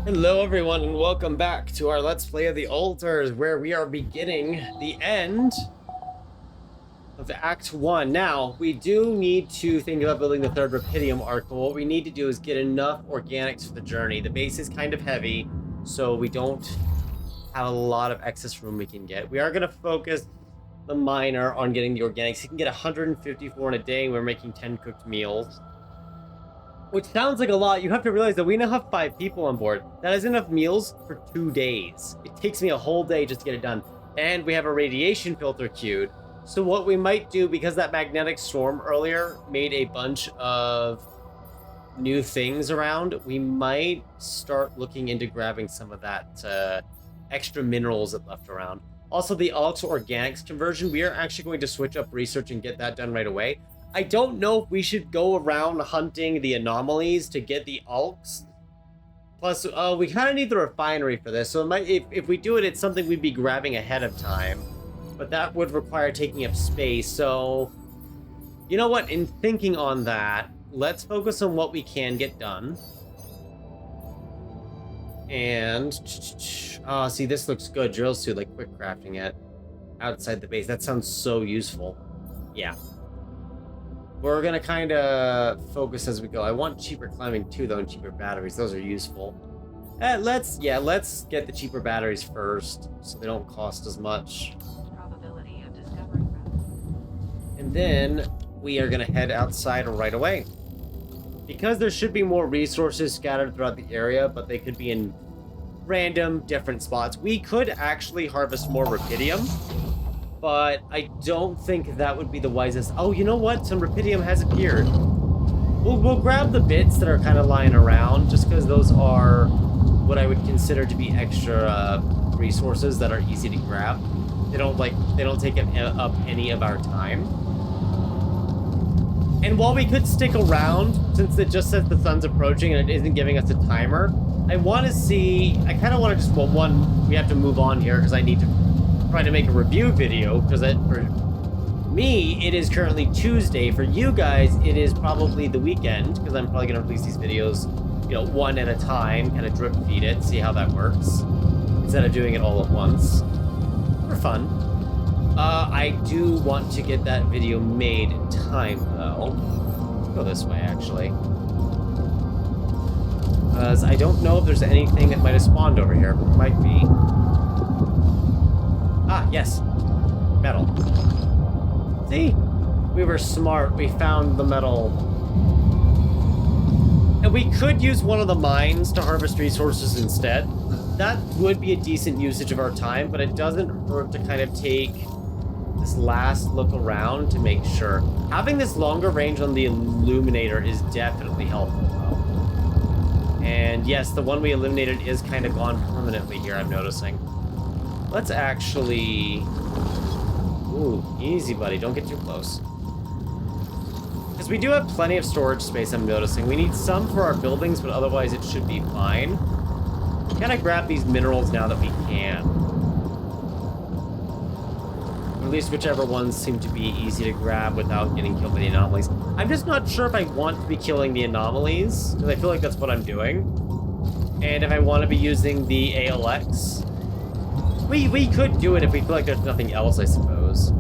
Hello everyone and welcome back to our Let's Play of the Altars, where we are beginning the end of Act 1. Now, we do need to think about building the third Rapidium arc, but what we need to do is get enough organics for the journey. The base is kind of heavy, so we don't have a lot of excess room we can get. We are going to focus the miner on getting the organics. He can get 154 in a day, and we're making 10 cooked meals. Which sounds like a lot. You have to realize that we now have 5 people on board. That is enough meals for 2 days. It takes me a whole day just to get it done. And we have a radiation filter queued. So what we might do, because that magnetic storm earlier made a bunch of new things around, we might start looking into grabbing some of that extra minerals that left around. Also, the Alex Organics conversion, we are actually going to switch up research and get that done right away. I don't know if we should go around hunting the anomalies to get the alks. Plus, we kind of need the refinery for this, so it might, if we do it, it's something we'd be grabbing ahead of time. But that would require taking up space, so... You know what, in thinking on that, let's focus on what we can get done. And... see, this looks good. Drill suit, like quick crafting it outside the base. That sounds so useful. Yeah. We're gonna kind of focus as we go. I want cheaper climbing too, though, and cheaper batteries. Those are useful. Let's get the cheaper batteries first, so they don't cost as much. Probability of discovering them. And then we are gonna head outside right away. Because there should be more resources scattered throughout the area, but they could be in random, different spots. We could actually harvest more Rapidium, but I don't think that would be the wisest. Oh, you know what? Some Rapidium has appeared. We'll grab the bits that are kind of lying around, just because those are what I would consider to be extra resources that are easy to grab. They don't take up any of our time. And while we could stick around, since it just says the sun's approaching and it isn't giving us a timer, I kind of want to just, well, one, we have to move on here because I need to try to make a review video, because for me, it is currently Tuesday. For you guys, it is probably the weekend, because I'm probably going to release these videos, one at a time, kind of drip feed it, see how that works, instead of doing it all at once. For fun. I do want to get that video made in time, though. Let's go this way, actually. Because I don't know if there's anything that might have spawned over here, but there might be. Ah, yes. Metal. See? We were smart. We found the metal. And we could use one of the mines to harvest resources instead. That would be a decent usage of our time, but it doesn't hurt to kind of take this last look around to make sure. Having this longer range on the illuminator is definitely helpful, though. And yes, the one we eliminated is kind of gone permanently here, I'm noticing. Let's actually... Ooh, easy, buddy. Don't get too close. Because we do have plenty of storage space, I'm noticing. We need some for our buildings, but otherwise it should be fine. Gotta grab these minerals now that we can. Or at least whichever ones seem to be easy to grab without getting killed by the anomalies. I'm just not sure if I want to be killing the anomalies, because I feel like that's what I'm doing. And if I want to be using the ALX... We could do it if we feel like there's nothing else, I suppose. At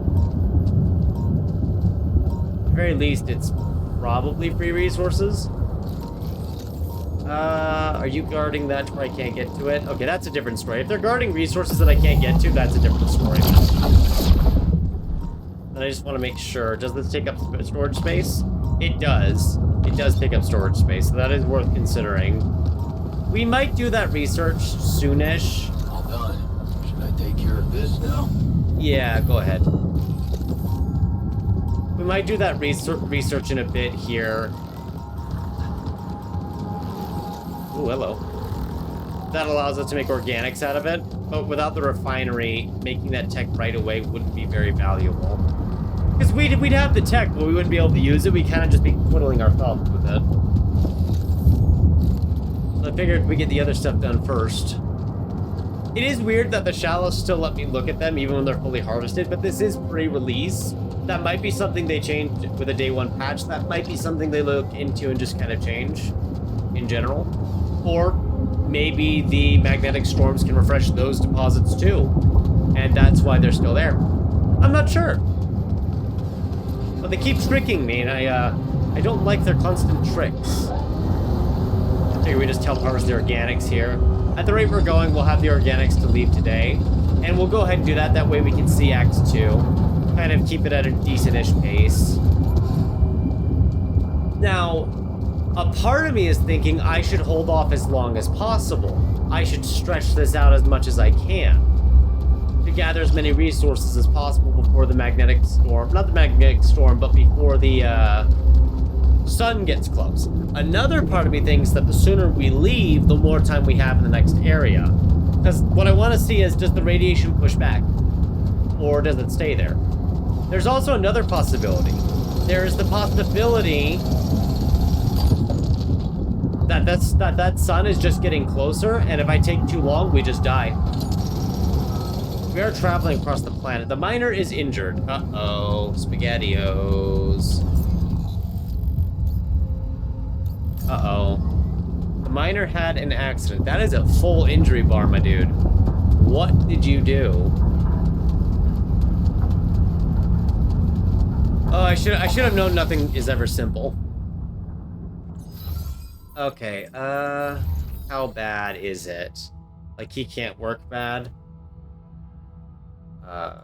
the very least, it's probably free resources. Are you guarding that to where I can't get to it? Okay, that's a different story. If they're guarding resources that I can't get to, that's a different story. And I just want to make sure. Does this take up storage space? It does. It does take up storage space, so that is worth considering. We might do that research soonish. All done. Take care of this now? Yeah, go ahead. We might do that research in a bit here. Ooh, hello. That allows us to make organics out of it, but without the refinery, making that tech right away wouldn't be very valuable. Because we'd have the tech, but we wouldn't be able to use it. We'd kind of just be twiddling our thumbs with it. So I figured we'd get the other stuff done first. It is weird that the shallows still let me look at them even when they're fully harvested, but this is pre-release. That might be something they changed with a day one patch. That might be something they look into and just kind of change in general. Or maybe the magnetic storms can refresh those deposits too. And that's why they're still there. I'm not sure. But they keep tricking me, and I don't like their constant tricks. I figure we just help harvest the organics here. At the rate we're going, we'll have the organics to leave today. And we'll go ahead and do that. That way we can see Act 2. Kind of keep it at a decent-ish pace. Now, a part of me is thinking I should hold off as long as possible. I should stretch this out as much as I can to gather as many resources as possible before the magnetic storm, not the magnetic storm, but before the sun gets close. Another part of me thinks that the sooner we leave, the more time we have in the next area. Because what I want to see is, does the radiation push back? Or does it stay there? There's also another possibility. There is the possibility that that sun is just getting closer, and if I take too long, we just die. We are traveling across the planet. The miner is injured. Uh-oh. SpaghettiOs. Uh-oh. The miner had an accident. That is a full injury bar, my dude. What did you do? Oh, I should have known nothing is ever simple. Okay, how bad is it? Like, he can't work bad? Can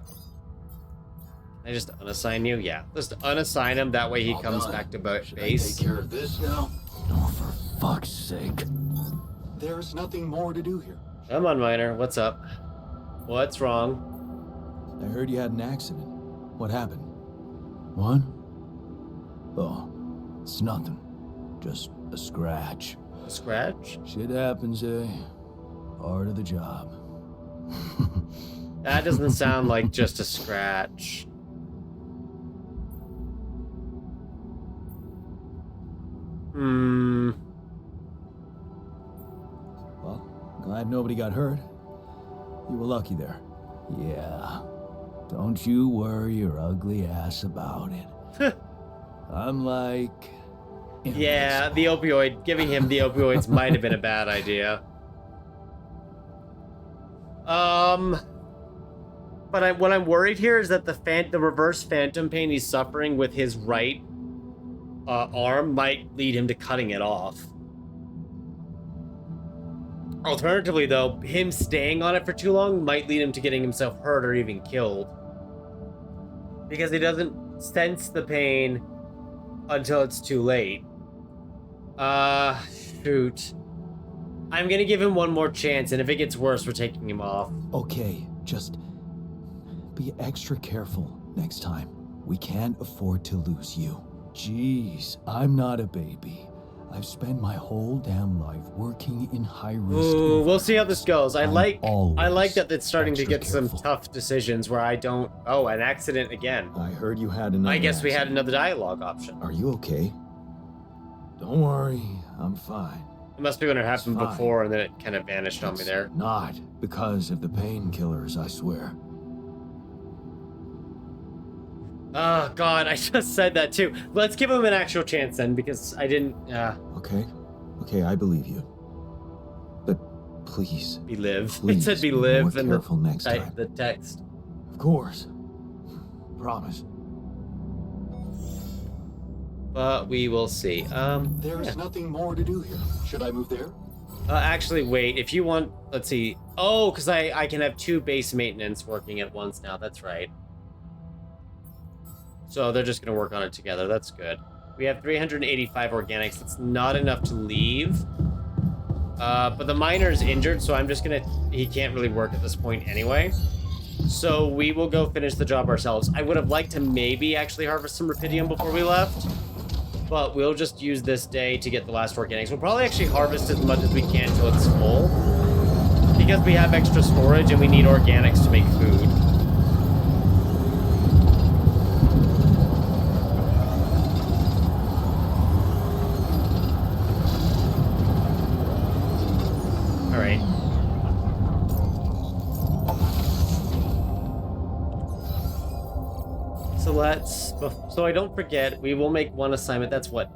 I just unassign you? Yeah, just unassign him, that way he All comes done. back to base. Should I take care of this now? Oh, for fuck's sake. There's nothing more to do here. Come on, Miner, what's up? What's wrong? I heard you had an accident. What happened? What? Oh, it's nothing. Just a scratch. A scratch? Shit happens, eh? Part of the job. That doesn't sound like just a scratch. Well, glad nobody got hurt. You were lucky there. Yeah. Don't you worry your ugly ass about it. I'm like... Yeah, the opioid, giving him the opioids might have been a bad idea. But what I'm worried here is that the reverse phantom pain he's suffering with his right arm might lead him to cutting it off. Alternatively, though, him staying on it for too long might lead him to getting himself hurt or even killed. Because he doesn't sense the pain until it's too late. Shoot. I'm gonna give him one more chance, and if it gets worse, we're taking him off. Okay, just be extra careful next time. We can't afford to lose you. Jeez, I'm not a baby. I've spent my whole damn life working in high-risk... Ooh, we'll see how this goes. I like always that it's starting to extra get some careful. tough decisions where I don't... Oh, an accident again. I heard you had another I guess we had accident. another dialogue option. Are you okay? Don't worry, I'm fine. It must be when it happened fine. before, and then it kind of vanished on me It's there. not because of the painkillers, I swear. Oh, God, I just said that too. Let's give him an actual chance then, because I didn't... Okay, I believe you. But please, Be live. It please said be be live more in careful next time. the text. Of course. Promise. But we will see. There's yeah. nothing more to do here. Should I move there? Actually, wait. If you want... Let's see. Oh, because I can have 2 base maintenance working at once now. That's right. So they're just going to work on it together. That's good. We have 385 organics. That's not enough to leave. But the miner is injured, so I'm just going to... He can't really work at this point anyway. So we will go finish the job ourselves. I would have liked to maybe actually harvest some rubidium before we left. But we'll just use this day to get the last organics. We'll probably actually harvest as much as we can till it's full. Because we have extra storage and we need organics to make food. Alright. So I don't forget, we will make one assignment. That's what?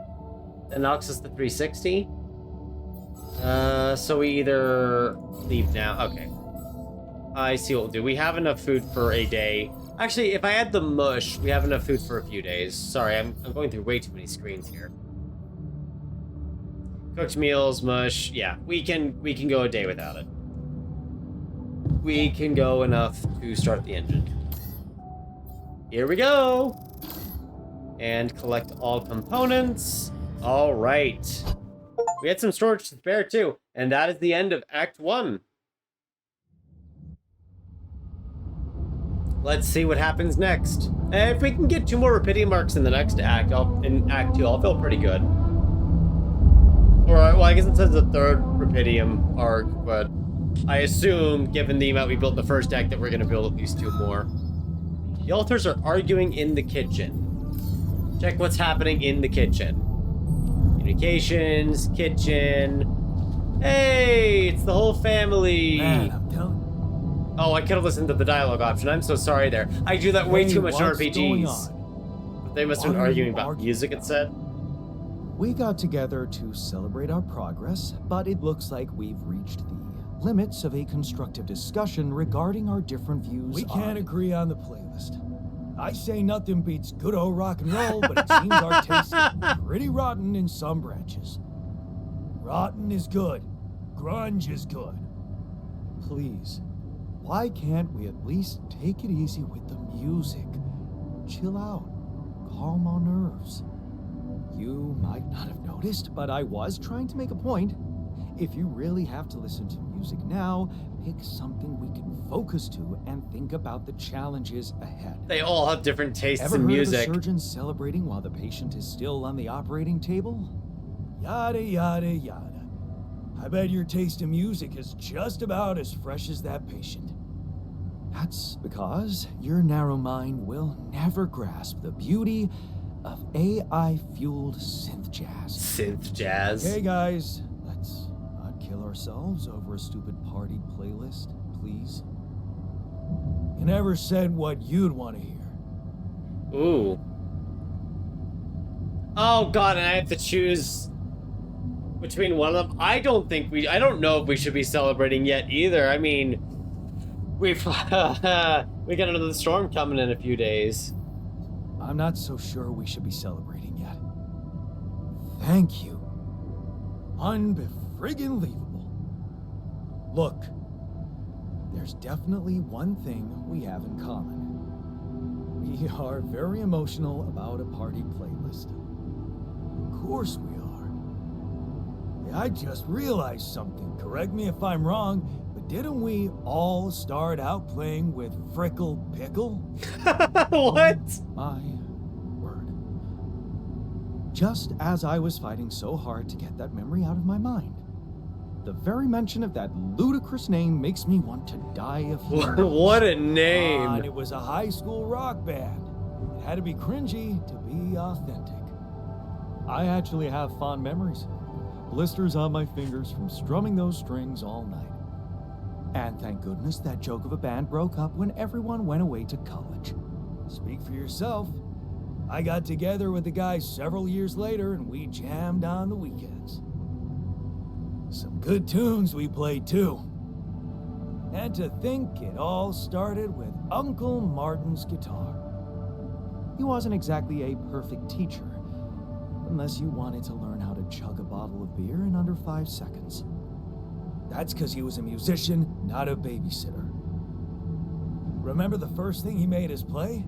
That knocks us to 360? So we either leave now. Okay. I see what we'll do. We have enough food for a day. Actually, if I add the mush, we have enough food for a few days. Sorry, I'm going through way too many screens here. Cooked meals, mush. Yeah, we can go a day without it. We can go enough to start the engine. Here we go. And collect all components. All right. We had some storage to spare too, and that is the end of Act 1. Let's see what happens next. If we can get 2 more Rapidium marks in the next act, in Act 2, I'll feel pretty good. Or, well, I guess it says the 3rd Rapidium arc, but I assume, given the amount we built in the first act, that we're going to build at least 2 more. The alters are arguing in the kitchen. Check what's happening in the kitchen. Communications, kitchen. Hey, it's the whole family. Man, I'm telling you. Oh, I could have listened to the dialogue option. I'm so sorry there. I do that way too much in What's going RPGs. on? But they must have been Why are you arguing about arguing? music, it said. We got together to celebrate our progress, but it looks like we've reached the limits of a constructive discussion regarding our different views. We can't on... agree on the playlist. I say nothing beats good old rock and roll, but it seems our taste is pretty rotten in some branches. Rotten is good. Grunge is good. Please, why can't we at least take it easy with the music? Chill out. Calm our nerves. You might not have noticed, but I was trying to make a point. If you really have to listen to music now, pick something we can focus to and think about the challenges ahead. They all have different tastes Ever in heard music. of a surgeon celebrating while the patient is still on the operating table? Yada, yada, yada. I bet your taste in music is just about as fresh as that patient. That's because your narrow mind will never grasp the beauty of AI-fueled synth jazz. Synth jazz. Okay, guys, let's not kill ourselves over a stupid party playlist, please. You never said what you'd want to hear. Ooh. Oh god, and I have to choose between one of them. I don't know if we should be celebrating yet either. I mean, we got another storm coming in a few days. I'm not so sure we should be celebrating yet. Thank you. Unbefriggin-leavable. Look, there's definitely one thing we have in common. We are very emotional about a party playlist. Of course we are. Hey, I just realized something. Correct me if I'm wrong, but didn't we all start out playing with Frickle Pickle? What? My word. Just as I was fighting so hard to get that memory out of my mind, the very mention of that ludicrous name makes me want to die of humor. What a And name. it was a high school rock band. It had to be cringy to be authentic. I actually have fond memories. Blisters on my fingers from strumming those strings all night. And thank goodness that joke of a band broke up when everyone went away to college. Speak for yourself. I got together with the guys several years later and we jammed on the weekends. Some good tunes we played too. And to think it all started with Uncle Martin's guitar. He wasn't exactly a perfect teacher, unless you wanted to learn how to chug a bottle of beer in under 5 seconds. That's because he was a musician, not a babysitter. Remember the first thing he made us play?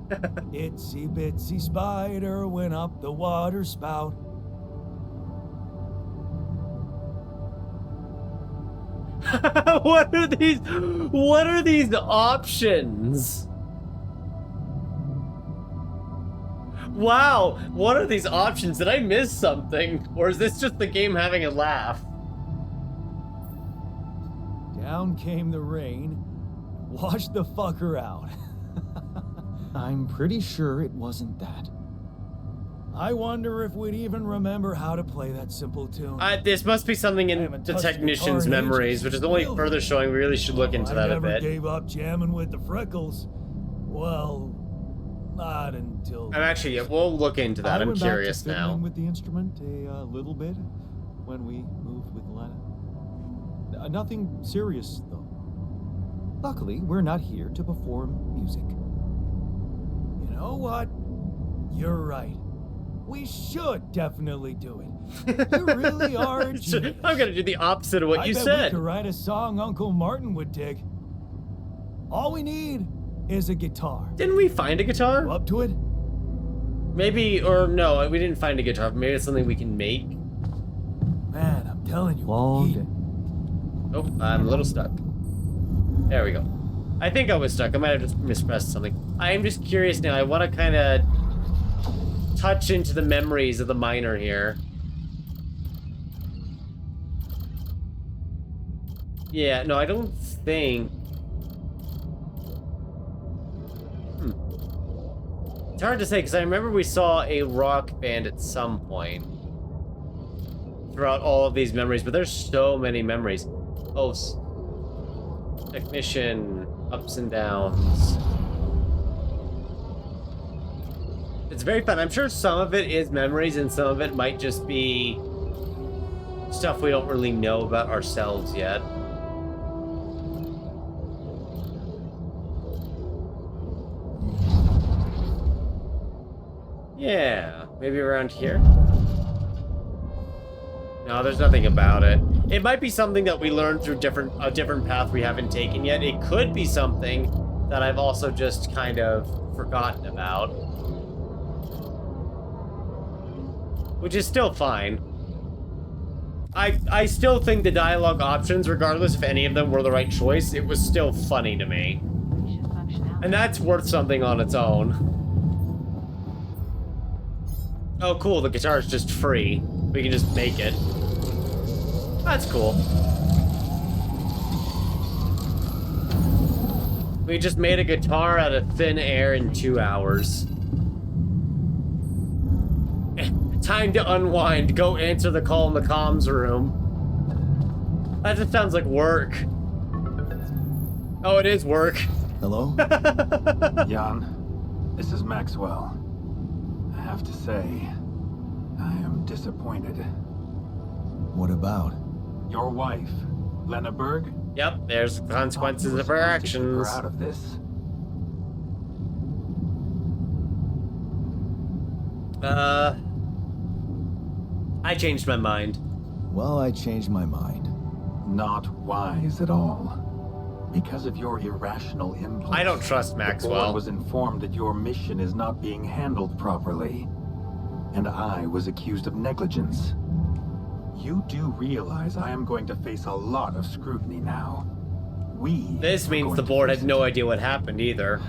Itsy bitsy spider went up the water spout. What are these options? Wow, what are these options? Did I miss something? Or is this just the game having a laugh? Down came the rain, washed the fucker out. I'm pretty sure it wasn't that. I wonder if we'd even remember how to play that simple tune. This must be something I in haven't the touched a technician's guitar in memories, ages. which is only Really? further showing we really should look into I that a never bit. gave up jamming with the Freckles. Well, not until... I'm actually, yeah, we'll look into that. I I'm went back to curious fiddling now. with the instrument a little bit when we moved moved with Lena. Nothing serious, though. Luckily, we're not here to perform music. You know what? You're right. We should definitely do it. You really are a genius. I'm gonna do the opposite of what you I bet said. we could write a song Uncle Martin would dig. All we need is a guitar. Didn't we find a guitar? You up to it? Maybe, or no, we didn't find a guitar. Maybe it's something we can make. Man, I'm telling you. Long he- day. Oh, I'm a little stuck. There we go. I think I was stuck. I might have just mispressed something. I am just curious now. I want to kind of touch into the memories of the miner here. Yeah, no, I don't think... It's hard to say, because I remember we saw a rock band at some point throughout all of these memories, but there's so many memories. Oh, technician, ups and downs. It's very fun. I'm sure some of it is memories and some of it might just be stuff we don't really know about ourselves yet. Yeah, maybe around here. No, there's nothing about it. It might be something that we learned through a different path we haven't taken yet. It could be something that I've also just kind of forgotten about. Which is still fine. I still think the dialogue options, regardless if any of them were the right choice, it was still funny to me. Mission functionality. And that's worth something on its own. Oh, cool, the guitar is just free. We can just make it. That's cool. We just made a guitar out of thin air in 2 hours. Time to unwind. Go answer the call in the comms room. That just sounds like work. Oh, it is work. Hello? Jan, this is Maxwell. I have to say, I am disappointed. What about? Your wife, Lena Berg, Yep, there's the consequences of her her actions. out of this. I changed my mind. Well, I changed my mind. Not wise at all. Because of your irrational impulse. I don't trust The Maxwell. board was informed that your mission is not being handled properly. And I was accused of negligence. You do realize I am going to face a lot of scrutiny now. This are means going the to board face had no it. idea what happened either.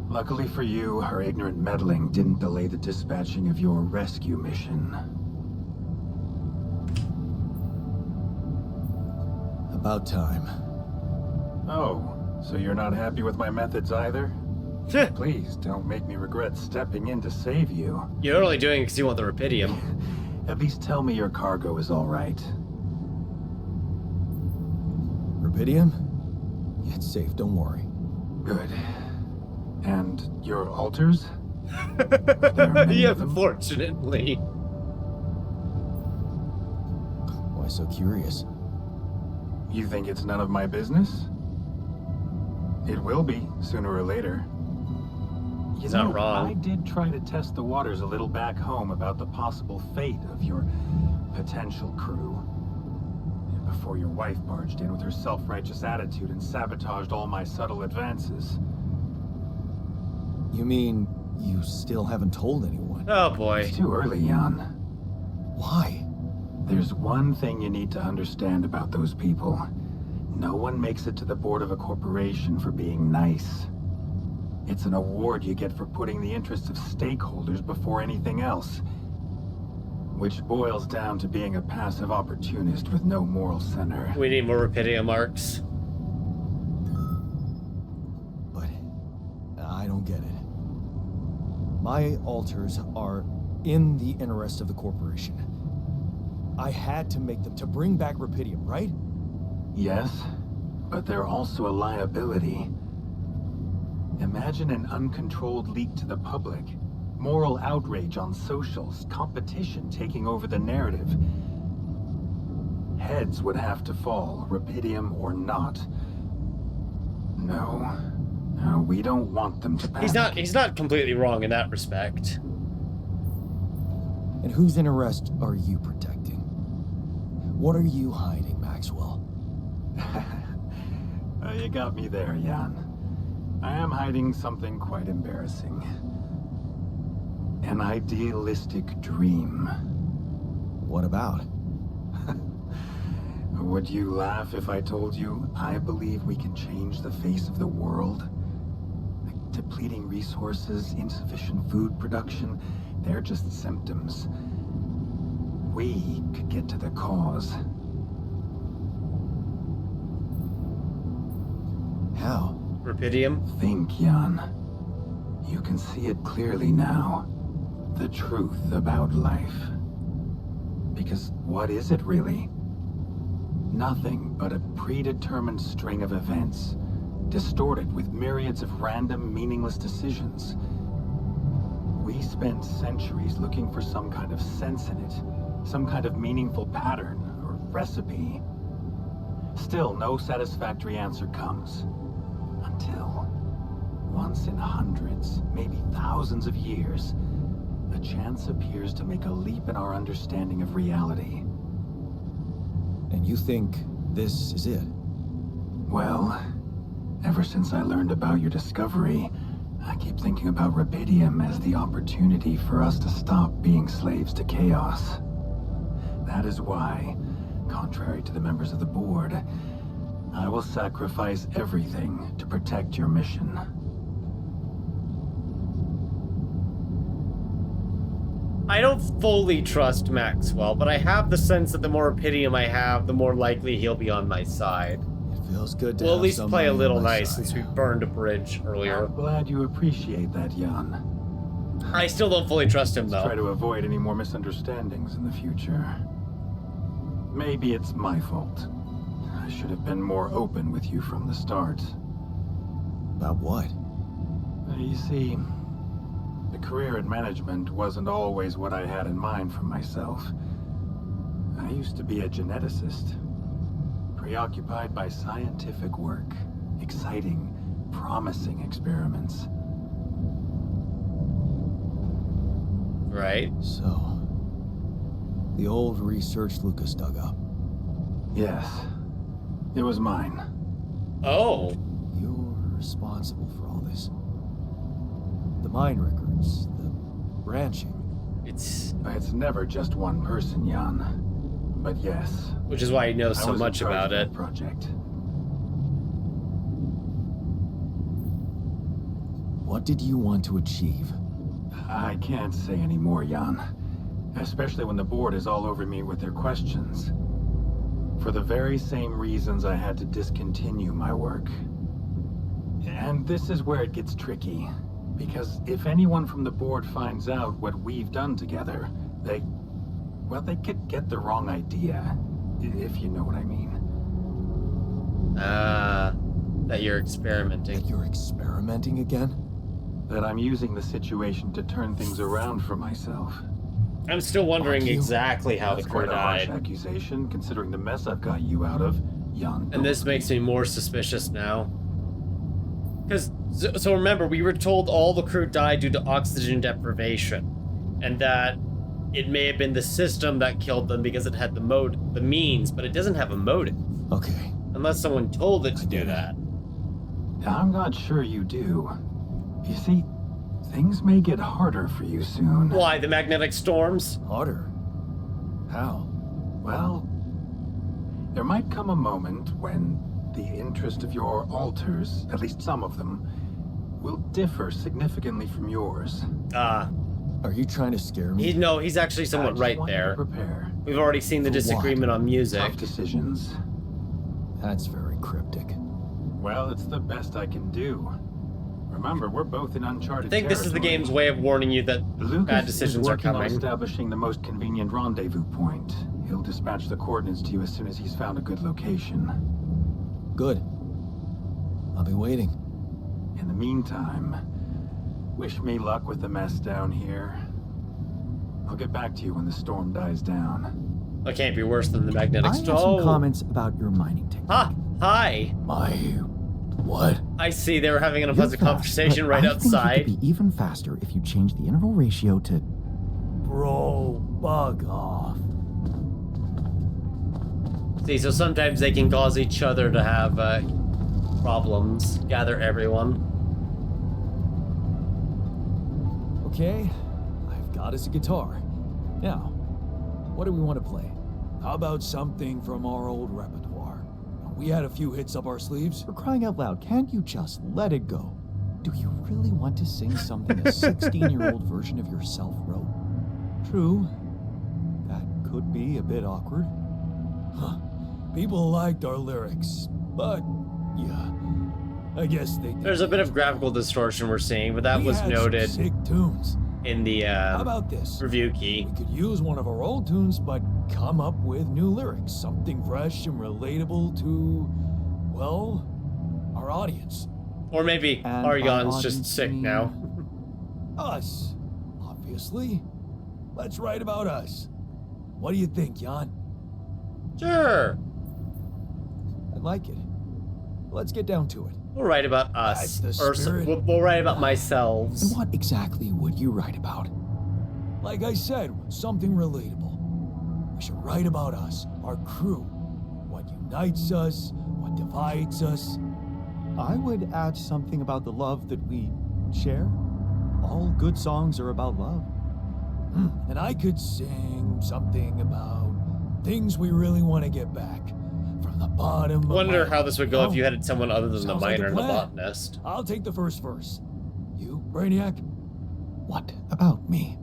Luckily for you, her ignorant meddling didn't delay the dispatching of your rescue mission. About time. Oh, so you're not happy with my methods either? Please don't make me regret stepping in to save you. You're only doing it because you want the Rapidium. At least tell me your cargo is all right. Rapidium? Yeah, it's safe, don't worry. Good. And your altars? There are many Yeah, of them? fortunately. Why so curious? You think it's none of my business? It will be, sooner or later. He's not wrong. I did try to test the waters a little back home about the possible fate of your potential crew. Before your wife barged in with her self-righteous attitude and sabotaged all my subtle advances. You mean you still haven't told anyone? Oh boy. It's too early, Jan. Why? There's one thing you need to understand about those people. No one makes it to the board of a corporation for being nice. It's an award you get for putting the interests of stakeholders before anything else. Which boils down to being a passive opportunist with no moral center. We need more Rapidium arcs. But I don't get it. My altars are in the interest of the corporation. I had to make them to bring back Rapidium, right? Yes, but they're also a liability. Imagine an uncontrolled leak to the public. Moral outrage on socials, competition taking over the narrative. Heads would have to fall, Rapidium or not. No. No, we don't want them to panic. He's not completely wrong in that respect. And whose interest are you protecting? What are you hiding, Maxwell? You got me there, Jan. I am hiding something quite embarrassing. An idealistic dream. What about? Would you laugh if I told you I believe we can change the face of the world? Like depleting resources, insufficient food production, they're just symptoms. We could get to the cause. How? Rapidium? Think, Jan. You can see it clearly now. The truth about life. Because what is it really? Nothing but a predetermined string of events, distorted with myriads of random, meaningless decisions. We spent centuries looking for some kind of sense in it, some kind of meaningful pattern or recipe. Still, no satisfactory answer comes. Until, once in hundreds, maybe thousands of years, a chance appears to make a leap in our understanding of reality. And you think this is it? Well, ever since I learned about your discovery, I keep thinking about Rapidium as the opportunity for us to stop being slaves to chaos. That is why, contrary to the members of the board, I will sacrifice everything to protect your mission. I don't fully trust Maxwell, but I have the sense that the more Rapidium I have, the more likely he'll be on my side. It feels good to We'll have at least play somebody a on little my nice side. since we burned a bridge earlier. I'm glad you appreciate that, Jan. I still don't fully trust him, Let's try though. to avoid any more misunderstandings in the future. Maybe it's my fault. I should have been more open with you from the start. About what? You see, the career in management wasn't always what I had in mind for myself. I used to be a geneticist, preoccupied by scientific work, exciting, promising experiments. Right? So, the old research Lucas dug up. Yes, it was mine. Oh. You're responsible for all this. The mine records, the branching. It's... It's never just one person, Jan. But yes, Which is why he knows I so was in much charge about of it. that project. What did you want to achieve? I can't say any more, Jan. Especially when the board is all over me with their questions. For the very same reasons I had to discontinue my work. And this is where it gets tricky. Because if anyone from the board finds out what we've done together, they could get the wrong idea. If you know what I mean. That you're experimenting. That you're experimenting again? That I'm using the situation to turn things around for myself. I'm still wondering Fuck you. exactly how the That's crew quite a harsh died. accusation, considering the mess I've got you out of, Jan. And this makes me more suspicious now. Because, so remember, we were told all the crew died due to oxygen deprivation. And that it may have been the system that killed them because it had the means, but it doesn't have a motive. Okay. Unless someone told it to I get do it. that. I'm not sure you do. You see, things may get harder for you soon. Why, the magnetic storms? Harder? How? Well, there might come a moment when the interest of your alters, at least some of them, will differ significantly from yours. Are you trying to scare me? He's actually I somewhat just right want you to there. prepare. We've already seen the For what? disagreement on music. Tough decisions. That's very cryptic. Well, it's the best I can do. Remember, we're both in uncharted I think this is the territory. game's way of warning you that Lucas bad decisions is are working on coming. establishing the most convenient rendezvous point. He'll dispatch the coordinates to you as soon as he's found a good location. Good. I'll be waiting. In the meantime, wish me luck with the mess down here. I'll get back to you when the storm dies down. That can't be worse than the I magnetic have some stone. comments about your mining technique. Hi. My... what? I see they were having an You're unpleasant fast, conversation but right I outside. think you could be even faster if you change the interval ratio to... Bro, bug off. See, so sometimes they can cause each other to have problems. Gather everyone. Okay, I've got us a guitar. Now, what do we want to play? How about something from our old repertoire? We had a few hits up our sleeves. For crying out loud, can't you just let it go? Do you really want to sing something a 16-year-old version of yourself wrote? True. That could be a bit awkward. Huh. People liked our lyrics, but yeah, I guess they did. There's a bit of graphical distortion we're seeing, but that We was had some noted sick tunes. in the How about this? review key. We could use one of our old tunes, but come up with new lyrics, something fresh and relatable to, well, our audience. Or maybe And Argon's by just audience, sick you mean- now. Us, obviously. Let's write about us. What do you think, Jan? Sure. I like it. Let's get down to it. We'll write about us. That's the Or spirit. we'll write about And myself. what exactly would you write about? Like I said, something relatable. We should write about us, our crew. What unites us, what divides us. I would add something about the love that we share. All good songs are about love. And I could sing something about things we really want to get back. From the bottom of Wonder my- how this would go if Oh, you had someone other than the sounds like a miner and the plan. botanist. I'll take the first verse. You, Brainiac? What about me?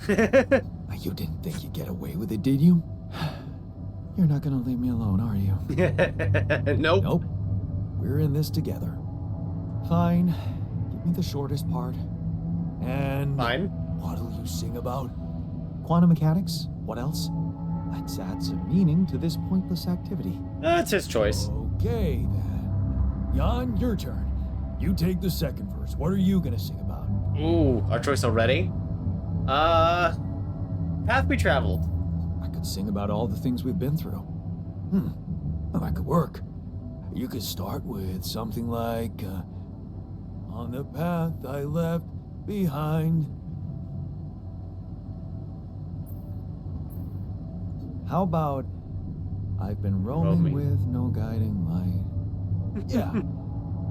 You didn't think you'd get away with it, did you? You're not gonna leave me alone, are you? Nope. Nope. We're in this together. Fine. Give me the shortest part. And Fine. what'll you sing about? Quantum mechanics? What else? Let's add some meaning to this pointless activity. That's his choice. Okay, then. Jan, your turn. You take the second verse. What are you gonna sing about? Ooh, our choice already? Path we traveled. I could sing about all the things we've been through. Well, that could work. You could start with something like, on the path I left behind. How about I've been roaming with no guiding light? Yeah,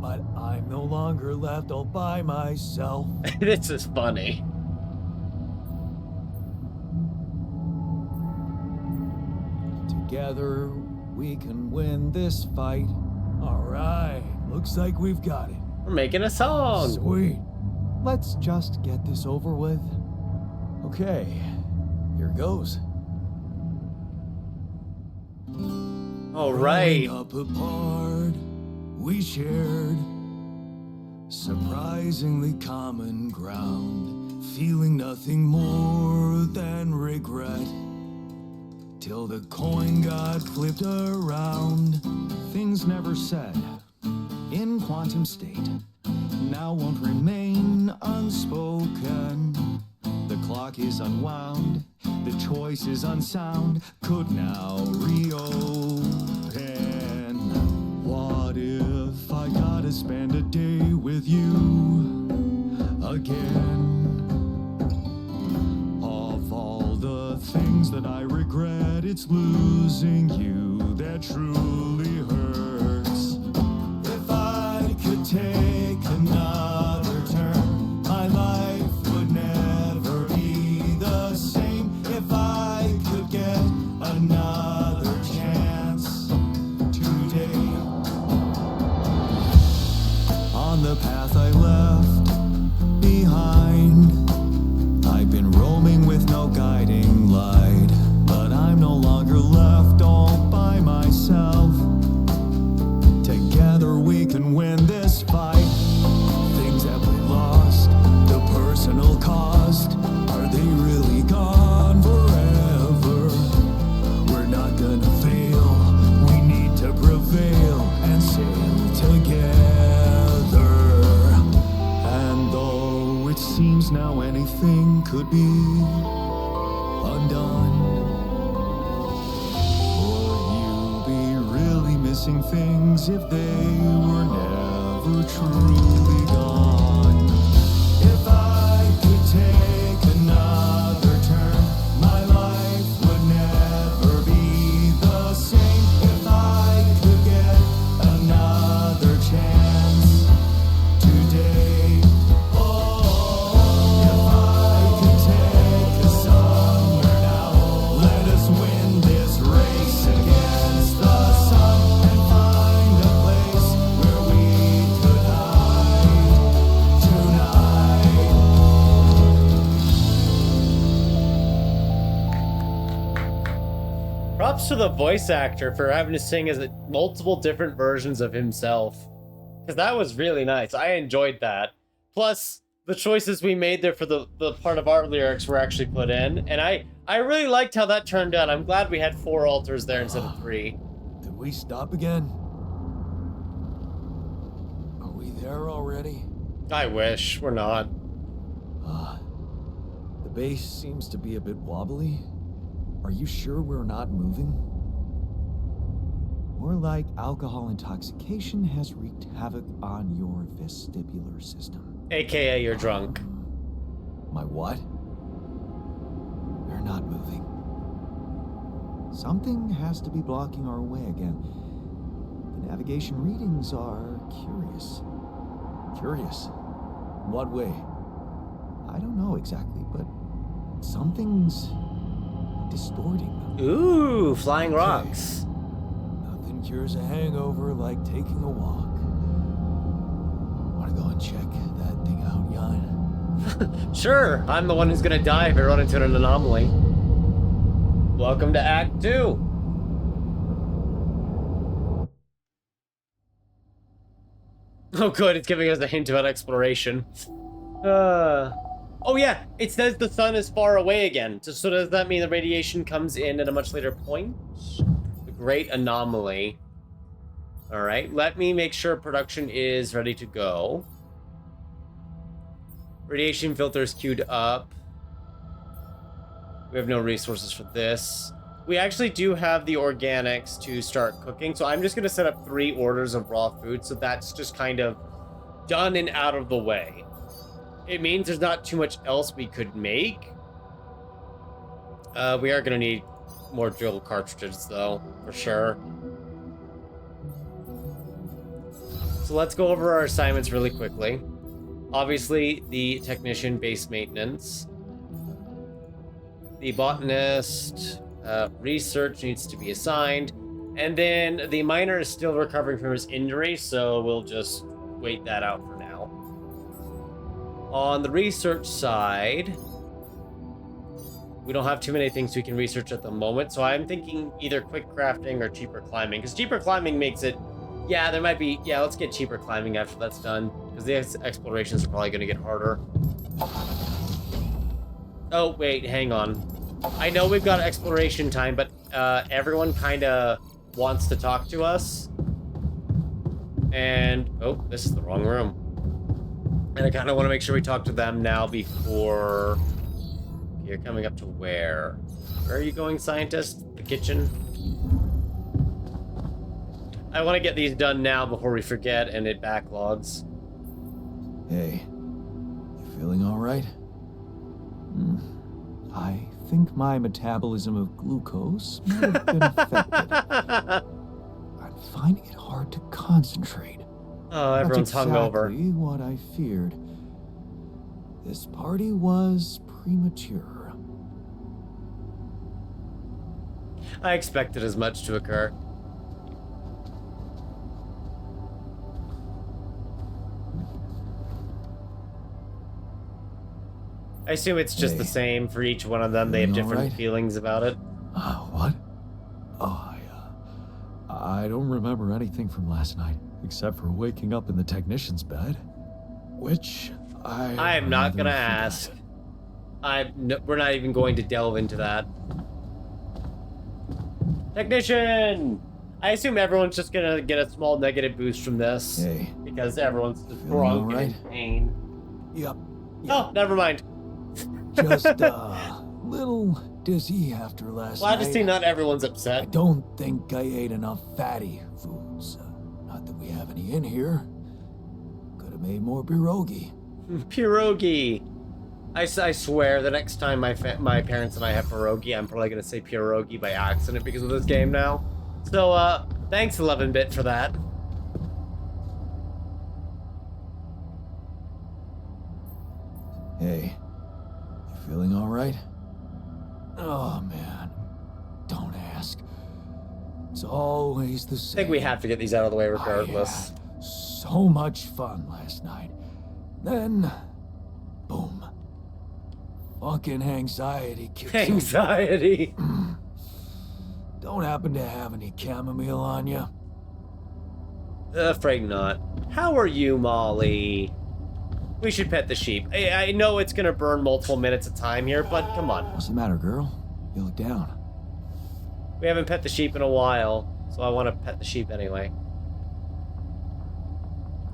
but I'm no longer left all by myself. This is funny. Together, we can win this fight. All right, looks like we've got it. We're making a song. Sweet. Let's just get this over with. Okay, here goes. All right. Growing up apart, we shared surprisingly common ground, feeling nothing more than regret. Till the coin got flipped around. Things never said in quantum state now won't remain unspoken. The clock is unwound, the choice is unsound, could now reopen. What if I gotta spend a day with you again? Of all the things that I regret, it's losing you that truly hurts. If I could take another turn, my life would never be the same. If I could get another chance today. On the path I left behind, I've been roaming with no guiding light, but I'm no longer left all by myself. missing things if they were never truly gone. If I could take another turn, my life would never be the same. If I could get another chance today, oh, if I could take us somewhere now, let us win this race against the sun and find a place where we could hide tonight. Props to the voice actor for having to sing as multiple different versions of himself. Because that was really nice. I enjoyed that. Plus, the choices we made there for the part of our lyrics were actually put in. And I really liked how that turned out. I'm glad we had 4 altars there instead of 3. Did we stop again? Are we there already? I wish. We're not. The base seems to be a bit wobbly. Are you sure we're not moving? More like alcohol intoxication has wreaked havoc on your vestibular system. AKA you're drunk. My what? We're not moving. Something has to be blocking our way again. The navigation readings are curious. Curious? In what way? I don't know exactly, but something's distorting them. Ooh, flying rocks. Nothing cures a hangover like taking a walk. Wanna go and check that thing out, Jan? Sure, I'm the one who's gonna die if I run into an anomaly. Welcome to Act 2. Oh good, it's giving us a hint about exploration. Oh yeah, it says the sun is far away again. So does that mean the radiation comes in at a much later point? The great anomaly. Alright, let me make sure production is ready to go. Radiation filters queued up. We have no resources for this. We actually do have the organics to start cooking, so I'm just going to set up 3 orders of raw food, so that's just kind of done and out of the way. It means there's not too much else we could make. We are going to need more drill cartridges, though, for sure. So let's go over our assignments really quickly. Obviously, the technician base maintenance. The botanist research needs to be assigned. And then the miner is still recovering from his injury, so we'll just wait that out for now. On the research side, we don't have too many things we can research at the moment, so I'm thinking either quick crafting or cheaper climbing, because cheaper climbing makes it, yeah, there might be, yeah, let's get cheaper climbing after that's done, because the explorations are probably going to get harder. Oh, wait, hang on. I know we've got exploration time, but everyone kind of wants to talk to us. And, oh, this is the wrong room. And I kind of want to make sure we talk to them now before... You're coming up to where? Where are you going, scientist? The kitchen? I want to get these done now before we forget and it backlogs. Hey, you feeling all right? I think my metabolism of glucose might have been affected. I'm finding it hard to concentrate. Oh, everyone's That's hungover. exactly what I feared. This party was premature. I expected as much to occur. I assume it's just the Hey, same for each one of them. They have feeling all different right? feelings about it. What? Oh, I don't remember anything from last night, except for waking up in the technician's bed. Which I'm not gonna ask. We're not even going to delve into that. Technician! I assume everyone's just gonna get a small negative boost from this. Hey, Because everyone's feeling drunk and all in right? pain. Yep. Oh, never mind. Just a little dizzy after last Glad to night. see not everyone's I upset. don't think I ate enough fatty foods. Not that we have any in here. Could have made more pierogi. Pierogi. I swear, the next time my parents and I have pierogi, I'm probably gonna say pierogi by accident because of this game now. So, thanks 11-bit for that. Hey, you feeling all right? Oh man, don't ask. It's always the I same. think we have to get these out of the way regardless. I had so much fun last night. Then, boom. Fucking anxiety kicks in. Anxiety. Don't happen to have any chamomile on you? Afraid not. How are you, Molly? We should pet the sheep. I know it's gonna burn multiple minutes of time here, but come on. What's the matter, girl? You look down. We haven't pet the sheep in a while, so I want to pet the sheep anyway.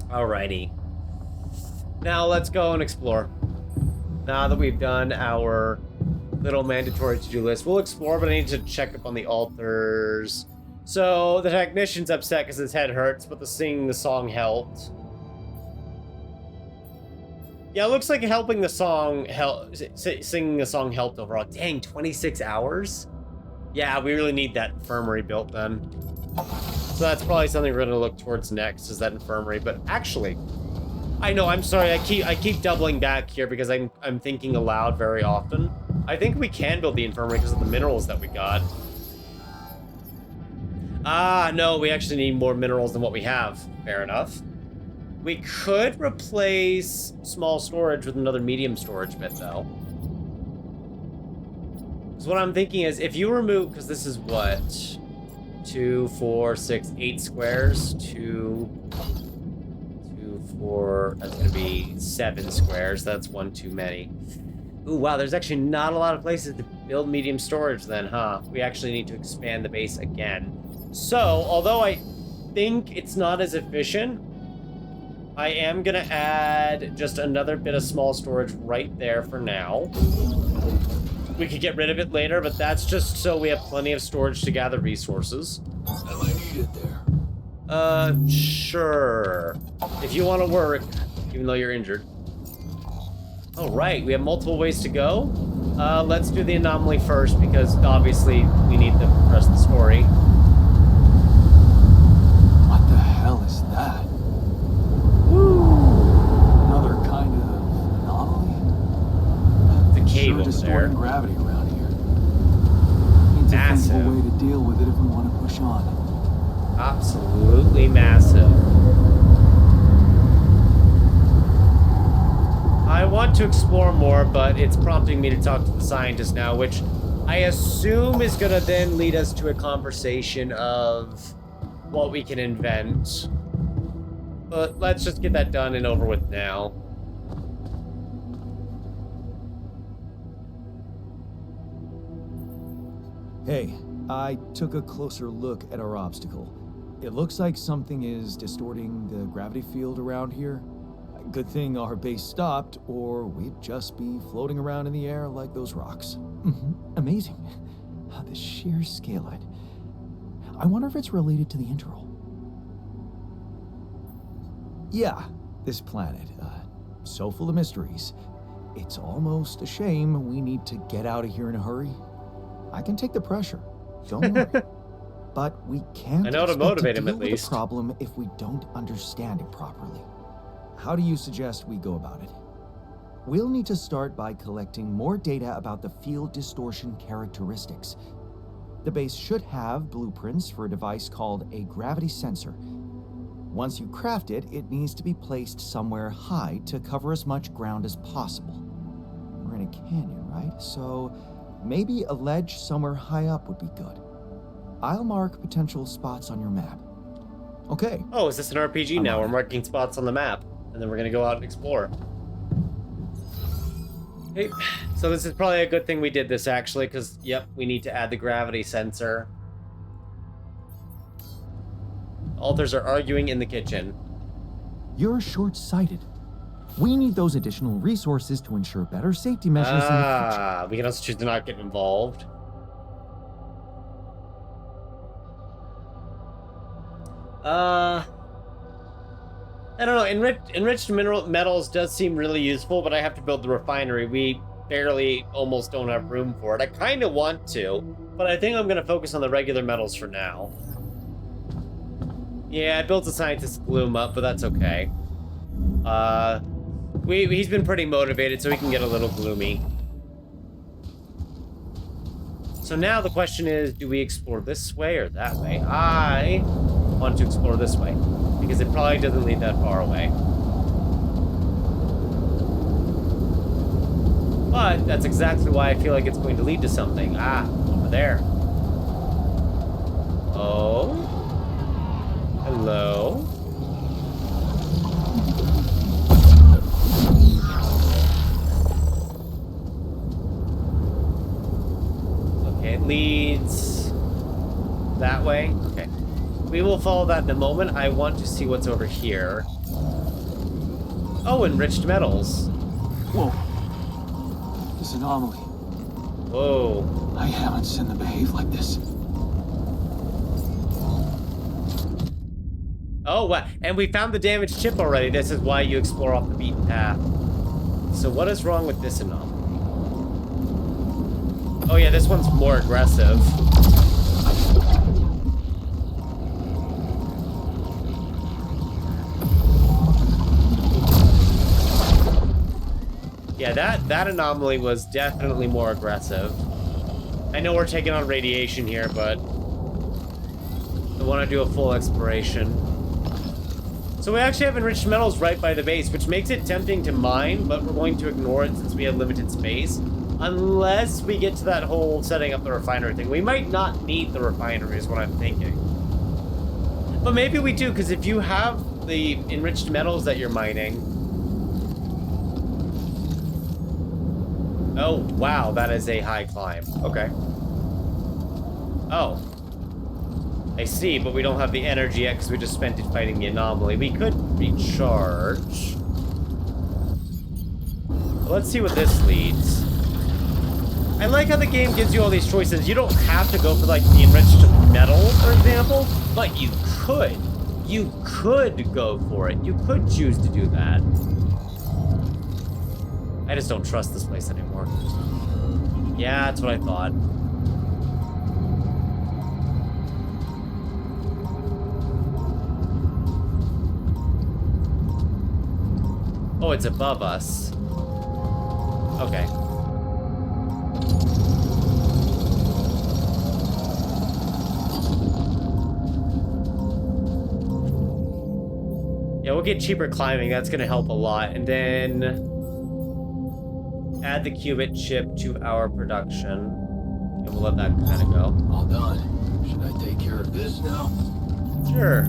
Alrighty. Now let's go and explore. Now that we've done our little mandatory to-do list, we'll explore, but I need to check up on the altars. So the technician's upset because his head hurts, but singing the song helped. Yeah, it looks like helping the song singing the song helped overall. Dang, 26 hours? Yeah, we really need that infirmary built then. So that's probably something we're gonna look towards next, is that infirmary. But actually, I know, I'm sorry, I keep doubling back here because I'm thinking aloud very often. I think we can build the infirmary because of the minerals that we got. Ah, no, we actually need more minerals than what we have. Fair enough. We could replace small storage with another medium storage bit, though. Because what I'm thinking is, if you remove, because this is what? 2, 4, 6, 8 squares. 2, 4, that's going to be 7 squares. That's one too many. Ooh, wow, there's actually not a lot of places to build medium storage then, huh? We actually need to expand the base again. So, although I think it's not as efficient, I am gonna add just another bit of small storage right there for now. We could get rid of it later, but that's just so we have plenty of storage to gather resources. I might need it there. Sure. If you want to work, even though you're injured. All right, we have multiple ways to go. Let's do the anomaly first, because obviously we need the rest of the story. What the hell is that? Another kind of anomaly? The cave Sure over distorting there. gravity around here. Needs a Massive. sensible way to deal with it if we want to push on. Absolutely massive. I want to explore more, but it's prompting me to talk to the scientist now, which I assume is going to then lead us to a conversation of what we can invent. But let's just get that done and over with now. Hey, I took a closer look at our obstacle. It looks like something is distorting the gravity field around here. Good thing our base stopped, or we'd just be floating around in the air like those rocks. Amazing. The sheer scale of it. I wonder if it's related to the interval. Yeah, this planet, so full of mysteries. It's almost a shame we need to get out of here in a hurry. I can take the pressure, don't worry. But we can't I know how to expect motivate him, at deal with least. the problem if we don't understand it properly. How do you suggest we go about it? We'll need to start by collecting more data about the field distortion characteristics. The base should have blueprints for a device called a gravity sensor. Once you craft it, it needs to be placed somewhere high to cover as much ground as possible. We're in a canyon, right? So maybe a ledge somewhere high up would be good. I'll mark potential spots on your map. Okay. Oh, is this an RPG now? We're marking spots on the map, and then we're gonna go out and explore. Hey, so this is probably a good thing we did this, actually, because, yep, we need to add the gravity sensor. Alters are arguing in the kitchen. You're short-sighted. We need those additional resources to ensure better safety measures in the future. Ah, we can also choose to not get involved. I don't know. Enriched mineral metals does seem really useful, but I have to build the refinery. We barely almost don't have room for it. I kind of want to, but I think I'm going to focus on the regular metals for now. Yeah, I built a scientist gloom up, but that's okay. He's been pretty motivated, so he can get a little gloomy. So now the question is, do we explore this way or that way? I want to explore this way, because it probably doesn't lead that far away. But that's exactly why I feel like it's going to lead to something. Ah, over there. Oh. Hello. Okay, it leads that way. Okay. We will follow that in a moment. I want to see what's over here. Oh, enriched metals. Whoa. This anomaly. Whoa. I haven't seen them behave like this. Oh, wow. And we found the damaged chip already. This is why you explore off the beaten path. So what is wrong with this anomaly? Oh yeah, this one's more aggressive. Yeah, that anomaly was definitely more aggressive. I know we're taking on radiation here, but I want to do a full exploration. So we actually have enriched metals right by the base, which makes it tempting to mine, but we're going to ignore it since we have limited space. Unless we get to that whole setting up the refinery thing. We might not need the refinery is what I'm thinking. But maybe we do, because if you have the enriched metals that you're mining... Oh, wow, that is a high climb. Okay. Oh. I see, but we don't have the energy yet because we just spent it fighting the anomaly. We could recharge. Let's see what this leads. I like how the game gives you all these choices. You don't have to go for, like, the enriched metal, for example, but you could. You could go for it. You could choose to do that. I just don't trust this place anymore. Yeah, that's what I thought. Oh, it's above us. Okay. Yeah, we'll get cheaper climbing. That's going to help a lot. And then add the qubit chip to our production. And we'll let that kind of go. All done. Should I take care of this now? Sure.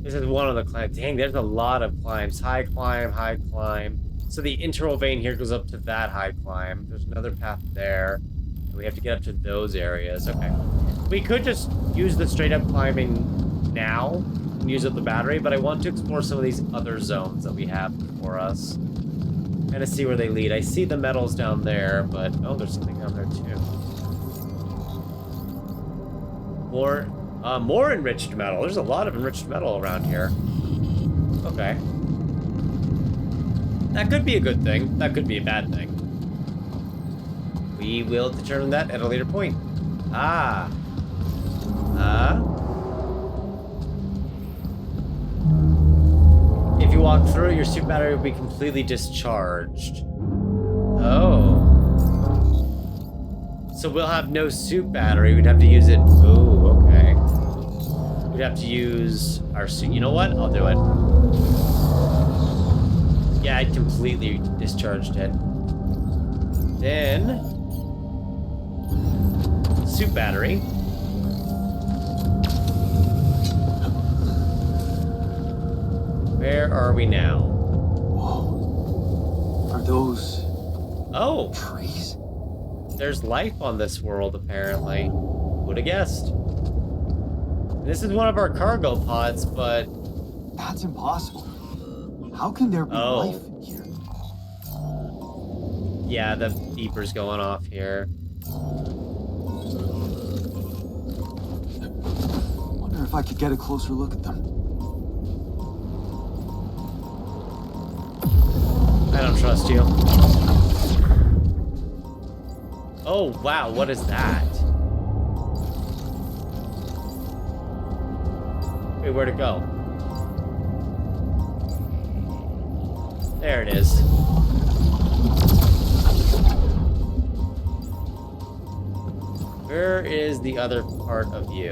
This is one of the climbs. Dang, there's a lot of climbs. High climb, high climb. So the interval vein here goes up to that high climb. There's another path there. And we have to get up to those areas. Okay. We could just use the straight up climbing now and use up the battery, but I want to explore some of these other zones that we have before us. Kind of see where they lead. I see the metals down there, but oh, there's something down there too. More enriched metal. There's a lot of enriched metal around here. Okay. That could be a good thing. That could be a bad thing. We will determine that at a later point. Ah. If you walk through it, your suit battery will be completely discharged. Oh. So we'll have no suit battery. We'd have to use it. Ooh, okay. We'd have to use our suit. You know what? I'll do it. Yeah, I completely discharged it. Then... suit battery. Where are we now? Whoa. Are those... Oh, Trees? there's life on this world, apparently. Who'd have guessed? This is one of our cargo pods, but... That's impossible. How can there be Oh. life here? Yeah, the beeper's going off here. Wonder if I could get a closer look at them. I don't trust you. Oh, wow, what is that? Wait, where'd it go? There it is. Where is the other part of you?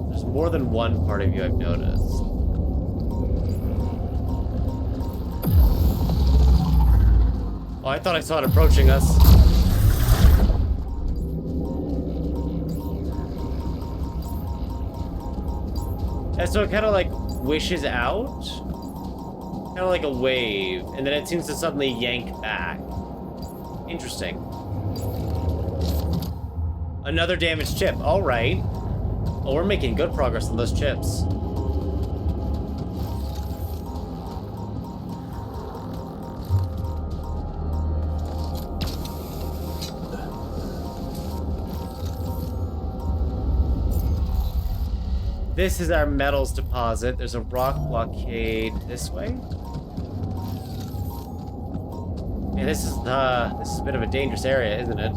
There's more than one part of you I've noticed. Oh, I thought I saw it approaching us. And so it kind of like wishes out. Kind of like a wave. And then it seems to suddenly yank back. Interesting. Another damaged chip. All right. Oh, we're making good progress on those chips. This is our metals deposit. There's a rock blockade this way. Man, this is a bit of a dangerous area, isn't it?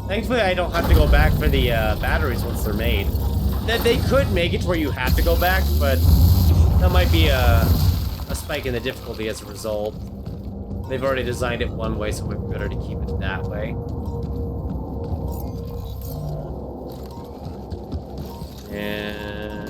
Thankfully, I don't have to go back for the batteries once they're made. They could make it to where you have to go back, but that might be a spike in the difficulty as a result. They've already designed it one way, so it might be better to keep it that way. And...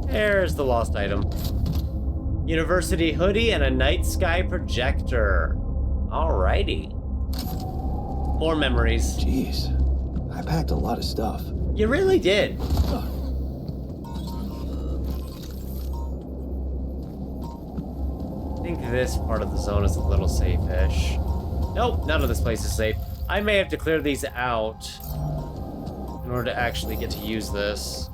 there's the lost item. University hoodie and a night sky projector. Alrighty. More memories. Jeez, I packed a lot of stuff. You really did. I think this part of the zone is a little safe-ish. Nope, none of this place is safe. I may have to clear these out in order to actually get to use this.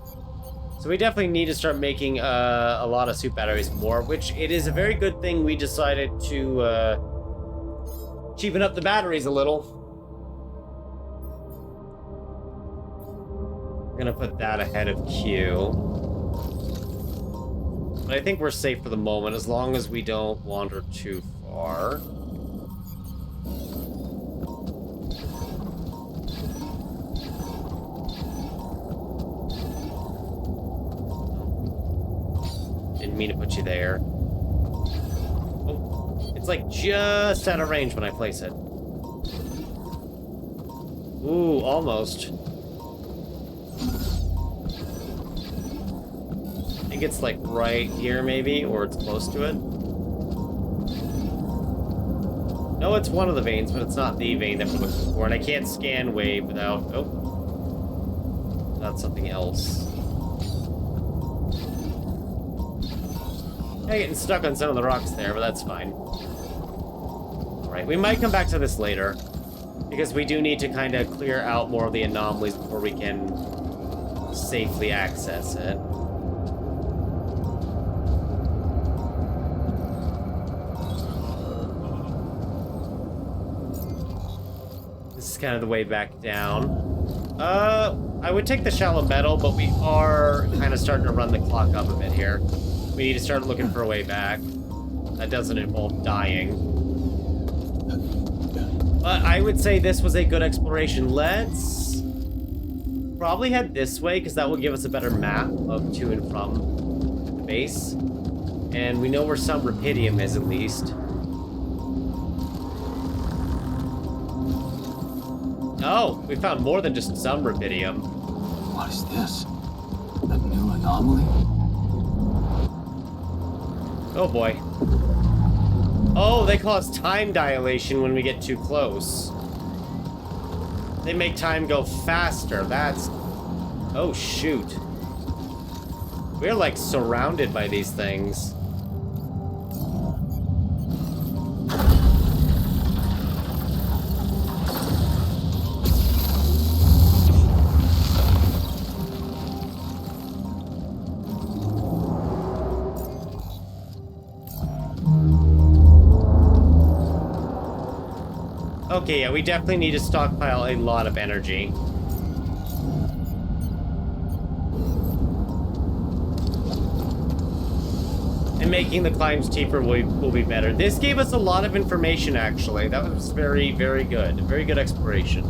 So we definitely need to start making a lot of suit batteries more, which it is a very good thing we decided to cheapen up the batteries a little. We're gonna put that ahead of Q. But I think we're safe for the moment, as long as we don't wander too far. Didn't mean to put you there. Oh, it's like just out of range when I place it. Ooh, almost. I think it's like right here maybe, or it's close to it. No, it's one of the veins, but it's not the vein that we're looking for, and I can't scan wave without... oh. That's something else. I'm getting stuck on some of the rocks there, but that's fine. Alright, we might come back to this later, because we do need to kind of clear out more of the anomalies before we can safely access it. This is kind of the way back down. I would take the shallow metal, but we are kind of starting to run the clock up a bit here. We need to start looking for a way back. That doesn't involve dying. But I would say this was a good exploration. Let's probably head this way, because that will give us a better map of to and from the base. And we know where some rubidium is, at least. Oh, we found more than just some rubidium. What is this? A new anomaly? Oh boy. Oh, they cause time dilation when we get too close. They make time go faster. That's... Oh, shoot. We're, like, surrounded by these things. Okay, yeah, we definitely need to stockpile a lot of energy. And making the climbs cheaper will be better. This gave us a lot of information, actually. That was very, very good. Very good exploration.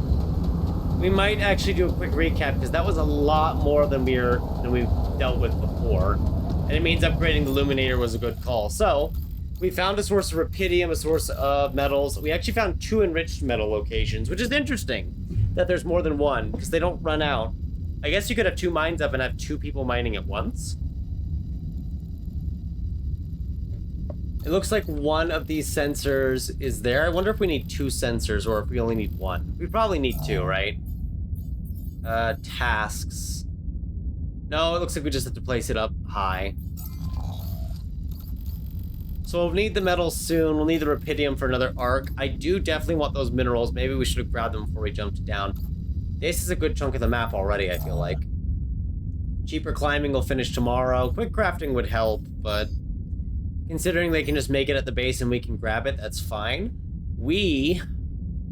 We might actually do a quick recap, because that was a lot more than we've dealt with before. And it means upgrading the Illuminator was a good call. So, we found a source of rupidium, a source of metals. We actually found 2 enriched metal locations, which is interesting that there's more than one, because they don't run out. I guess you could have 2 mines up and have 2 people mining at once. It looks like one of these sensors is there. I wonder if we need 2 sensors or if we only need 1. We probably need 2, right? Tasks. No, it looks like we just have to place it up high. So we'll need the metals soon. We'll need the rupidium for another arc. I do definitely want those minerals. Maybe we should have grabbed them before we jumped down. This is a good chunk of the map already, I feel like. Cheaper climbing will finish tomorrow. Quick crafting would help, but considering they can just make it at the base and we can grab it, that's fine. We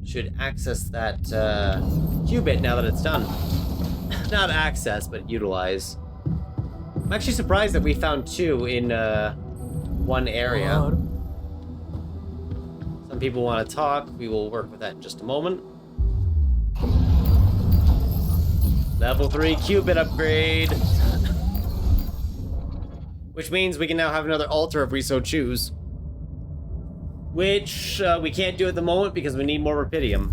should access that qubit now that it's done. Not access, but utilize. I'm actually surprised that we found 2 in one area. Some people want to talk. We will work with that in just a moment. Level 3 qubit upgrade. Which means we can now have another altar if we so choose. Which we can't do at the moment because we need more rupidium.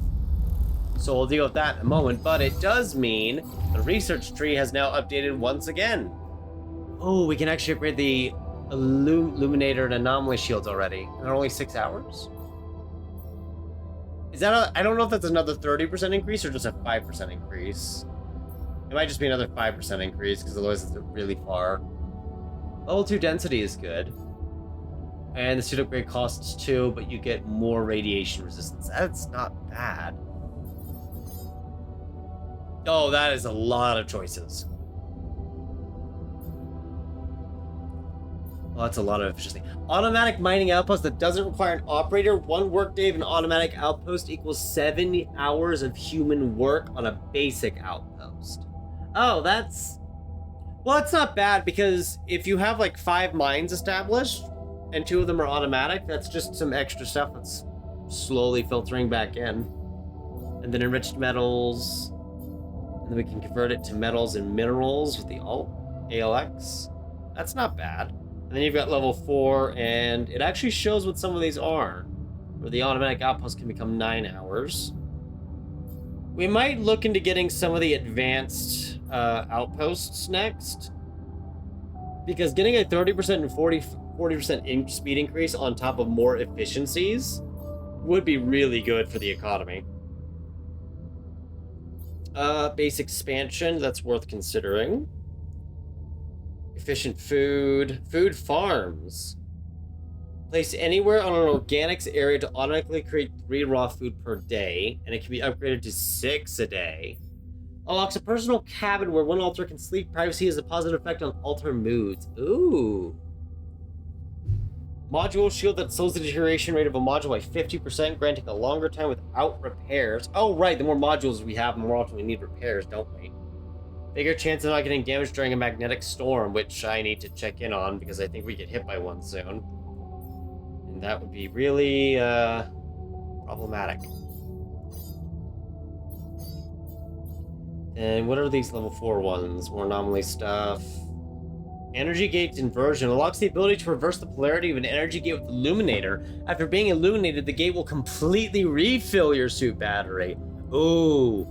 So we'll deal with that in a moment. But it does mean the research tree has now updated once again. Oh, we can actually upgrade the Illuminator and Anomaly shields already. They're only 6 hours? Is that I don't know if that's another 30% increase or just a 5% increase. It might just be another 5% increase because otherwise it's really far. Level 2 density is good. And the suit upgrade costs 2, but you get more radiation resistance. That's not bad. Oh, that is a lot of choices. Oh, that's a lot of efficiency. Automatic mining outpost that doesn't require an operator. 1 workday of an automatic outpost equals 7 hours of human work on a basic outpost. Oh, that's... Well, it's not bad, because if you have like 5 mines established, and 2 of them are automatic, that's just some extra stuff that's slowly filtering back in. And then enriched metals. And then we can convert it to metals and minerals with the ALX. That's not bad. And then you've got level 4, and it actually shows what some of these are. Where the automatic outpost can become 9 hours. We might look into getting some of the advanced outposts next. Because getting a 30% and 40% speed increase on top of more efficiencies would be really good for the economy. Base expansion, that's worth considering. Efficient food. Food farms. Place anywhere on an organics area to automatically create 3 raw food per day, and it can be upgraded to 6 a day. Unlocks a personal cabin where 1 altar can sleep. Privacy has a positive effect on altar moods. Ooh. Module shield that slows the deterioration rate of a module by 50%, granting a longer time without repairs. Oh, right, the more modules we have, the more often we need repairs, don't we? Bigger chance of not getting damaged during a magnetic storm, which I need to check in on because I think we get hit by one soon. And that would be really, problematic. And what are these level 4 ones? More anomaly stuff. Energy gate inversion unlocks the ability to reverse the polarity of an energy gate with Illuminator. After being illuminated, the gate will completely refill your suit battery. Ooh,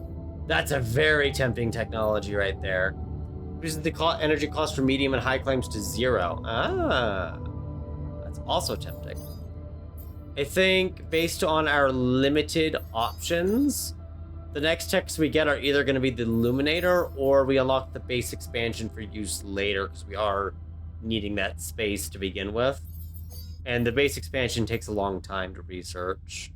that's a very tempting technology right there. Reduces the energy cost for medium and high climbs to 0. Ah, that's also tempting. I think based on our limited options, the next techs we get are either going to be the Illuminator or we unlock the base expansion for use later because we are needing that space to begin with. And the base expansion takes a long time to research.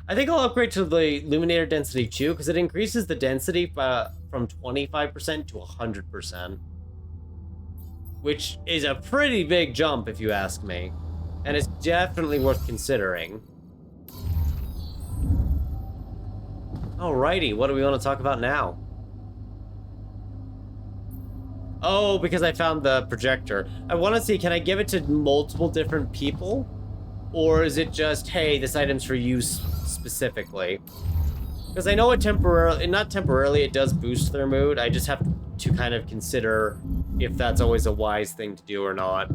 I think I'll upgrade to the Illuminator density 2 because it increases the density from 25% to 100%. Which is a pretty big jump if you ask me. And it's definitely worth considering. Alrighty, what do we want to talk about now? Oh, because I found the projector. I want to see, can I give it to multiple different people? Or is it just, hey, this item's for use specifically? Because I know it not temporarily, it does boost their mood. I just have to kind of consider if that's always a wise thing to do or not.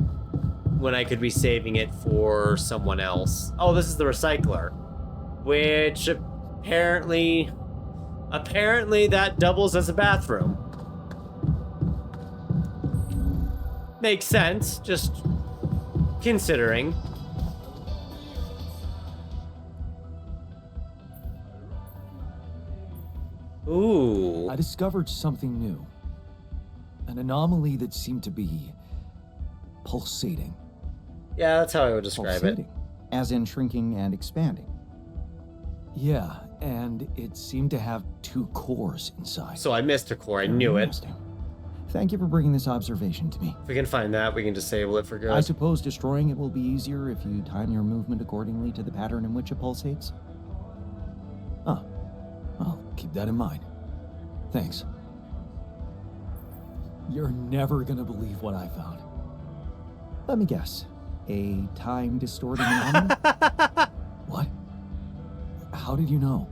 When I could be saving it for someone else. Oh, this is the recycler. Which apparently that doubles as a bathroom. Makes sense, just considering. Ooh. I discovered something new. An anomaly that seemed to be pulsating. Yeah, that's how I would describe it. As in shrinking and expanding. Yeah, and it seemed to have 2 cores inside. So I missed a core, I knew it. Interesting. Thank you for bringing this observation to me. If we can find that, we can disable it for good. I suppose destroying it will be easier if you time your movement accordingly to the pattern in which it pulsates? Huh. I'll keep that in mind. Thanks. You're never gonna believe what I found. Let me guess. A time-distorting anomaly? What? How did you know?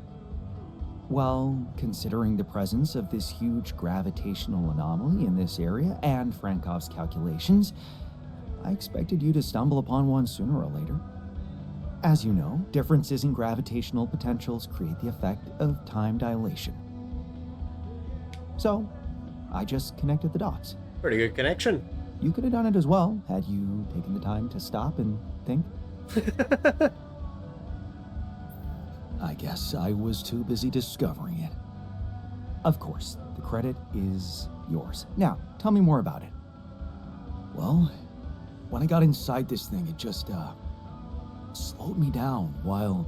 Well, considering the presence of this huge gravitational anomaly in this area and Frankov's calculations, I expected you to stumble upon one sooner or later. As you know, differences in gravitational potentials create the effect of time dilation. So, I just connected the dots. Pretty good connection. You could have done it as well, had you taken the time to stop and think. I guess I was too busy discovering it. Of course, the credit is yours. Now, tell me more about it. Well, when I got inside this thing, it just, slowed me down while...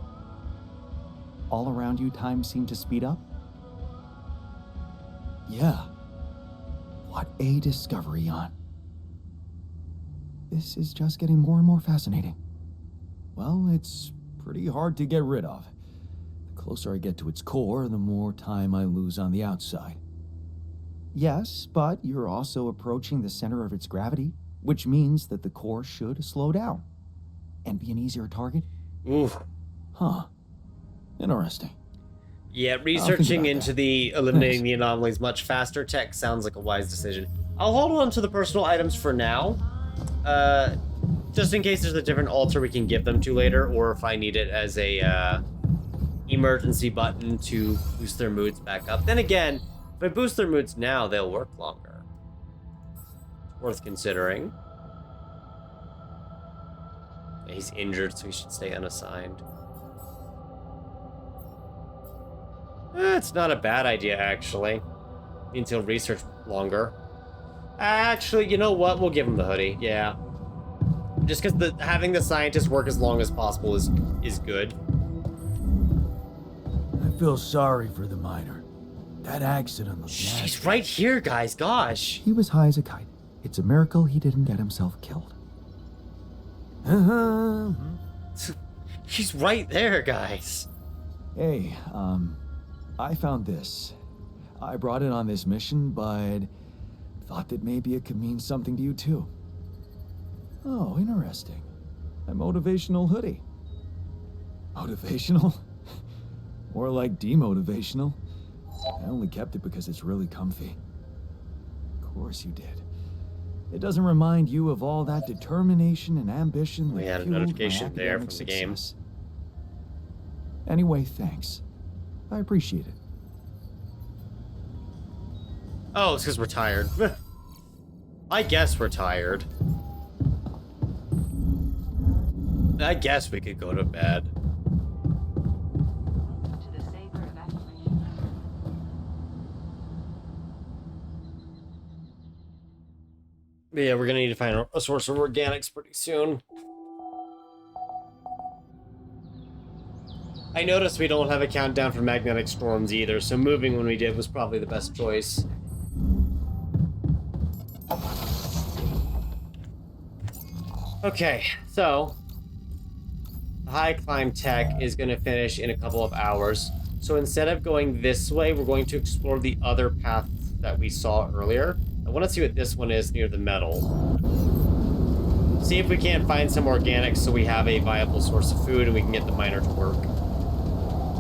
All around you, time seemed to speed up? Yeah. What a discovery, Jan. This is just getting more and more fascinating. Well, it's pretty hard to get rid of. The closer I get to its core, the more time I lose on the outside. Yes, but you're also approaching the center of its gravity, which means that the core should slow down and be an easier target. Oof. Huh. Interesting. Yeah, researching about into that. the eliminating Thanks. the anomalies much faster tech sounds like a wise decision. I'll hold on to the personal items for now. Just in case there's a different altar we can give them to later, or if I need it as a emergency button to boost their moods back up. Then again, if I boost their moods now, they'll work longer. Worth considering. Yeah, he's injured, so he should stay unassigned. It's not a bad idea, actually. Means he'll research longer. Actually, you know what? We'll give him the hoodie. Yeah. Just because having the scientist work as long as possible is good. I feel sorry for the miner. That accident was She's nasty. right here, guys. Gosh. He was high as a kite. It's a miracle he didn't get himself killed. Uh-huh. She's right there, guys. Hey, I found this. I brought it on this mission, but thought that maybe it could mean something to you too. Oh, interesting. A motivational hoodie. Motivational? More like demotivational. I only kept it because it's really comfy. Of course you did. It doesn't remind you of all that determination and ambition We that had a fueled my notification there academic from the game. success. Anyway, thanks. I appreciate it. Oh, it's because we're tired. I guess we're tired. I guess we could go to bed. To the safer evacuation. But yeah, we're gonna need to find a source of organics pretty soon. I noticed we don't have a countdown for magnetic storms either, so moving when we did was probably the best choice. Okay, so the high climb tech is going to finish in a couple of hours. So instead of going this way, we're going to explore the other path that we saw earlier. I want to see what this one is near the metal. See if we can't find some organics so we have a viable source of food and we can get the miner to work.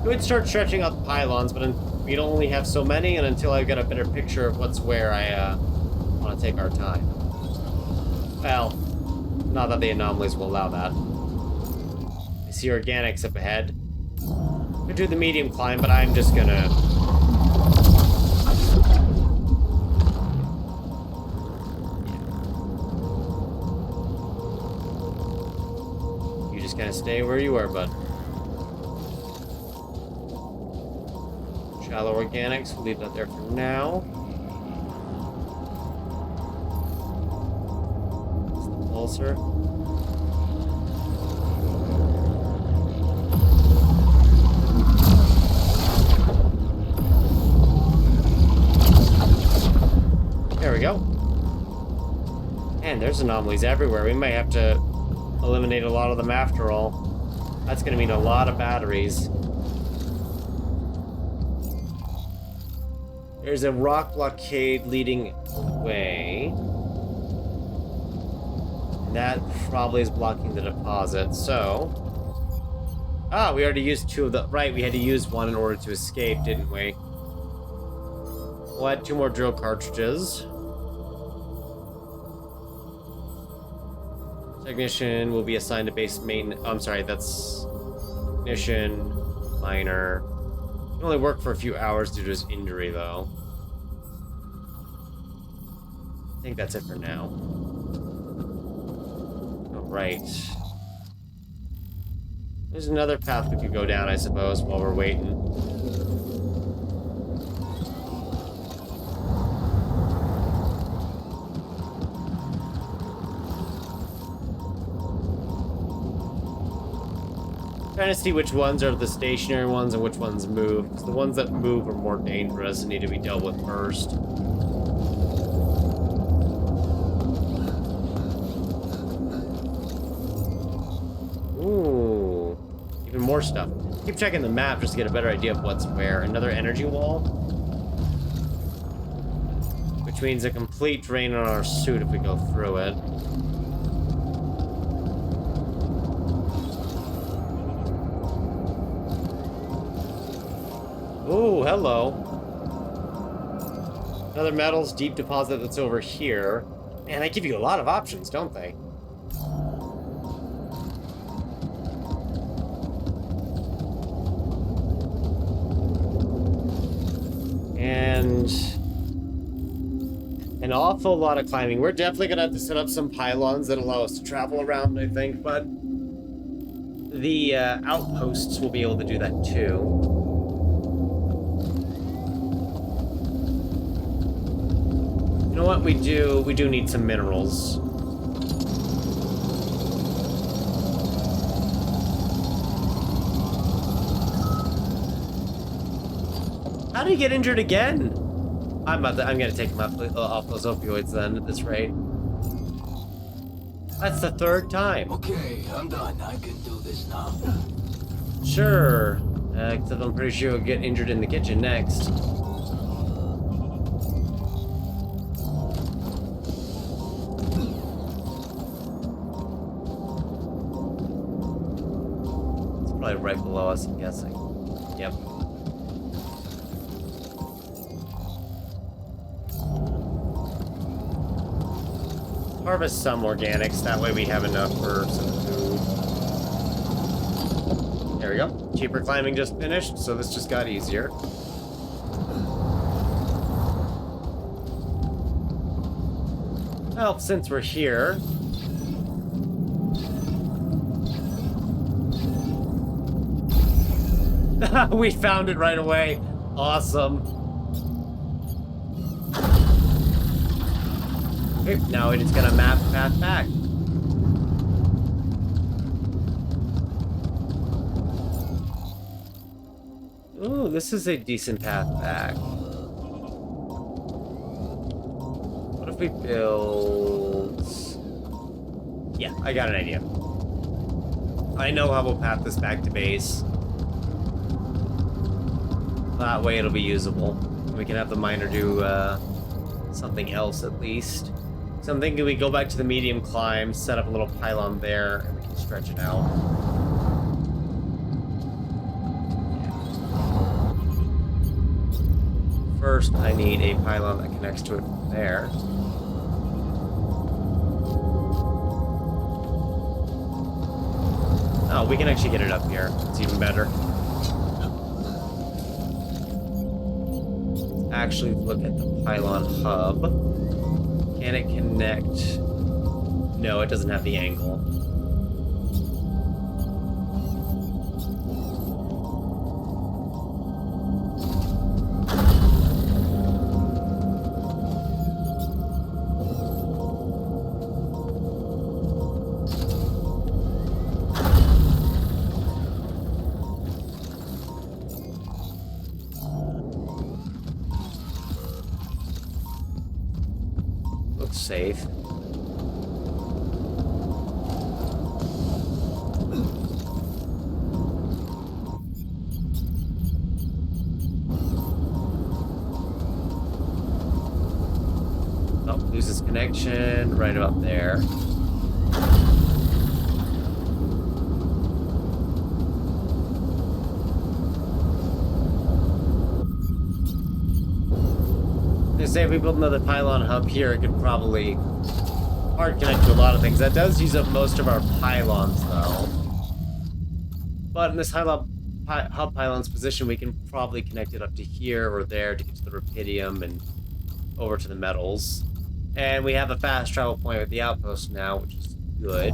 We would start stretching out the pylons, but we don't only have so many, and until I've got a better picture of what's where, I want to take our time. Well, not that the anomalies will allow that. I see organics up ahead. Could do the medium climb, but I'm just gonna... You just gotta stay where you are, bud. Shallow organics, we'll leave that there for now. That's the pulsar. There we go. Man, there's anomalies everywhere. We might have to eliminate a lot of them after all. That's gonna mean a lot of batteries. There's a rock blockade leading away. And that probably is blocking the deposit, so... Ah, we already used two of the... Right, we had to use one in order to escape, didn't we? We'll add 2 more drill cartridges. Technician will be assigned to base maintenance... Oh, I'm sorry, that's... Technician, miner... He can only work for a few hours due to his injury, though. I think that's it for now. Alright. There's another path we could go down, I suppose, while we're waiting. Trying to see which ones are the stationary ones and which ones move. Because the ones that move are more dangerous and need to be dealt with first. Ooh. Even more stuff. Keep checking the map just to get a better idea of what's where. Another energy wall. Which means a complete drain on our suit if we go through it. Ooh, hello. Another metals deep deposit that's over here. Man, they give you a lot of options, don't they? And an awful lot of climbing. We're definitely gonna have to set up some pylons that allow us to travel around, I think, but the outposts will be able to do that too. You know what we do? We do need some minerals. How did he get injured again? I'm gonna take him off those opioids then at this rate. That's the 3rd time. Okay, I'm done. I can do this now. Sure. Except I'm pretty sure he'll get injured in the kitchen next. Probably right below us, I'm guessing. Yep. Harvest some organics, that way we have enough for some food. There we go. Cheaper climbing just finished, so this just got easier. Well, since we're here... We found it right away. Awesome. Okay, now it is gonna map the path back. Ooh, this is a decent path back. What if we build... Yeah, I got an idea. I know how we'll path this back to base. That way it'll be usable. We can have the miner do something else at least. So I'm thinking we go back to the medium climb, set up a little pylon there, and we can stretch it out. First, I need a pylon that connects to it from there. Oh, we can actually get it up here. It's even better. Actually, look at the pylon hub. Can it connect? No, it doesn't have the angle. Looks safe. Oh, loses connection right about there. They say if we build another pylon hub here, it could probably hard connect to a lot of things. That does use up most of our pylons, though. But in this hub pylon's position, we can probably connect it up to here or there to get to the rubidium and over to the metals. And we have a fast travel point with the outpost now, which is good.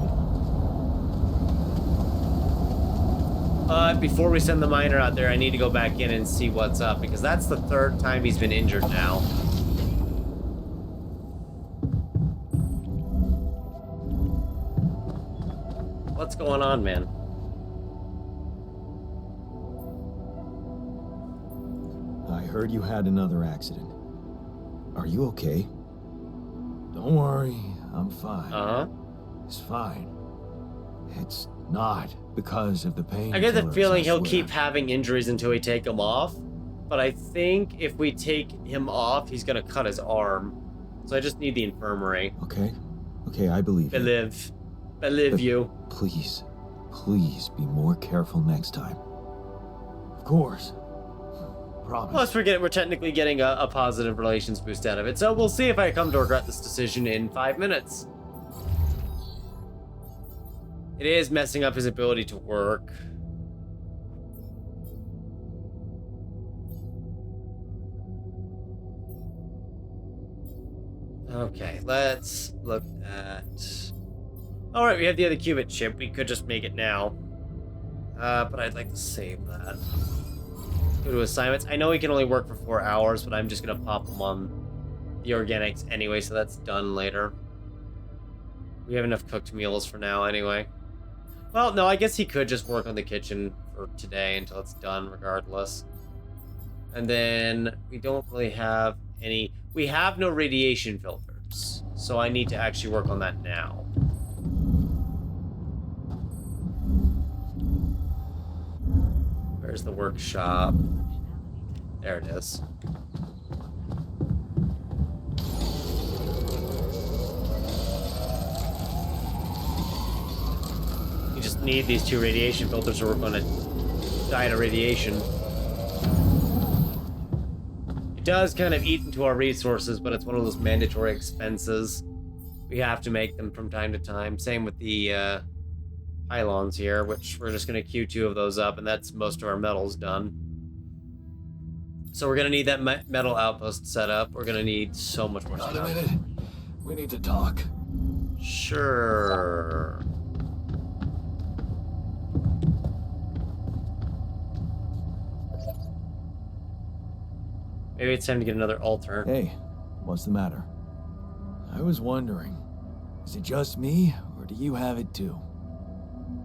But before we send the miner out there, I need to go back in and see what's up, because that's the third time he's been injured now. What's going on, man? I heard you had another accident. Are you okay? Don't worry, I'm fine. Uh-huh. It's fine. It's not because of the pain. I get the feeling he'll keep having injuries until we take him off. But I think if we take him off, he's gonna cut his arm. So I just need the infirmary. Okay. Okay, I believe you. Believe you. Please, please be more careful next time. Of course. Promise. Plus, we're technically getting a positive relations boost out of it. So we'll see if I come to regret this decision in 5 minutes. It is messing up his ability to work. Okay, let's look at... Alright, we have the other qubit chip. We could just make it now. But I'd like to save that. Go to assignments. I know he can only work for 4 hours, but I'm just gonna pop him on the organics anyway, so that's done later. We have enough cooked meals for now anyway. Well, no, I guess he could just work on the kitchen for today until it's done regardless. And then we don't really have any... We have no radiation filters, so I need to actually work on that now. Where's the workshop? There it is. You just need these 2 radiation filters or we're going to die to radiation. It does kind of eat into our resources, but it's one of those mandatory expenses. We have to make them from time to time. Same with the pylons here, which we're just going to queue 2 of those up, and that's most of our metals done. So we're going to need that metal outpost set up. We're going to need so much more Wait stuff. a minute. We need to talk. Sure. Maybe it's time to get another altar. Hey, what's the matter? I was wondering, is it just me, or do you have it too?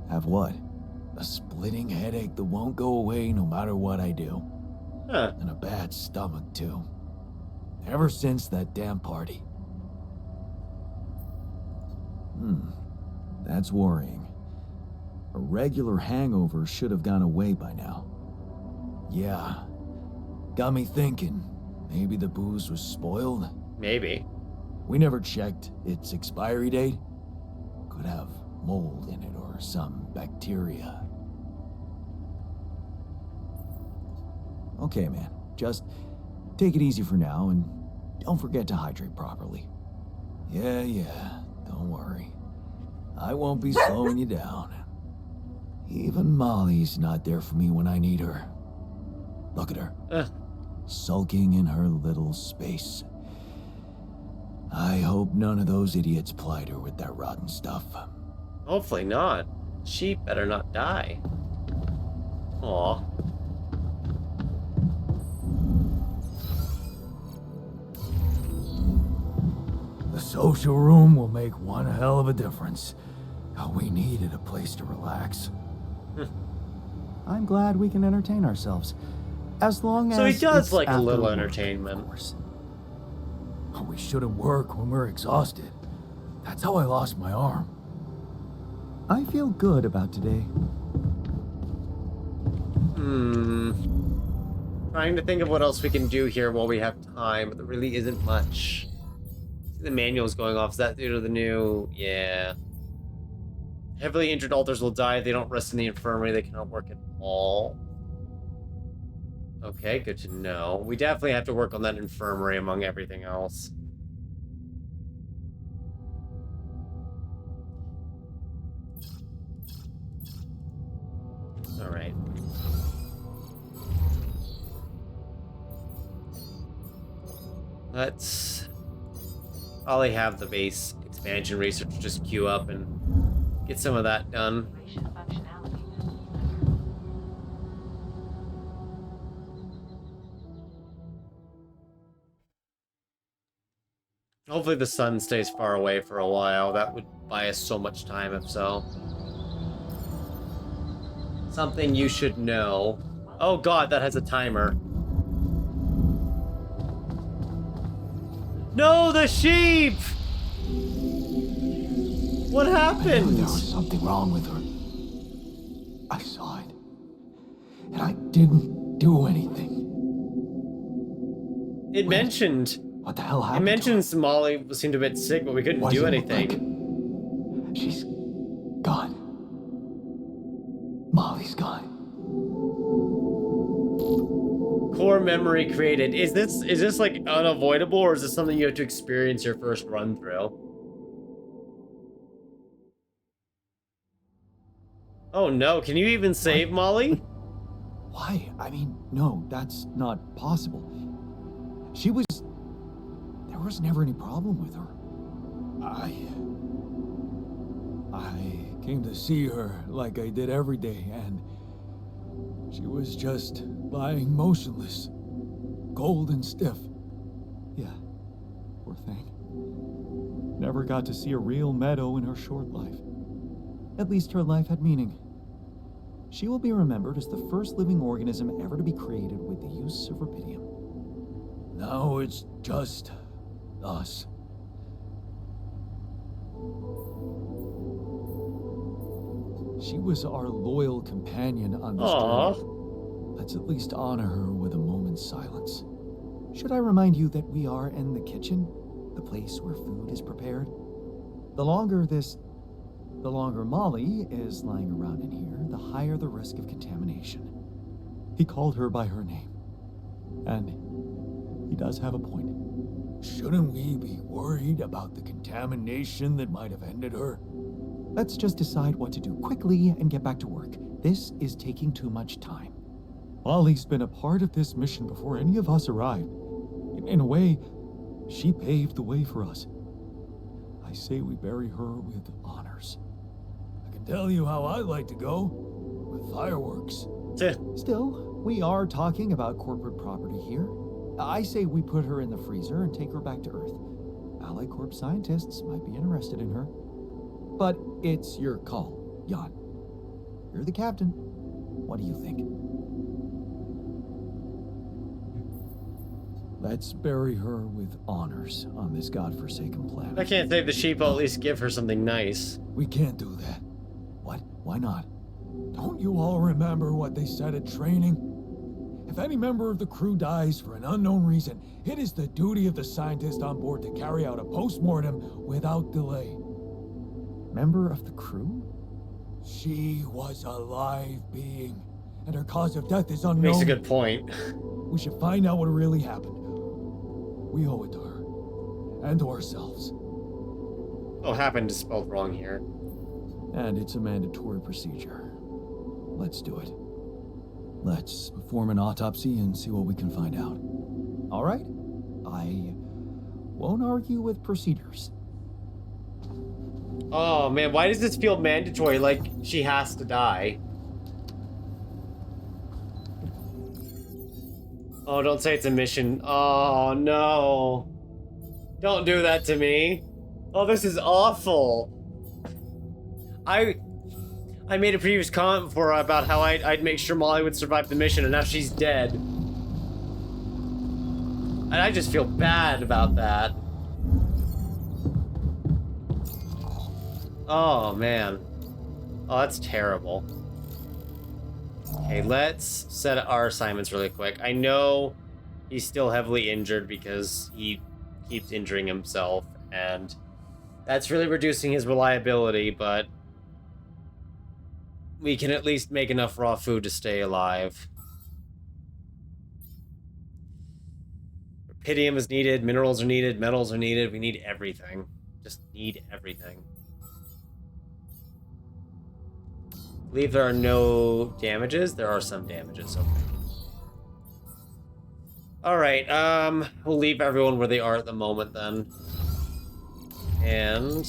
Have what? A splitting headache that won't go away no matter what I do. Huh. And a bad stomach too. Ever since that damn party. That's worrying. A regular hangover should have gone away by now. Yeah. Got me thinking, maybe the booze was spoiled? Maybe. We never checked its expiry date. Could have mold in it or some bacteria. Okay, man. Just take it easy for now and don't forget to hydrate properly. Yeah. Don't worry. I won't be slowing you down. Even Molly's not there for me when I need her. Look at her. Sulking in her little space. I hope none of those idiots plied her with that rotten stuff. Hopefully not. She better not die. Aw. The social room will make one hell of a difference. We needed a place to relax. I'm glad we can entertain ourselves. As long as So he does it's like a after little work, entertainment. of course. We shouldn't work when we're exhausted. That's how I lost my arm. I feel good about today. Trying to think of what else we can do here while we have time, but there really isn't much. The manual's going off. Is that due to the new... Yeah. Heavily injured alters will die if they don't rest in the infirmary. They cannot work at all. Okay, good to know. We definitely have to work on that infirmary among everything else. Alright. Let's probably have the base expansion research just queue up and get some of that done. Operation functionality. Hopefully the sun stays far away for a while. That would buy us so much time if so. Something you should know. Oh god, that has a timer. No, the sheep! What happened? There was something wrong with her. I saw it. And I didn't do anything. It mentioned... What the hell It happened? mentions Molly seemed a bit sick, but we couldn't What do does it look anything. like? She's gone. Molly's gone. Core memory created. Is this like unavoidable, or is this something you have to experience your first run through? Oh no, can you even save Molly? Why? I mean, no, that's not possible. She was... There was never any problem with her. I came to see her like I did every day, and she was just lying motionless, cold and stiff. Yeah, poor thing. Never got to see a real meadow in her short life. At least her life had meaning. She will be remembered as the first living organism ever to be created with the use of rubidium. Now it's just us. She was our loyal companion on this Aww. journey. Let's at least honor her with a moment's silence. Should I remind you that we are in the kitchen, the place where food is prepared? The longer Molly is lying around in here, the higher the risk of contamination. He called her by her name. And he does have a point. Shouldn't we be worried about the contamination that might have ended her? Let's just decide what to do quickly and get back to work. This is taking too much time. Molly's been a part of this mission before any of us arrived. In a way, she paved the way for us. I say we bury her with honors. I can tell you how I'd like to go. With fireworks. Tch. Still, we are talking about corporate property here. I say we put her in the freezer and take her back to Earth. Allied Corp scientists might be interested in her. But it's your call, Jan. You're the captain. What do you think? Let's bury her with honors on this godforsaken planet. I can't save the sheep, I'll at least give her something nice. We can't do that. What? Why not? Don't you all remember what they said at training? If any member of the crew dies for an unknown reason, it is the duty of the scientist on board to carry out a post-mortem without delay. Member of the crew? She was a live being, and her cause of death is unknown. Makes a good point. We should find out what really happened. We owe it to her, and to ourselves. Oh, happened is spelled wrong here. And it's a mandatory procedure. Let's do it. Let's perform an autopsy and see what we can find out. All right. I won't argue with procedures. Oh man, why does this feel mandatory? Like she has to die. Oh, don't say it's a mission. Oh no. Don't do that to me. Oh, this is awful. I made a previous comment before about how I'd make sure Molly would survive the mission, and now she's dead. And I just feel bad about that. Oh, man. Oh, that's terrible. Okay, let's set our assignments really quick. I know he's still heavily injured because he keeps injuring himself, and that's really reducing his reliability, but we can at least make enough raw food to stay alive. Rubidium is needed, minerals are needed, metals are needed. We need everything. Just need everything. I believe there are no damages. There are some damages, okay. Alright, we'll leave everyone where they are at the moment then. And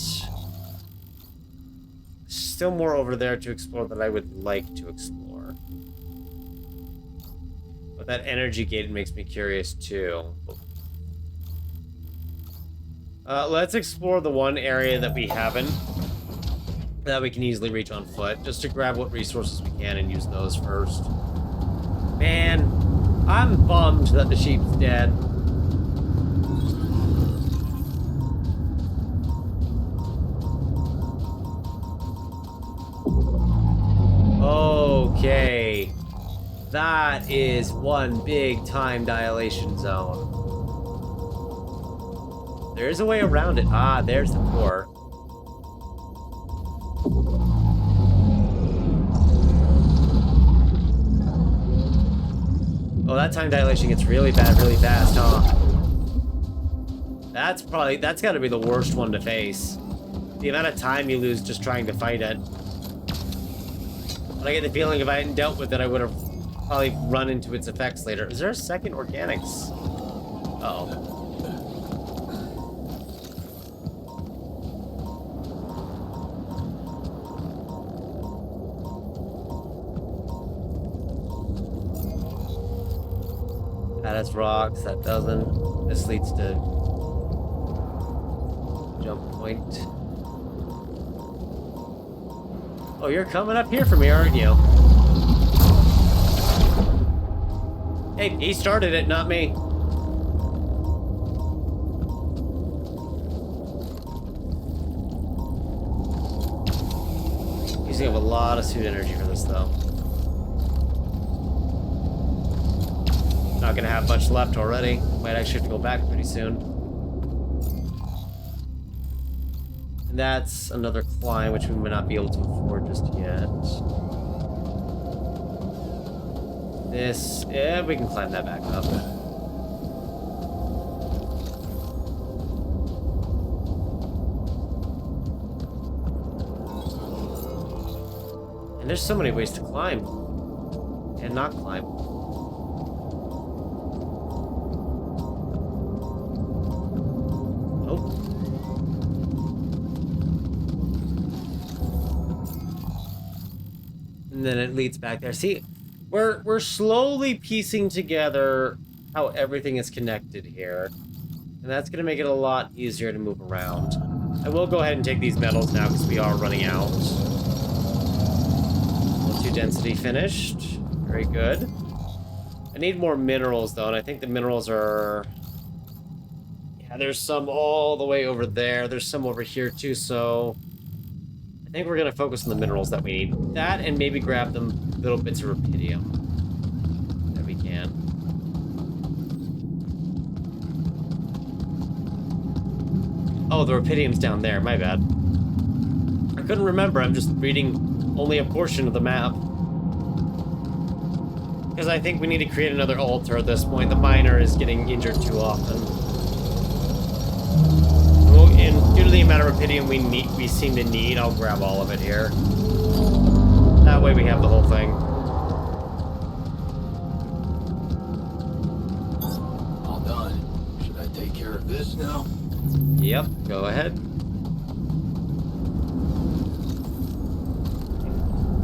still more over there to explore that I would like to explore. But that energy gate makes me curious too. Let's explore the one area that we haven't, that we can easily reach on foot, just to grab what resources we can and use those first. Man, I'm bummed that the sheep's dead. Okay. That is one big time dilation zone. There is a way around it. Ah, there's the core. Oh, that time dilation gets really bad really fast, huh? That's gotta be the worst one to face. The amount of time you lose just trying to fight it. But I get the feeling if I hadn't dealt with it, I would have probably run into its effects later. Is there a second organics? Uh-oh. That has rocks, that doesn't. This leads to jump point. Oh, you're coming up here for me, aren't you? Hey, he started it, not me. Using up a lot of suit energy for this, though. Not gonna have much left already. Might actually have to go back pretty soon. And that's another climb, which we might not be able to afford just yet. This, yeah, we can climb that back up. And there's so many ways to climb. And not climb. And then it leads back there. See, we're slowly piecing together how everything is connected here. And that's going to make it a lot easier to move around. I will go ahead and take these metals now because we are running out. Level 2 density finished. Very good. I need more minerals though, and I think the minerals are... Yeah, there's some all the way over there. There's some over here too, so... I think we're going to focus on the minerals that we need. That and maybe grab them little bits of rubidium that we can. Oh, the rubidium's down there. My bad. I couldn't remember. I'm just reading only a portion of the map. Because I think we need to create another altar at this point. The miner is getting injured too often. Well, and due to the amount of rubidium we seem to need, I'll grab all of it here. That way we have the whole thing. All done. Should I take care of this now? Yep, go ahead.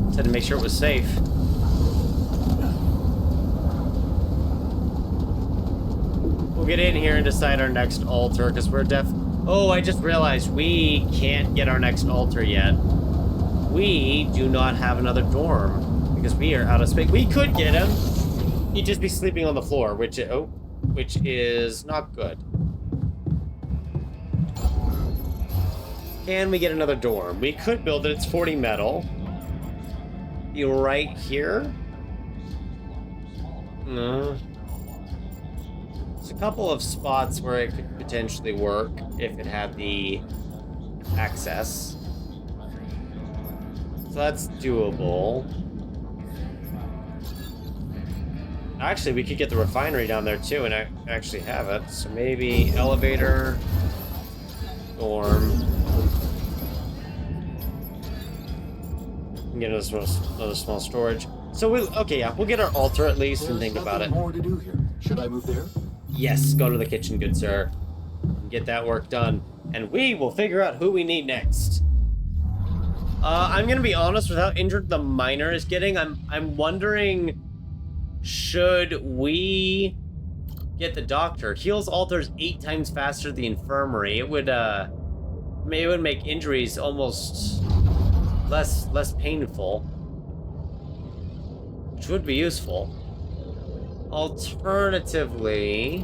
Just had to make sure it was safe. We'll get in here and decide our next altar, because we're Oh, I just realized we can't get our next altar yet. We do not have another dorm, because we are out of space. We could get him. He'd just be sleeping on the floor, which is not good. Can we get another dorm? We could build it. It's 40 metal. Be right here? No. There's a couple of spots where it could potentially work if it had the access. So that's doable. Actually, we could get the refinery down there too and actually have it. So maybe elevator, dorm. Get another small storage. So okay, yeah, we'll get our altar at least and think about it. More to do here. Should I move there? Yes, go to the kitchen, good sir. Get that work done, and we will figure out who we need next. I'm gonna be honest with how injured the miner is getting. I'm wondering, should we get the doctor? Heals altars 8 times faster than the infirmary. It would make injuries almost less painful, which would be useful. Alternatively,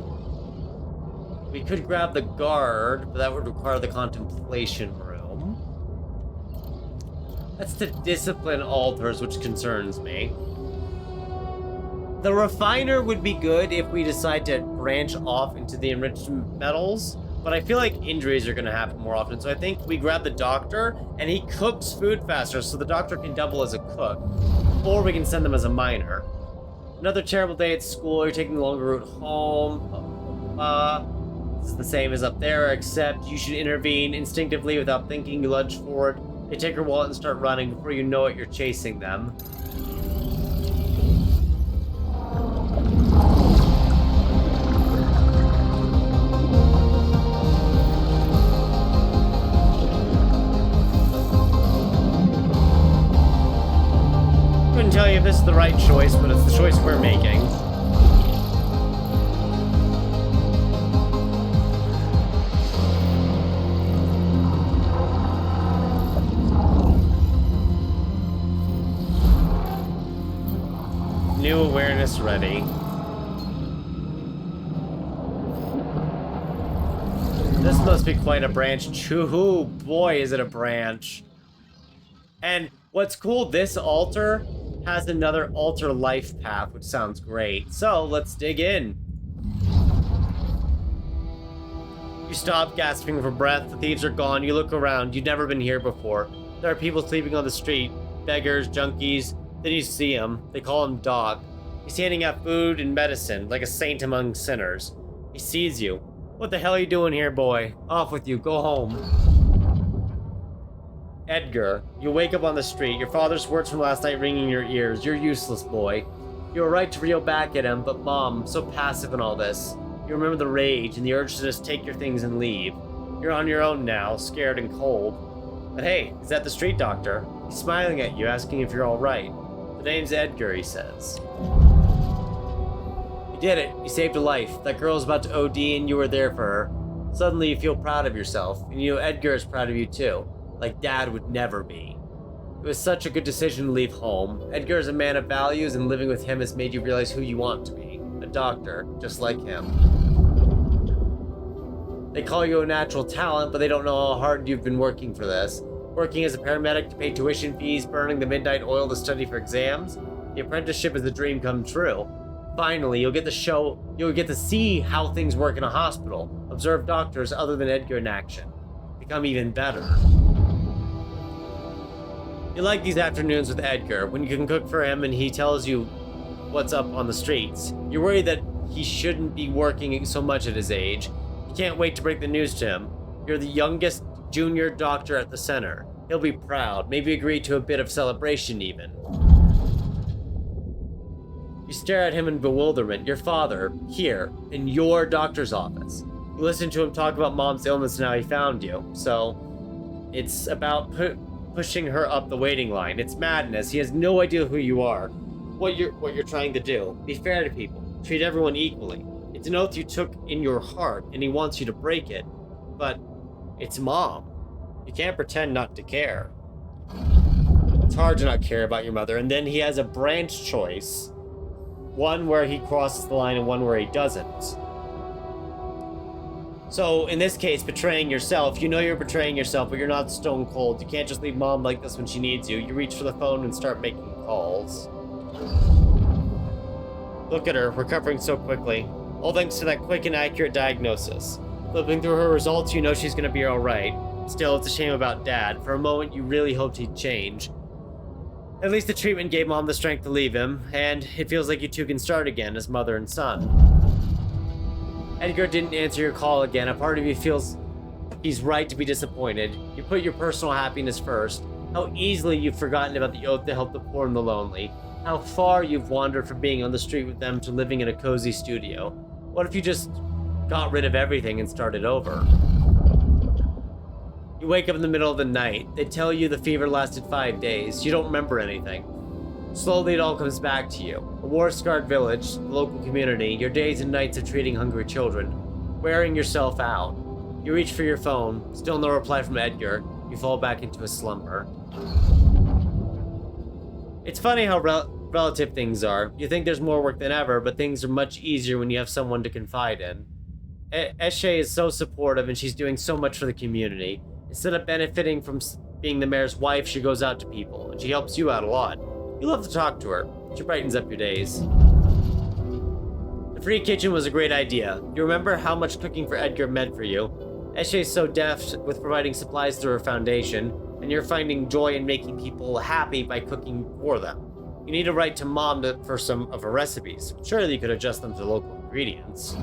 we could grab the guard, but that would require the contemplation room. That's to discipline altars, which concerns me. The refiner would be good if we decide to branch off into the enriched metals, but I feel like injuries are going to happen more often, so I think we grab the doctor, and he cooks food faster, so the doctor can double as a cook, or we can send them as a miner. Another terrible day at school, you're taking the longer route home. This is the same as up there, except you should intervene instinctively without thinking. You lunge forward, they take your wallet and start running. Before you know it, you're chasing them. Couldn't tell you if this is the right choice, but it's the choice we're making. New awareness ready. This must be quite a branch. Choo, boy, is it a branch. And what's cool, this altar has another altar life path, which sounds great. So let's dig in. You stop, gasping for breath. The thieves are gone. You look around. You've never been here before. There are people sleeping on the street. Beggars, junkies. Then you see him. They call him Doc. He's handing out food and medicine, like a saint among sinners. He sees you. What the hell are you doing here, boy? Off with you. Go home. Edgar, you wake up on the street. Your father's words from last night ringing in your ears. You're useless, boy. You were right to reel back at him, but Mom, so passive in all this. You remember the rage and the urge to just take your things and leave. You're on your own now, scared and cold. But hey, is that the street doctor? He's smiling at you, asking if you're all right. The name's Edgar, he says. He did it. You saved a life. That girl was about to OD and you were there for her. Suddenly you feel proud of yourself, and you know Edgar is proud of you too, like Dad would never be. It was such a good decision to leave home. Edgar is a man of values, and living with him has made you realize who you want to be. A doctor, just like him. They call you a natural talent, but they don't know how hard you've been working for this. Working as a paramedic to pay tuition fees, burning the midnight oil to study for exams. The apprenticeship is a dream come true. Finally, you'll get to see how things work in a hospital, observe doctors other than Edgar in action, become even better. You like these afternoons with Edgar, when you can cook for him and he tells you what's up on the streets. You're worried that he shouldn't be working so much at his age. You can't wait to break the news to him. You're the youngest junior doctor at the center. He'll be proud, maybe agree to a bit of celebration even. You stare at him in bewilderment. Your father, here, in your doctor's office. You listen to him talk about Mom's illness and how he found you. So, it's about pushing her up the waiting line. It's madness. He has no idea who you are, what you're trying to do. Be fair to people. Treat everyone equally. It's an oath you took in your heart, and he wants you to break it. But it's Mom. You can't pretend not to care. It's hard to not care about your mother, and then he has a branch choice. One where he crosses the line and one where he doesn't. So, in this case, betraying yourself. You know you're betraying yourself, but you're not stone cold. You can't just leave Mom like this when she needs you. You reach for the phone and start making calls. Look at her, recovering so quickly. All thanks to that quick and accurate diagnosis. Flipping through her results, you know she's gonna be alright. Still, it's a shame about Dad. For a moment, you really hoped he'd change. At least the treatment gave Mom the strength to leave him, and it feels like you two can start again as mother and son. Edgar didn't answer your call again. A part of you feels he's right to be disappointed. You put your personal happiness first. How easily you've forgotten about the oath to help the poor and the lonely. How far you've wandered from being on the street with them to living in a cozy studio. What if you just got rid of everything and started over? You wake up in the middle of the night. They tell you the fever lasted 5 days. You don't remember anything. Slowly it all comes back to you. A war-scarred village, the local community, your days and nights of treating hungry children, wearing yourself out. You reach for your phone, still no reply from Edgar. You fall back into a slumber. It's funny how relative things are. You think there's more work than ever, but things are much easier when you have someone to confide in. Eshe is so supportive and she's doing so much for the community. Instead of benefiting from being the mayor's wife, she goes out to people, and she helps you out a lot. You love to talk to her. She brightens up your days. The free kitchen was a great idea. You remember how much cooking for Edgar meant for you. Eshe is so deft with providing supplies through her foundation, and you're finding joy in making people happy by cooking for them. You need to write to Mom for some of her recipes. Surely you could adjust them to local ingredients.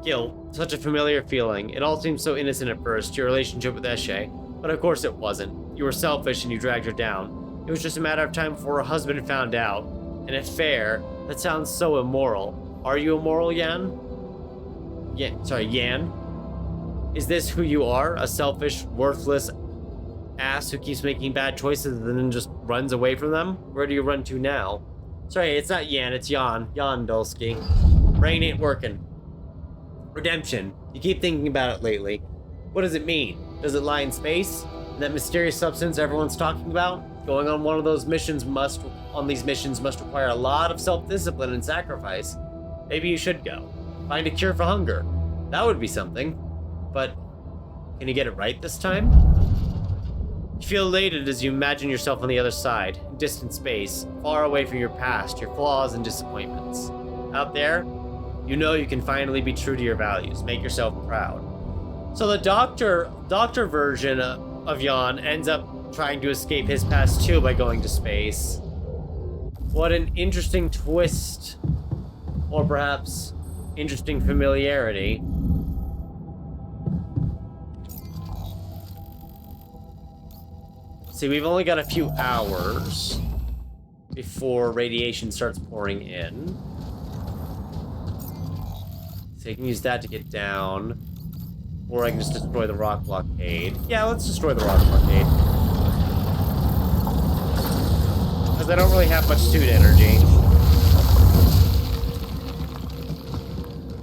Guilt, such a familiar feeling. It all seemed so innocent at first, your relationship with Eshe, but of course it wasn't. You were selfish and you dragged her down. It was just a matter of time before her husband found out. An affair? That sounds so immoral. Are you immoral, Yan? Yan? Is this who you are? A selfish, worthless ass who keeps making bad choices and then just runs away from them? Where do you run to now? Sorry, it's not Yan, it's Jan. Jan Dulski. Brain ain't working. Redemption. You keep thinking about it lately. What does it mean? Does it lie in space? That mysterious substance everyone's talking about? Going on one of those missions must require a lot of self-discipline and sacrifice. Maybe you should go. Find a cure for hunger. That would be something. But can you get it right this time? You feel elated as you imagine yourself on the other side, in distant space, far away from your past, your flaws and disappointments. Out there, you know you can finally be true to your values, make yourself proud. So the doctor version of Jan ends up trying to escape his past too by going to space. What an interesting twist, or perhaps interesting familiarity. See, we've only got a few hours before radiation starts pouring in. So you can use that to get down. Or I can just destroy the rock blockade. Yeah, let's destroy the rock blockade. Because I don't really have much suit energy.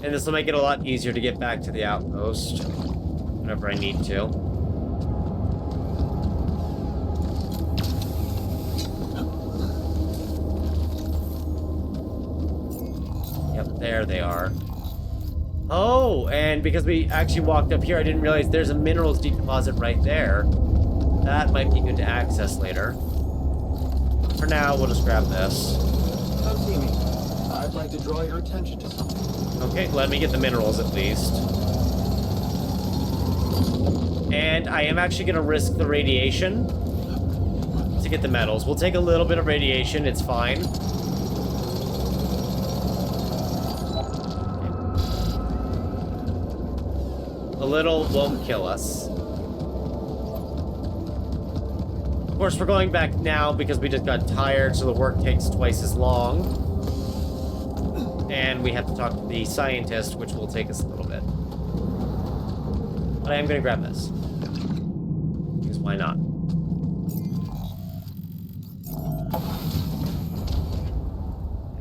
And this will make it a lot easier to get back to the outpost whenever I need to. Yep, there they are. Oh, and because we actually walked up here, I didn't realize there's a minerals deep deposit right there. That might be good to access later. For now, we'll just grab this. Come see me. I'd like to draw your attention to something. Okay, let me get the minerals at least. And I am actually going to risk the radiation to get the metals. We'll take a little bit of radiation, it's fine. A little won't kill us. Of course, we're going back now because we just got tired, so the work takes twice as long. And we have to talk to the scientist, which will take us a little bit. But I am going to grab this. Because why not?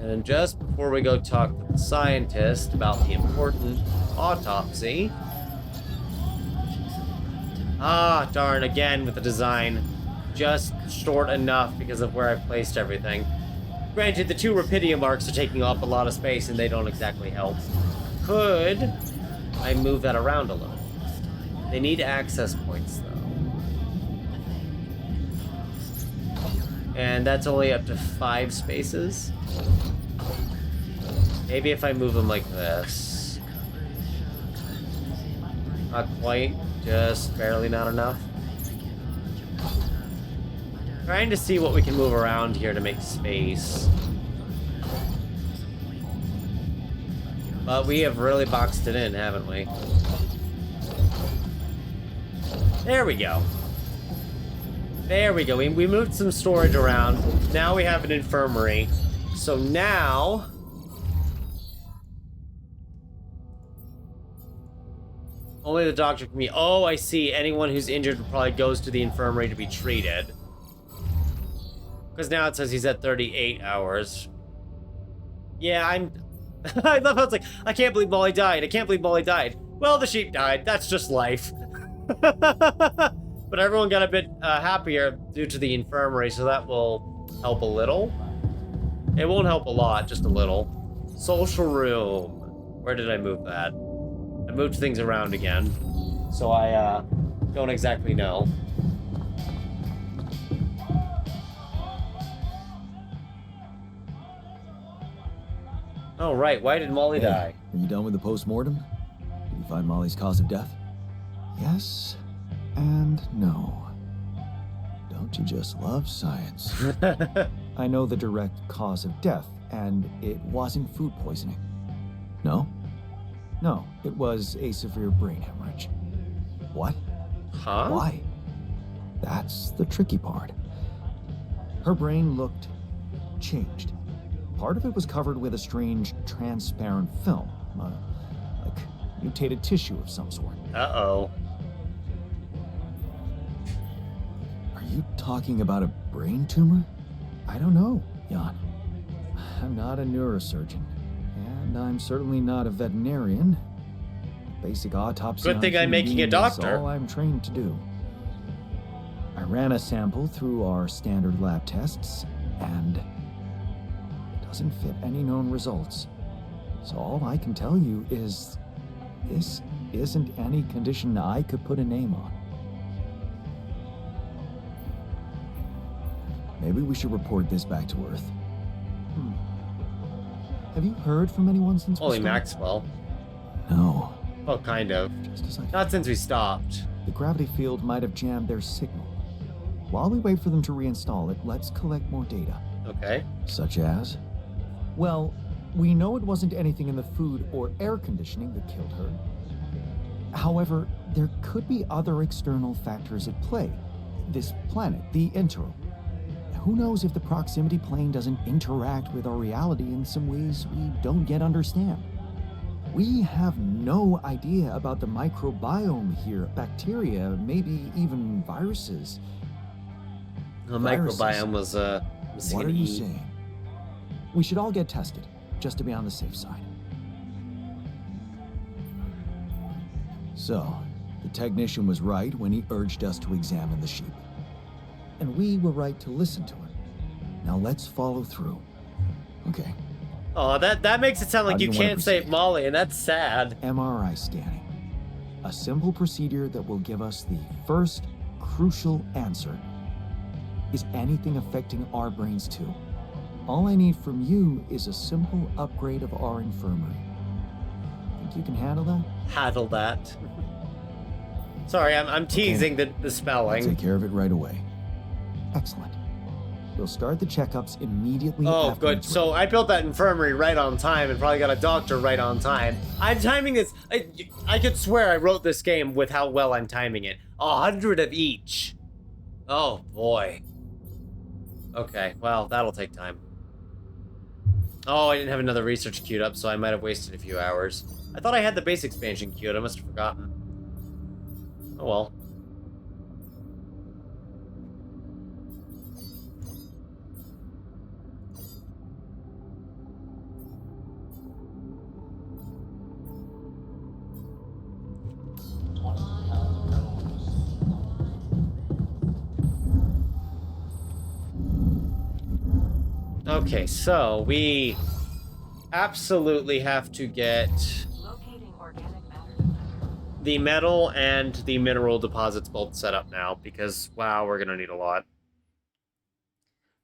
And just before we go talk to the scientist about the important autopsy... Ah, darn, again with the design. Just short enough because of where I've placed everything. Granted, the two Rapidia marks are taking up a lot of space and they don't exactly help. Could I move that around a little? They need access points, though. And that's only up to 5 spaces. Maybe if I move them like this. Not quite. Just barely not enough. Trying to see what we can move around here to make space. But we have really boxed it in, haven't we? There we go. There we go. We moved some storage around. Now we have an infirmary. So now... only the doctor can be... Oh, I see. Anyone who's injured probably goes to the infirmary to be treated. Because now it says he's at 38 hours. Yeah, I'm... I love how it's like, I can't believe Molly died. I can't believe Molly died. Well, the sheep died. That's just life. But everyone got a bit happier due to the infirmary, so that will help a little. It won't help a lot, just a little. Social room. Where did I move that? I moved things around again, so I don't exactly know. Oh, right. Why did Molly die? Are you done with the post-mortem? Did you find Molly's cause of death? Yes and no. Don't you just love science? I know the direct cause of death, and it wasn't food poisoning. No? No, it was a severe brain hemorrhage. What? Huh? Why? That's the tricky part. Her brain looked changed. Part of it was covered with a strange, transparent film, like mutated tissue of some sort. Uh-oh. Are you talking about a brain tumor? I don't know, Jan. I'm not a neurosurgeon, and I'm certainly not a veterinarian. Basic autopsy. Good thing on I'm human making a beings doctor. is all I'm trained to do. I ran a sample through our standard lab tests, and it doesn't fit any known results. So all I can tell you is this isn't any condition I could put a name on. Maybe we should report this back to Earth. Have you heard from anyone since we Holy stopped? Maxwell. No. Well, kind of. Just as I Not since we stopped. The gravity field might have jammed their signal. While we wait for them to reinstall it, let's collect more data. Okay. Such as? Well, we know it wasn't anything in the food or air conditioning that killed her. However, there could be other external factors at play. This planet, the Interim. Who knows if the proximity plane doesn't interact with our reality in some ways we don't yet understand. We have no idea about the microbiome here, bacteria, maybe even viruses. The Viruses. microbiome was What are you saying? We should all get tested, just to be on the safe side. So, the technician was right when he urged us to examine the sheep. And we were right to listen to him. Now let's follow through. Okay, Oh, that makes it sound How like do you you wanna can't save proceed? Molly, and that's sad. MRI scanning. A simple procedure that will give us the first crucial answer. Is anything affecting our brains too? All I need from you is a simple upgrade of our infirmary. Think you can handle that? Handle that. Sorry, I'm teasing the I'll spelling. take care of it right away. Excellent. We'll start the checkups immediately Oh, after good. it's So I built that infirmary right on time and probably got a doctor right on time. I'm timing this. I could swear I wrote this game with how well I'm timing it. 100 of each. Oh, boy. Okay, well, that'll take time. Oh, I didn't have another research queued up, so I might have wasted a few hours. I thought I had the base expansion queued. I must have forgotten. Oh, well. Okay, so we absolutely have to get Locating organic matter detector. the metal and the mineral deposits both set up now, because, wow, we're gonna need a lot.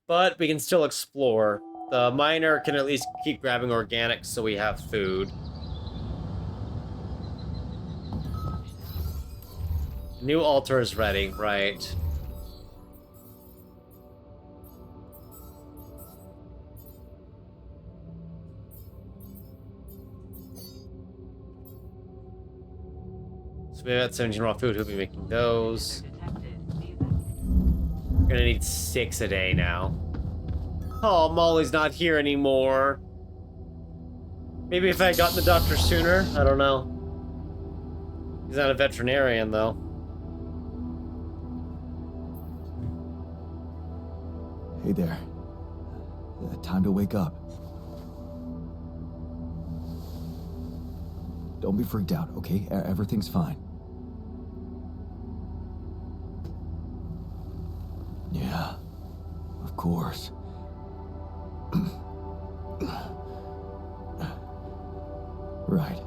But we can still explore. The miner can at least keep grabbing organics so we have food. New altar is ready, right. So we have 17 raw food. Who'll be making those? Detected. Do you think? We're gonna need 6 a day now. Oh, Molly's not here anymore. Maybe if I had gotten the doctor sooner? I don't know. He's not a veterinarian, though. Hey there. Time to wake up. Don't be freaked out, okay? Everything's fine. Yeah, of course. Right.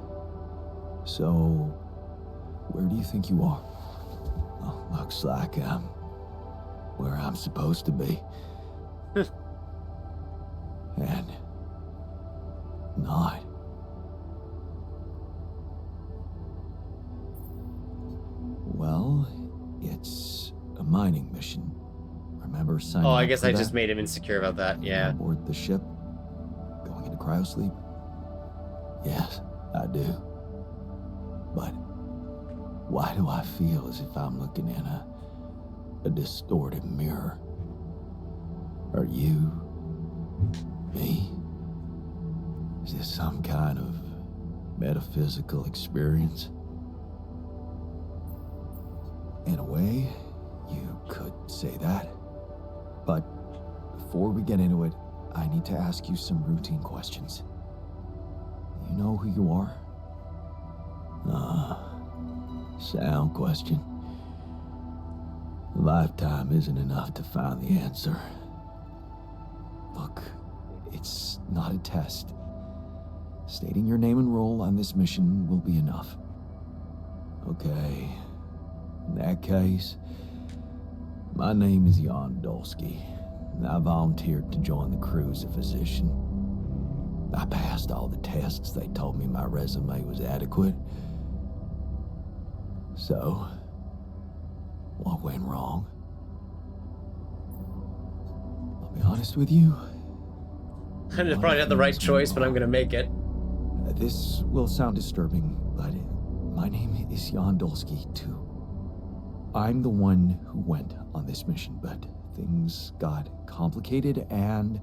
So, where do you think you are? Well, looks like I'm where I'm supposed to be. And not. Well, it's a mining mission. Remember signing Oh, I up guess for I that? just made him insecure about that, yeah. Aboard the ship? Going into cryosleep? Yes, I do. But why do I feel as if I'm looking in a distorted mirror? Are you? Me? Is this some kind of metaphysical experience? In a way, you could say that. But before we get into it, I need to ask you some routine questions. You know who you are? Sound question. A lifetime isn't enough to find the answer. Look, it's not a test. Stating your name and role on this mission will be enough. Okay. In that case, my name is Jan Dolsky, and I volunteered to join the crew as a physician. I passed all the tests. They told me my resume was adequate. So, what went wrong? I'll be honest with you. I just probably not the right choice, but I'm gonna make it. This will sound disturbing, but my name is Jan Dolsky, too. I'm the one who went on this mission, but things got complicated and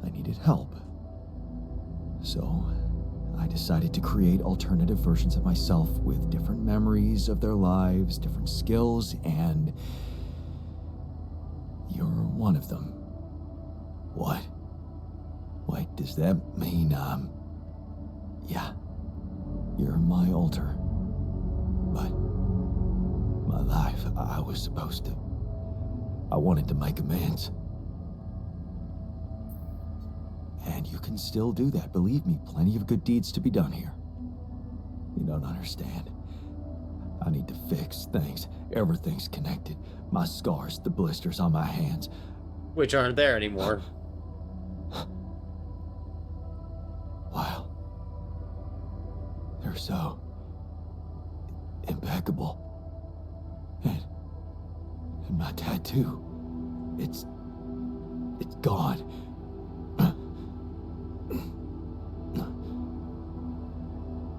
I needed help. So, I decided to create alternative versions of myself with different memories of their lives, different skills, and you're one of them. What? Wait, does that mean, yeah. You're my alter. I was supposed to. I wanted to make amends. And you can still do that, believe me. Plenty of good deeds to be done here. You don't understand. I need to fix things. Everything's connected. My scars, the blisters on my hands. Which aren't there anymore. Wow. They're so impeccable. And my tattoo, it's gone.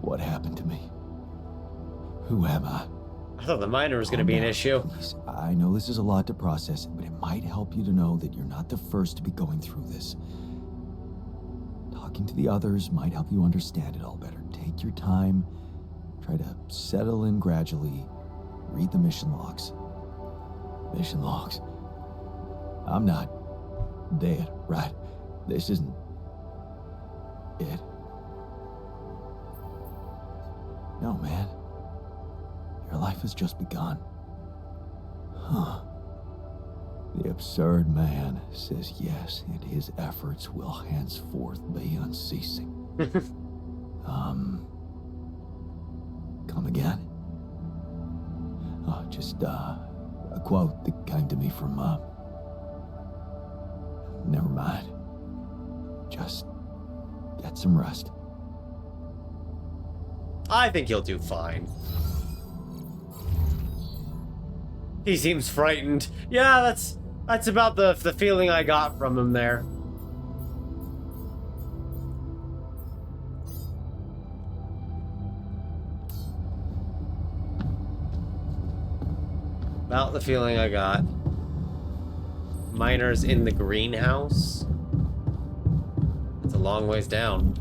What happened to me? Who am I? I thought the miner was going to be an issue. Please, I know this is a lot to process, but it might help you to know that you're not the first to be going through this. Talking to the others might help you understand it all better. Take your time. Try to settle in gradually. Read the mission logs. Mission logs. I'm not dead, right? This isn't it. No, man. Your life has just begun. Huh. The absurd man says yes, and his efforts will henceforth be unceasing. Come again? Oh, just, a quote that came to me from, never mind. Just get some rest. I think he'll do fine. He seems frightened. Yeah, that's about the feeling I got from him there. About the feeling I got. Miners in the greenhouse. It's a long ways down.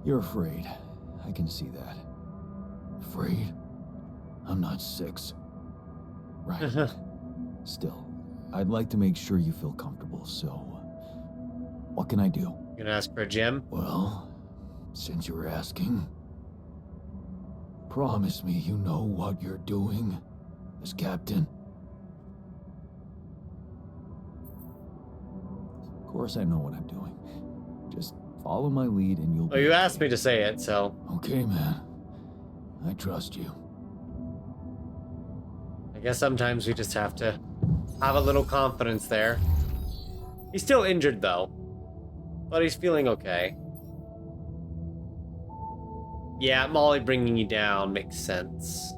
You're afraid. I can see that. Afraid? I'm not 6. Right. Still, I'd like to make sure you feel comfortable, so... what can I do? You gonna ask for a gym? Well, since you were asking... promise me you know what you're doing as captain. Of course I know what I'm doing. Just follow my lead and you'll Oh, you asked me to say it, so... Okay, man. I trust you. I guess sometimes we just have to have a little confidence there. He's still injured, though. But he's feeling okay. Yeah, Molly bringing you down makes sense.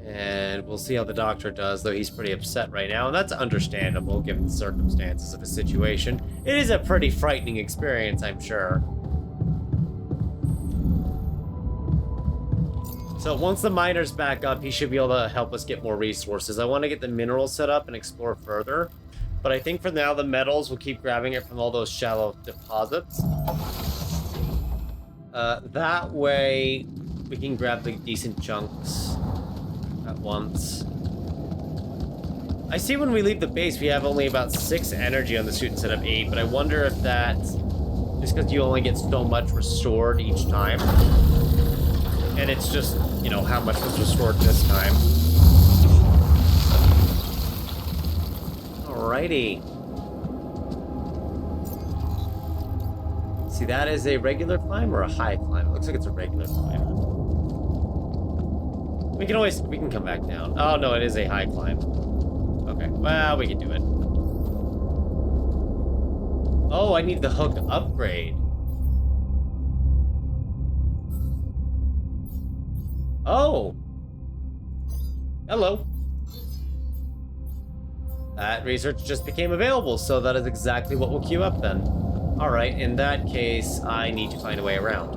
And we'll see how the doctor does, though he's pretty upset right now, and that's understandable given the circumstances of the situation. It is a pretty frightening experience, I'm sure. So once the miner's back up, he should be able to help us get more resources. I want to get the minerals set up and explore further, but I think for now the metals, we'll keep grabbing it from all those shallow deposits. That way we can grab the decent chunks at once. I see when we leave the base we have only about 6 energy on the suit instead of 8, but I wonder if that's just because you only get so much restored each time. And it's just, you know, how much was restored this time. Alrighty. See, that is a regular climb or a high climb? It looks like it's a regular climb. We can come back down. Oh, no, it is a high climb. Okay, well, we can do it. Oh, I need the hook upgrade. Oh. Hello. That research just became available, so that is exactly what we'll queue up then. Alright, in that case, I need to find a way around.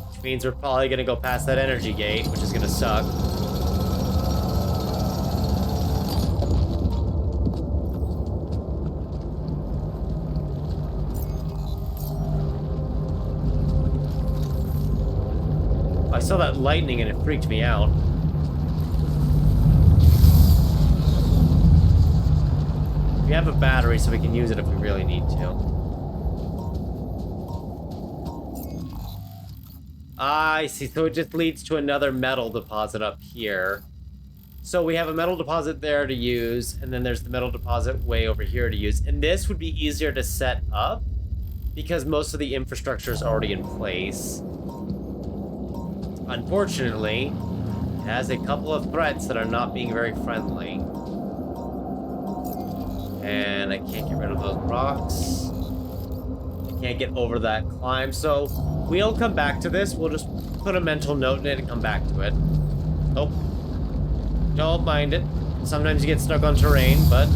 Which means we're probably gonna go past that energy gate, which is gonna suck. I saw that lightning and it freaked me out. have a battery, so we can use it if we really need to. I see. So it just leads to another metal deposit up here. So we have a metal deposit there to use, and then there's the metal deposit way over here to use. And this would be easier to set up because most of the infrastructure is already in place. Unfortunately, it has a couple of threats that are not being very friendly. And I can't get rid of those rocks. I can't get over that climb, so we'll come back to this. We'll just put a mental note in it and come back to it. Oh. Don't mind it. Sometimes you get stuck on terrain, but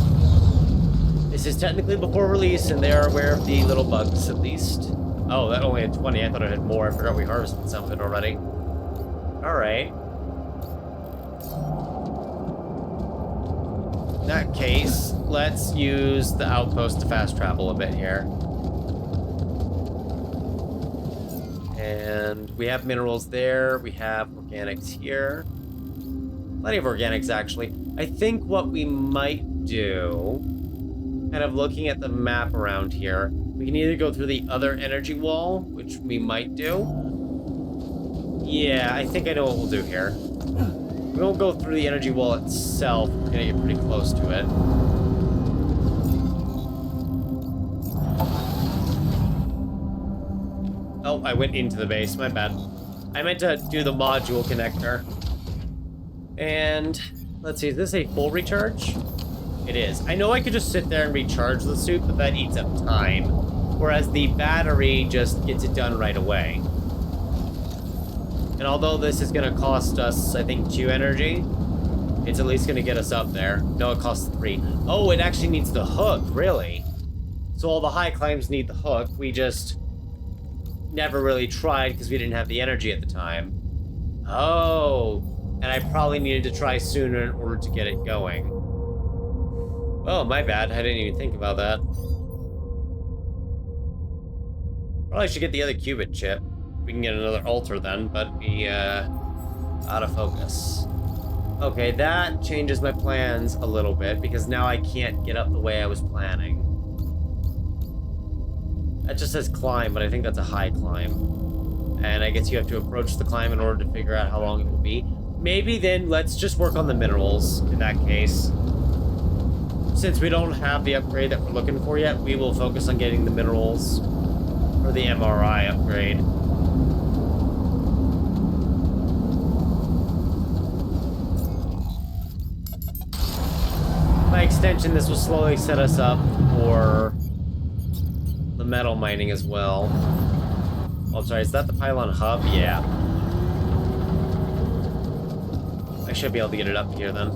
this is technically before release, and they are aware of the little bugs, at least. Oh, that only had 20. I thought it had more. I forgot we harvested some of it already. Alright. In that case, let's use the outpost to fast travel a bit here. And we have minerals there. We have organics here. Plenty of organics, actually. I think what we might do, kind of looking at the map around here, we can either go through the other energy wall, which we might do. Yeah, I think I know what we'll do here. We won't go through the energy wall itself. We're gonna get pretty close to it. Oh, I went into the base. My bad. I meant to do the module connector. And let's see, is this a full recharge? It is. I know I could just sit there and recharge the suit, but that eats up time. Whereas the battery just gets it done right away. And although this is going to cost us, I think, 2 energy, it's at least going to get us up there. No, it costs 3. Oh, it actually needs the hook, really? So all the high climbs need the hook. We just never really tried because we didn't have the energy at the time. Oh. And I probably needed to try sooner in order to get it going. Oh, my bad. I didn't even think about that. Probably should get the other qubit chip. We can get another altar then, but we, out of focus. Okay, that changes my plans a little bit, because now I can't get up the way I was planning. That just says climb, but I think that's a high climb. And I guess you have to approach the climb in order to figure out how long it will be. Maybe then let's just work on the minerals in that case. Since we don't have the upgrade that we're looking for yet, we will focus on getting the minerals for the MRI upgrade. By extension, this will slowly set us up for the metal mining as well. Oh, sorry, is that the pylon hub? Yeah. I should be able to get it up here then.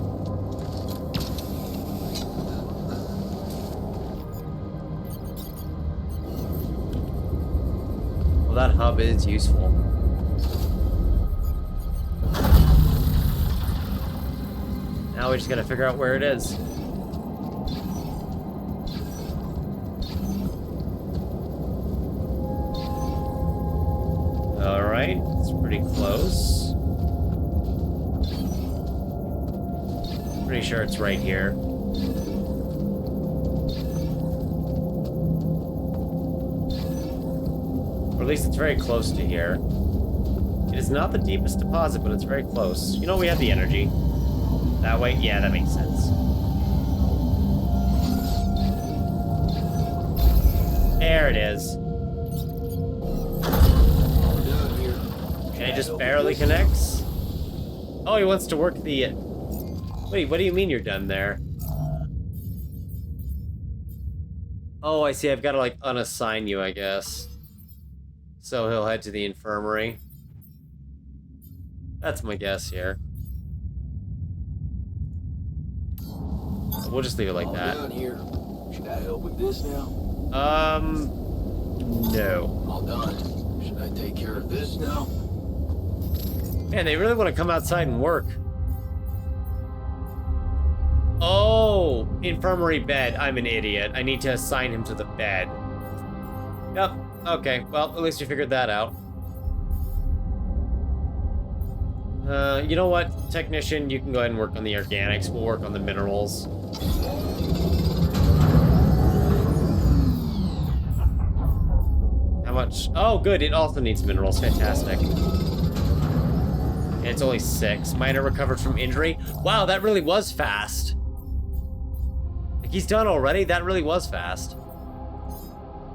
Well, that hub is useful. Now we just gotta figure out where it is. Alright, it's pretty close. Pretty sure it's right here. Or at least it's very close to here. It is not the deepest deposit, but it's very close. You know, we have the energy. That way? Yeah, that makes sense. There it is. And it just barely connects? Oh, he wants to work the... Wait, what do you mean you're done there? Oh, I see. I've got to, like, unassign you, I guess. So he'll head to the infirmary. That's my guess here. We'll just leave it like that. Down here. Should I help with this now? No. All done. Should I take care of this now? Man, they really want to come outside and work. Oh, infirmary bed. I'm an idiot. I need to assign him to the bed. Yep. Okay, well, at least you figured that out. You know what, technician? You can go ahead and work on the organics. We'll work on the minerals. How much? Oh, good. It also needs minerals. Fantastic. It's only 6. Miner recovered from injury. Wow, that really was fast. Like, he's done already? That really was fast.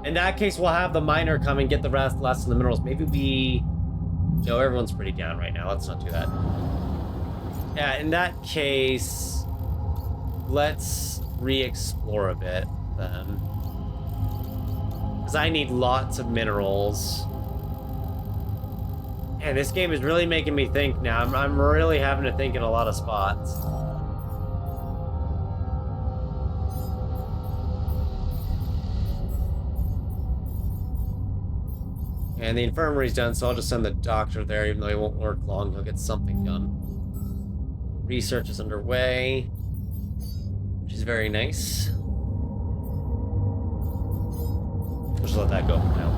In that case, we'll have the miner come and get the rest of the minerals. Maybe we... No, everyone's pretty down right now. Let's not do that. Yeah, in that case, let's re-explore a bit, then. Because I need lots of minerals. And this game is really making me think now. I'm really having to think in a lot of spots. And the infirmary's done, so I'll just send the doctor there, even though he won't work long. He'll get something done. Research is underway, which is very nice. We'll just let that go for now.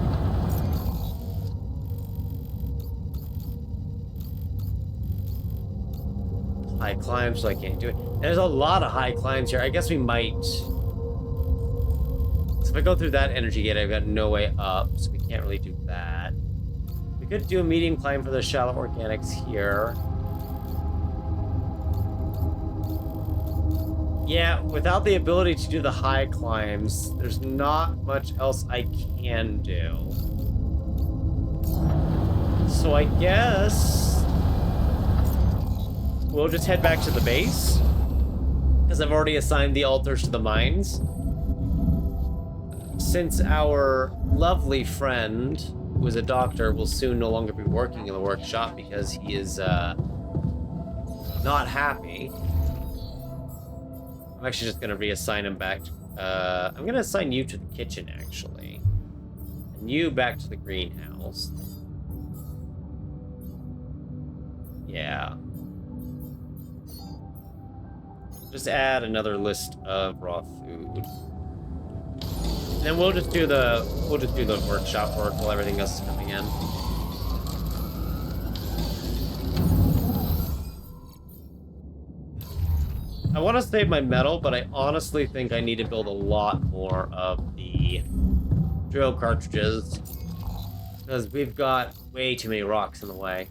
High climbs, so I can't do it. And there's a lot of high climbs here. I guess we might... So if I go through that energy gate, I've got no way up, so we can't really do that. We could do a medium climb for the shallow organics here. Yeah, without the ability to do the high climbs, there's not much else I can do. So I guess... we'll just head back to the base, because I've already assigned the altars to the mines. Since our lovely friend, who is a doctor, will soon no longer be working in the workshop because he is not happy. I'm actually just going to reassign him back. I'm going to assign you to the kitchen, actually. And you back to the greenhouse. Yeah. Just add another list of raw food. And then we'll just do the workshop work while everything else is coming in. I want to save my metal, but I honestly think I need to build a lot more of the drill cartridges, because we've got way too many rocks in the way.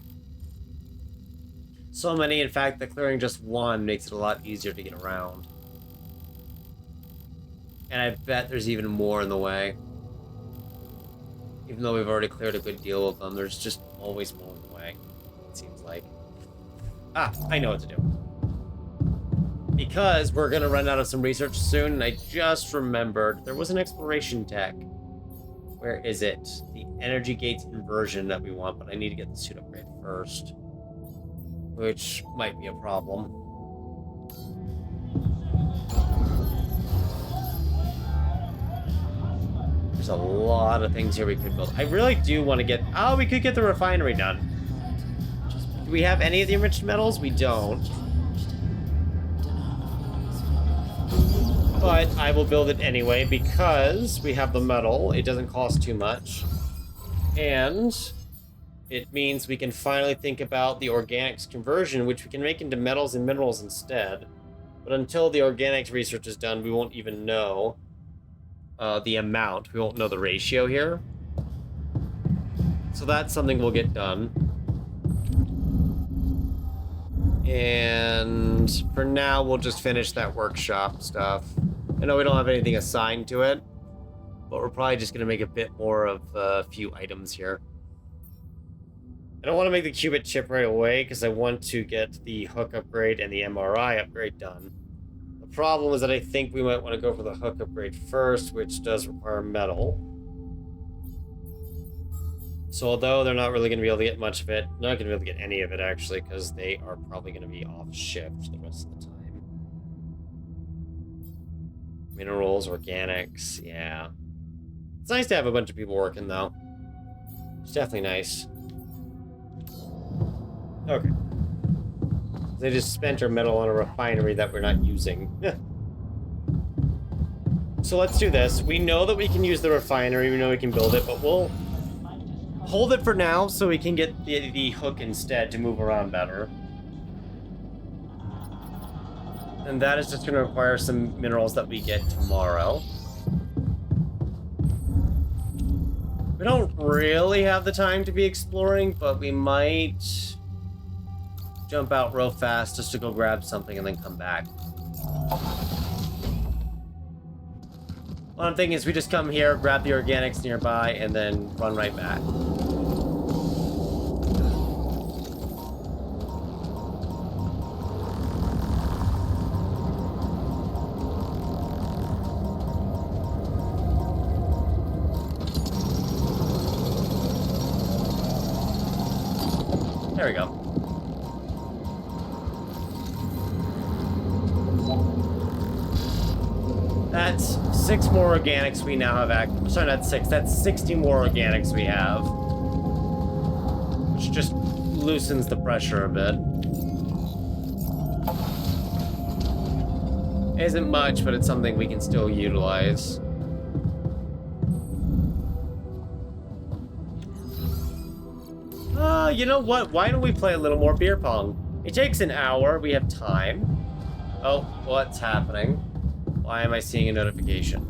So many, in fact, that clearing just one makes it a lot easier to get around. And I bet there's even more in the way. Even though we've already cleared a good deal of them, there's just always more in the way, it seems like. Ah, I know what to do. Because we're going to run out of some research soon, and I just remembered there was an exploration tech. Where is it? The energy gates inversion that we want, but I need to get the suit upgrade first. Which might be a problem. There's a lot of things here we could build. I really do want to get... Oh, we could get the refinery done. Do we have any of the enriched metals? We don't. But I will build it anyway because we have the metal. It doesn't cost too much. And it means we can finally think about the organics conversion, which we can make into metals and minerals instead. But until the organics research is done, we won't even know the amount. We won't know the ratio here. So that's something we'll get done. And for now, we'll just finish that workshop stuff. I know we don't have anything assigned to it, but we're probably just going to make a bit more of a few items here. I don't want to make the qubit chip right away because I want to get the hook upgrade and the MRI upgrade done. The problem is that I think we might want to go for the hook upgrade first, which does require metal. So although they're not really going to be able to get much of it, they're not going to be able to get any of it actually, because they are probably going to be off shift the rest of the time. Minerals, organics, yeah. It's nice to have a bunch of people working though. It's definitely nice. Okay. They just spent our metal on a refinery that we're not using. So let's do this. We know that we can use the refinery, we know we can build it, but we'll hold it for now so we can get the hook instead to move around better. And that is just going to require some minerals that we get tomorrow. We don't really have the time to be exploring, but we might jump out real fast just to go grab something and then come back. What I'm thinking is we just come here, grab the organics nearby, and then run right back. There we go. That's 6 more organics we now have active. Sorry, not 6. That's 60 more organics we have. Which just loosens the pressure a bit. Isn't much, but it's something we can still utilize. You know what? Why don't we play a little more beer pong? It takes an hour. We have time. Oh, what's happening? Why am I seeing a notification?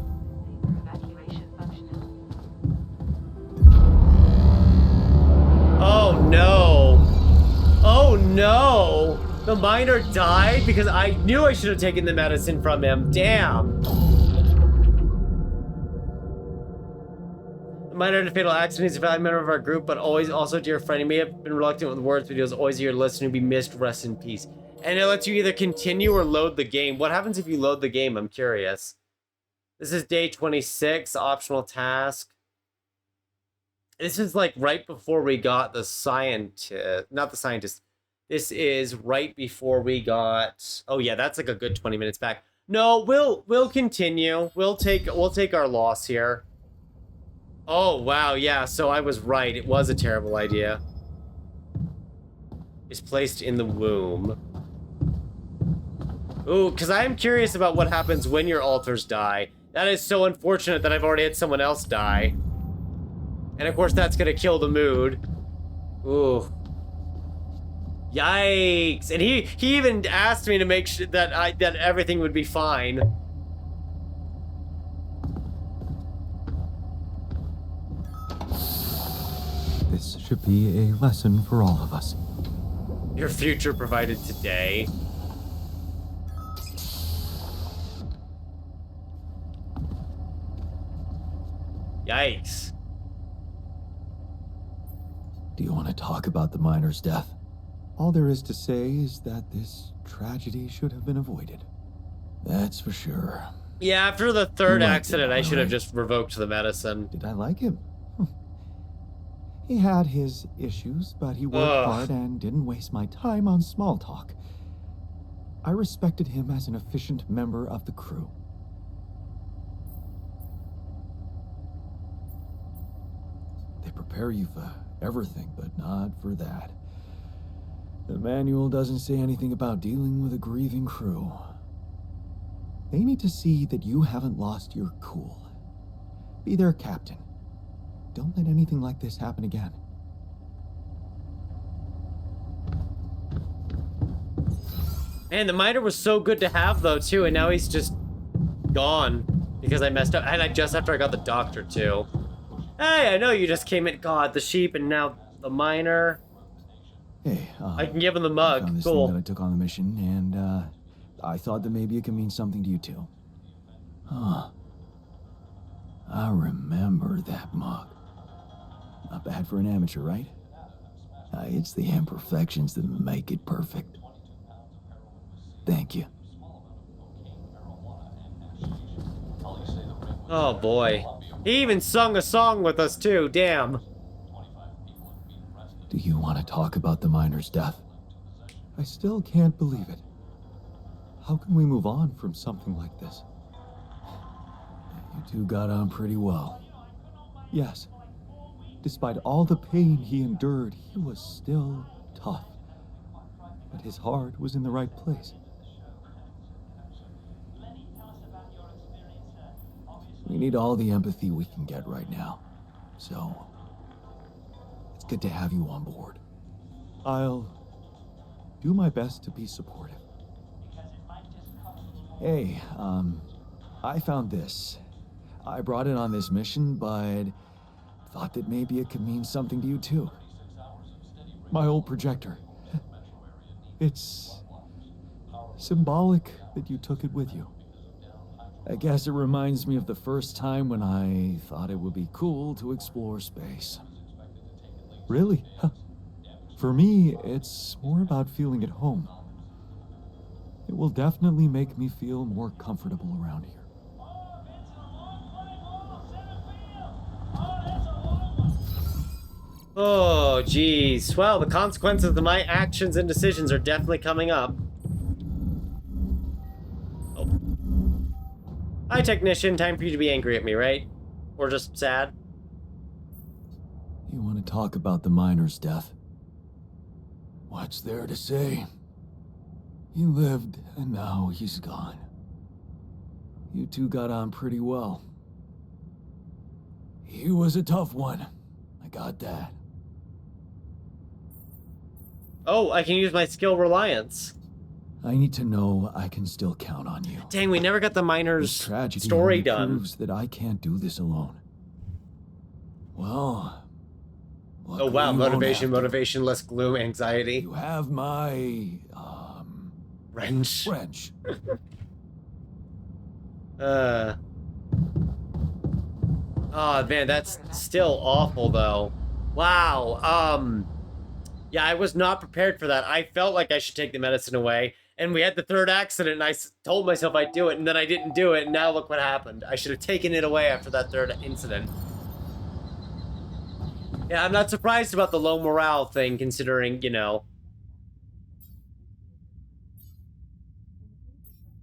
Evacuation functional. Oh no! Oh no! The miner died because I knew I should have taken the medicine from him. Damn! The miner had a fatal accident. He's a valued member of our group, but always also a dear friend. He may have been reluctant with words, but he was always here to listen and be missed. Rest in peace. And it lets you either continue or load the game. What happens if you load the game? I'm curious. This is day 26, optional task. This is like right before we got the scientist, not the scientist. This is right before we got, oh yeah, that's like a good 20 minutes back. No, we'll continue. We'll take our loss here. Oh wow, yeah, so I was right. It was a terrible idea. Is placed in the womb. Ooh, because I am curious about what happens when your alters die. That is so unfortunate that I've already had someone else die. And of course that's gonna kill the mood. Ooh. Yikes. And he even asked me to make sure that that everything would be fine. This should be a lesson for all of us. Your future provided today. Yikes. Do you want to talk about the miner's death? All there is to say is that this tragedy should have been avoided. That's for sure. Yeah, after the third You liked accident, him, I should have right? just revoked the medicine. Did I like him? He had his issues, but he worked Ugh. hard and didn't waste my time on small talk. I respected him as an efficient member of the crew. They prepare you for everything, but not for that. The manual doesn't say anything about dealing with a grieving crew. They need to see that you haven't lost your cool. Be their captain. Don't let anything like this happen again. Man, the miner was so good to have, though, too, and now he's just gone because I messed up. And just after I got the doctor, too. Hey, I know you just came in. God, the sheep and now the miner. Hey, I can give him the I mug. found this Cool. thing that I took on the mission, and I thought that maybe it could mean something to you too. Huh. I remember that mug. Not bad for an amateur, right? It's the imperfections that make it perfect. Thank you. Oh, boy. He even sung a song with us, too. Damn. Do you want to talk about the miner's death? I still can't believe it. How can we move on from something like this? You two got on pretty well. Yes. Despite all the pain he endured, he was still tough. But his heart was in the right place. We need all the empathy we can get right now. So, it's good to have you on board. I'll do my best to be supportive. Hey, I found this. I brought it on this mission, but thought that maybe it could mean something to you too. My old projector. It's symbolic that you took it with you. I guess it reminds me of the first time when I thought it would be cool to explore space. Really? For me, it's more about feeling at home. It will definitely make me feel more comfortable around here. Oh, geez. Well, the consequences of my actions and decisions are definitely coming up. Oh. Hi, technician. Time for you to be angry at me, right? Or just sad? You want to talk about the miner's death? What's there to say? He lived, and now he's gone. You two got on pretty well. He was a tough one. I got that. Oh, I can use my skill reliance. I need to know I can still count on you. Dang, we never got the This miner's tragedy story only done. proves that I can't do this alone. Well... Oh wow, motivation, less gloom, anxiety. You have my... Wrench. wrench. Oh man, that's still awful though. Wow. Yeah, I was not prepared for that. I felt like I should take the medicine away, and we had the third accident, and I told myself I'd do it, and then I didn't do it, and now look what happened. I should have taken it away after that third incident. Yeah, I'm not surprised about the low morale thing, considering, you know.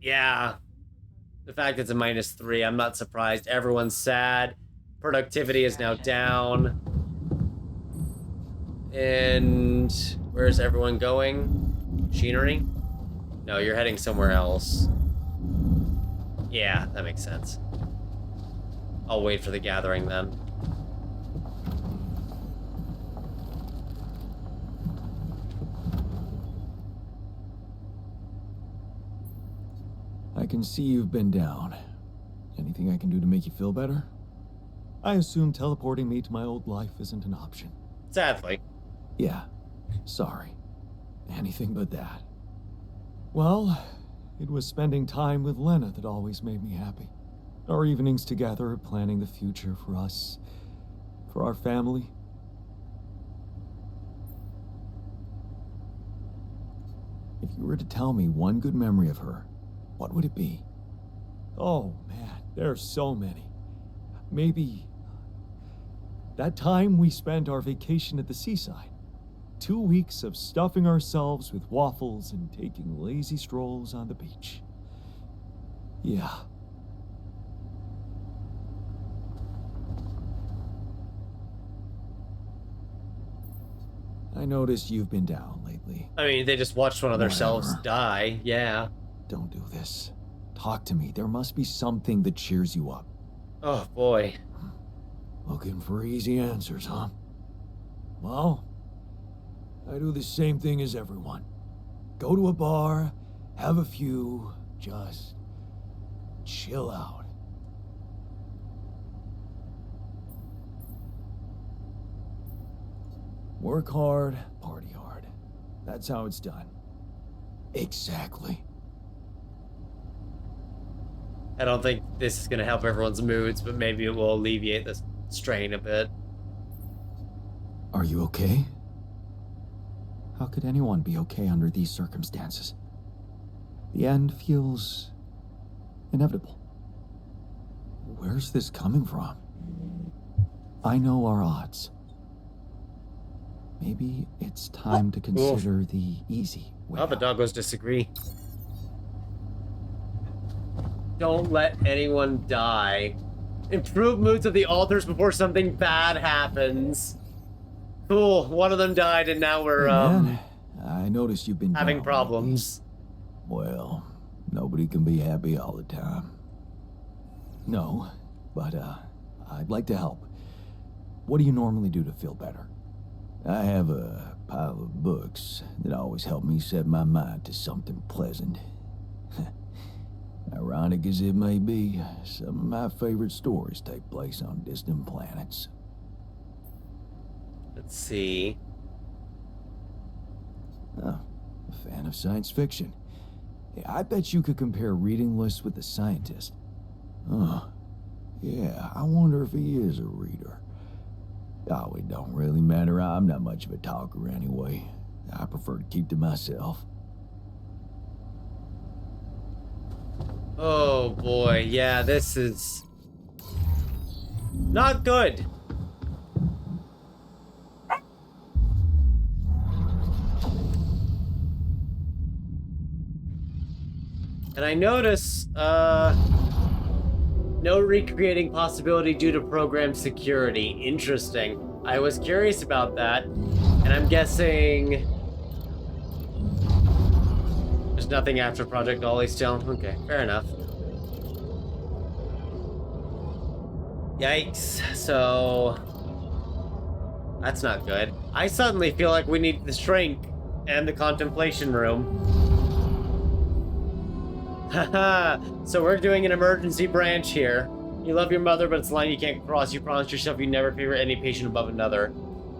Yeah. The fact it's a -3, I'm not surprised. Everyone's sad. Productivity is now down. And where's everyone going? Machinery? No, you're heading somewhere else. Yeah, that makes sense. I'll wait for the gathering then. I can see you've been down. Anything I can do to make you feel better? I assume teleporting me to my old life isn't an option. Sadly. Yeah, sorry. Anything but that. Well, it was spending time with Lena that always made me happy. Our evenings together planning the future for us, for our family. If you were to tell me one good memory of her, what would it be? Oh man, there's so many. Maybe that time we spent our vacation at the seaside. 2 weeks of stuffing ourselves with waffles and taking lazy strolls on the beach. Yeah. I noticed you've been down lately. I mean, they just watched one of themselves Whatever. die. Yeah. Don't do this. Talk to me. There must be something that cheers you up. Oh, boy. Looking for easy answers, huh? Well, I do the same thing as everyone. Go to a bar, have a few, just chill out. Work hard, party hard. That's how it's done. Exactly. I don't think this is going to help everyone's moods, but maybe it will alleviate the strain a bit. Are you okay? How could anyone be okay under these circumstances? The end feels inevitable. Where's this coming from? I know our odds. Maybe it's time to consider the easy way Well, the out. doggos disagree. Don't let anyone die. Improve moods of the alters before something bad happens. Cool, one of them died and now we're, Hey, man, I noticed you've been having down problems. lately. Well, nobody can be happy all the time. No, but I'd like to help. What do you normally do to feel better? I have a pile of books that always help me set my mind to something pleasant. Ironic as it may be, some of my favorite stories take place on distant planets. Let's see. Oh, a fan of science fiction. Hey, I bet you could compare reading lists with a scientist. Huh. Yeah, I wonder if he is a reader. Oh, it don't really matter. I'm not much of a talker anyway. I prefer to keep to myself. Oh boy, yeah, this is not good. And I notice, no recreating possibility due to program security. Interesting. I was curious about that, and I'm guessing there's nothing after Project Ollie still. Okay, fair enough. Yikes. So that's not good. I suddenly feel like we need the shrink and the contemplation room. Haha, so we're doing an emergency branch here. You love your mother, but it's a line you can't cross. You promised yourself you never favor any patient above another.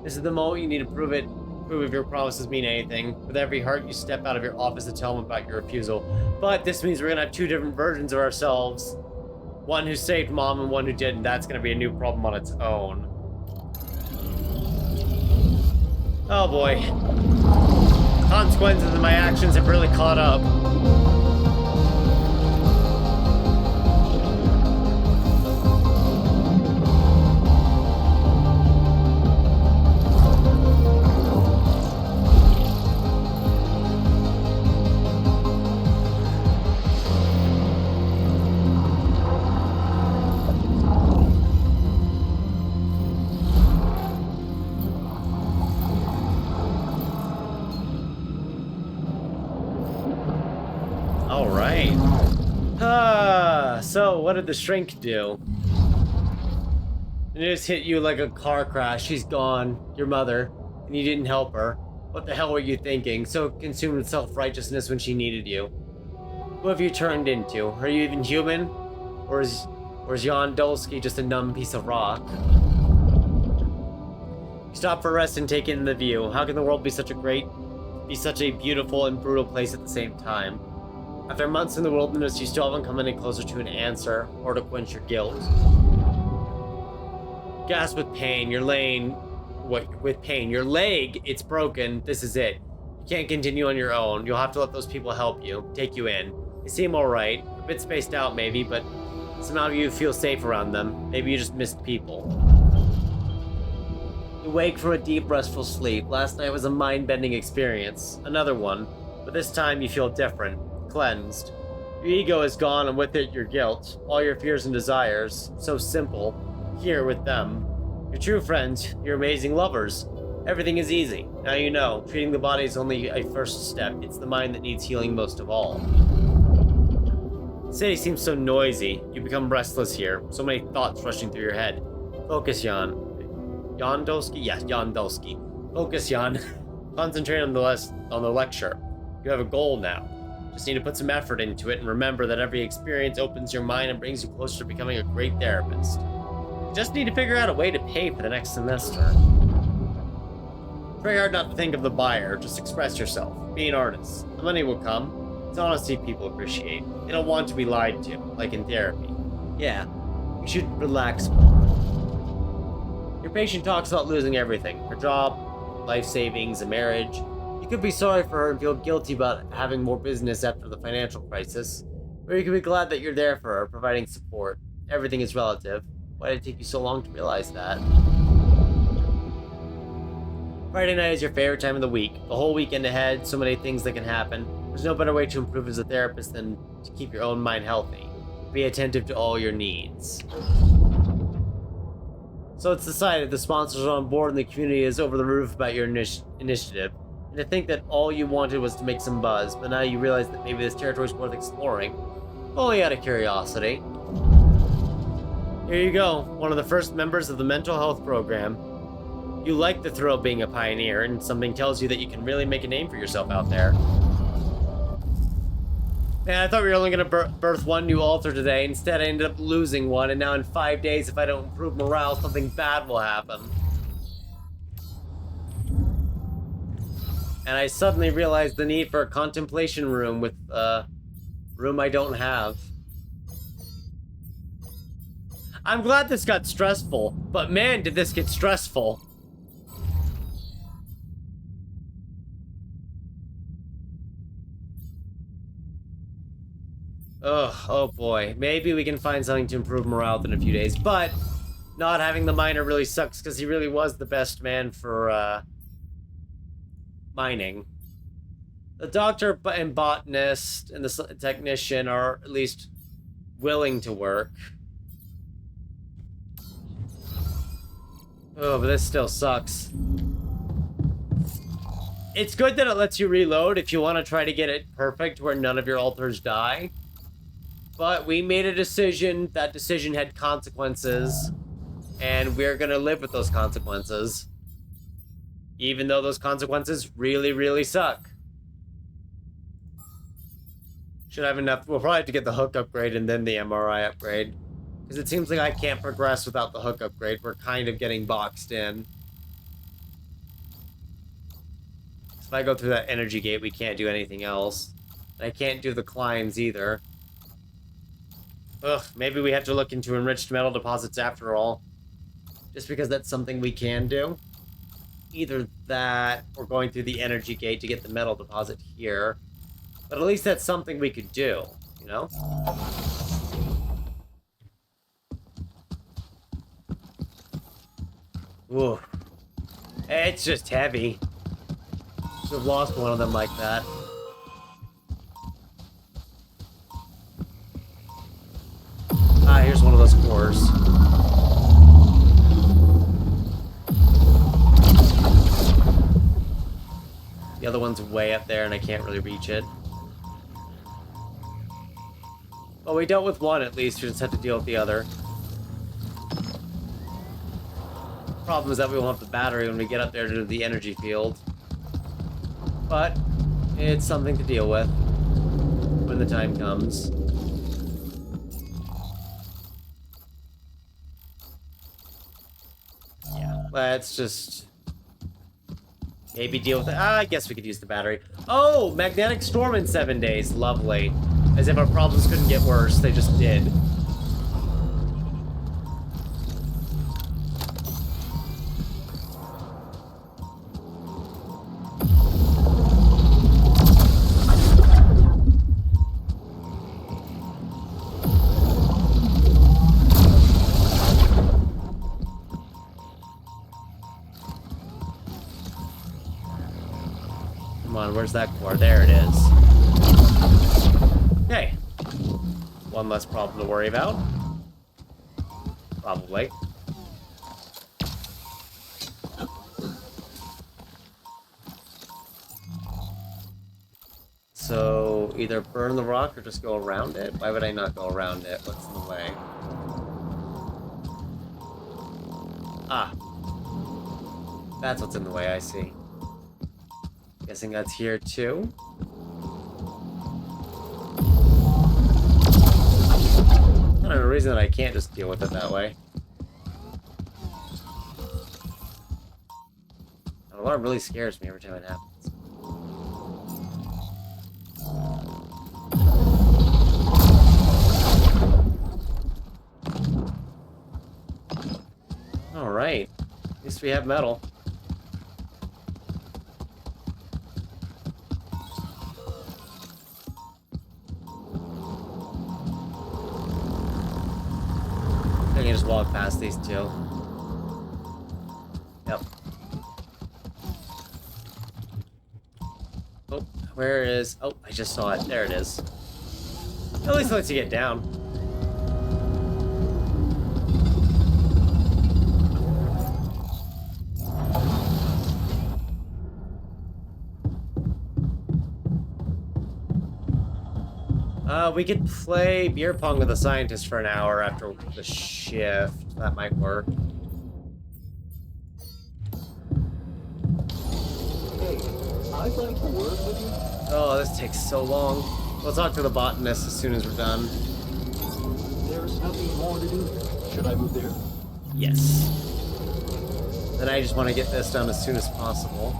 This is the moment you need to prove it. Prove if your promises mean anything. With every heart, you step out of your office to tell them about your refusal. But this means we're gonna have two different versions of ourselves. One who saved mom and one who didn't. That's gonna be a new problem on its own. Oh boy. Consequences of my actions have really caught up. So what did the shrink do? It just hit you like a car crash. She's gone, your mother, and you didn't help her. What the hell were you thinking? So consumed with self-righteousness when she needed you. Who have you turned into? Are you even human? Or is Jan Dolsky just a numb piece of rock? You stop for rest and take in the view. How can the world be such a beautiful and brutal place at the same time? After months in the wilderness, you still haven't come any closer to an answer, or to quench your guilt. Gasp with pain, you're laying... with pain. Your leg, it's broken, this is it. You can't continue on your own, you'll have to let those people help you, take you in. They seem alright, a bit spaced out maybe, but somehow you feel safe around them. Maybe you just missed people. You wake from a deep, restful sleep. Last night was a mind-bending experience. Another one, but this time you feel different. Cleansed. Your ego is gone, and with it your guilt, all your fears and desires, so simple, here with them. Your true friends, your amazing lovers. Everything is easy. Now you know, treating the body is only a first step. It's the mind that needs healing most of all. The city seems so noisy. You become restless here. So many thoughts rushing through your head. Focus, Jan. Jan Dolsky? Yes, Jan Dolsky. Focus, Jan. Concentrate on the lecture. You have a goal now. Just need to put some effort into it and remember that every experience opens your mind and brings you closer to becoming a great therapist. You just need to figure out a way to pay for the next semester. Try hard not to think of the buyer, just express yourself. Be an artist. The money will come. It's honesty people appreciate. They don't want to be lied to, like in therapy. Yeah, you should relax more. Your patient talks about losing everything. Her job, life savings, a marriage. You could be sorry for her and feel guilty about having more business after the financial crisis, or you could be glad that you're there for her, providing support. Everything is relative. Why did it take you so long to realize that? Friday night is your favorite time of the week. The whole weekend ahead, so many things that can happen. There's no better way to improve as a therapist than to keep your own mind healthy. Be attentive to all your needs. So it's decided the sponsors are on board and the community is over the roof about your initiative. And to think that all you wanted was to make some buzz, but now you realize that maybe this territory is worth exploring. Only out of curiosity. Here you go, one of the first members of the mental health program. You like the thrill of being a pioneer, and something tells you that you can really make a name for yourself out there. Man, I thought we were only gonna birth one new altar today. Instead, I ended up losing one, and now in 5 days, if I don't improve morale, something bad will happen. And I suddenly realized the need for a contemplation room with room I don't have. I'm glad this got stressful, but man, did this get stressful. Ugh, oh boy. Maybe we can find something to improve morale within a few days, but not having the miner really sucks because he really was the best man for, mining. The doctor and botanist and the technician are at least willing to work. Oh, but this still sucks. It's good that it lets you reload if you want to try to get it perfect where none of your alters die. But we made a decision. That decision had consequences. And we're gonna live with those consequences. Even though those consequences really, really suck. Should have enough. We'll probably have to get the hook upgrade and then the MRI upgrade. Because it seems like I can't progress without the hook upgrade. We're kind of getting boxed in. If I go through that energy gate, we can't do anything else. And I can't do the climbs either. Ugh, maybe we have to look into enriched metal deposits after all. Just because that's something we can do. Either that, or going through the energy gate to get the metal deposit here. But at least that's something we could do, you know? Ooh. It's just heavy. Should have lost one of them like that. Ah, here's one of those cores. The other one's way up there and I can't really reach it. Well, we dealt with one at least, we just had to deal with the other. Problem is that we won't have the battery when we get up there to the energy field. But it's something to deal with when the time comes. Yeah, let's just maybe deal with it. I guess we could use the battery. Oh, magnetic storm in 7 days. Lovely. As if our problems couldn't get worse. They just did. Come on, where's that core? There it is. Okay. One less problem to worry about. Probably. So, either burn the rock or just go around it? Why would I not go around it? What's in the way? Ah. That's what's in the way, I see. Guessing that's here too. I don't know a reason that I can't just deal with it that way. That alarm really scares me every time it happens. Alright. At least we have metal. I can just walk past these two. Yep. Oh, where is... Oh, I just saw it. There it is. At least it lets you get down. We could play beer pong with the scientist for an hour after the shift. That might work. Hey, I'd like to work with you. Oh, this takes so long. We'll talk to the botanist as soon as we're done. There's nothing more to do. Should I move there? Yes. Then I just want to get this done as soon as possible.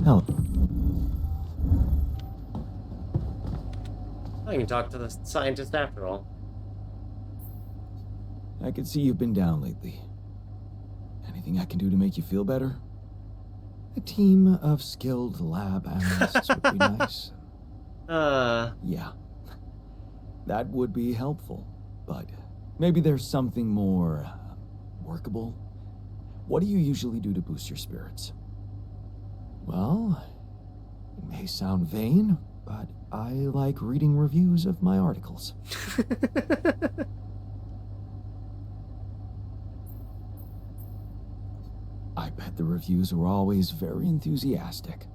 Hello. I can talk to the scientist after all. I can see you've been down lately. Anything I can do to make you feel better? A team of skilled lab analysts would be nice. Yeah, that would be helpful, but maybe there's something more workable. What do you usually do to boost your spirits? Well, it may sound vain, but I like reading reviews of my articles. I bet the reviews are always very enthusiastic.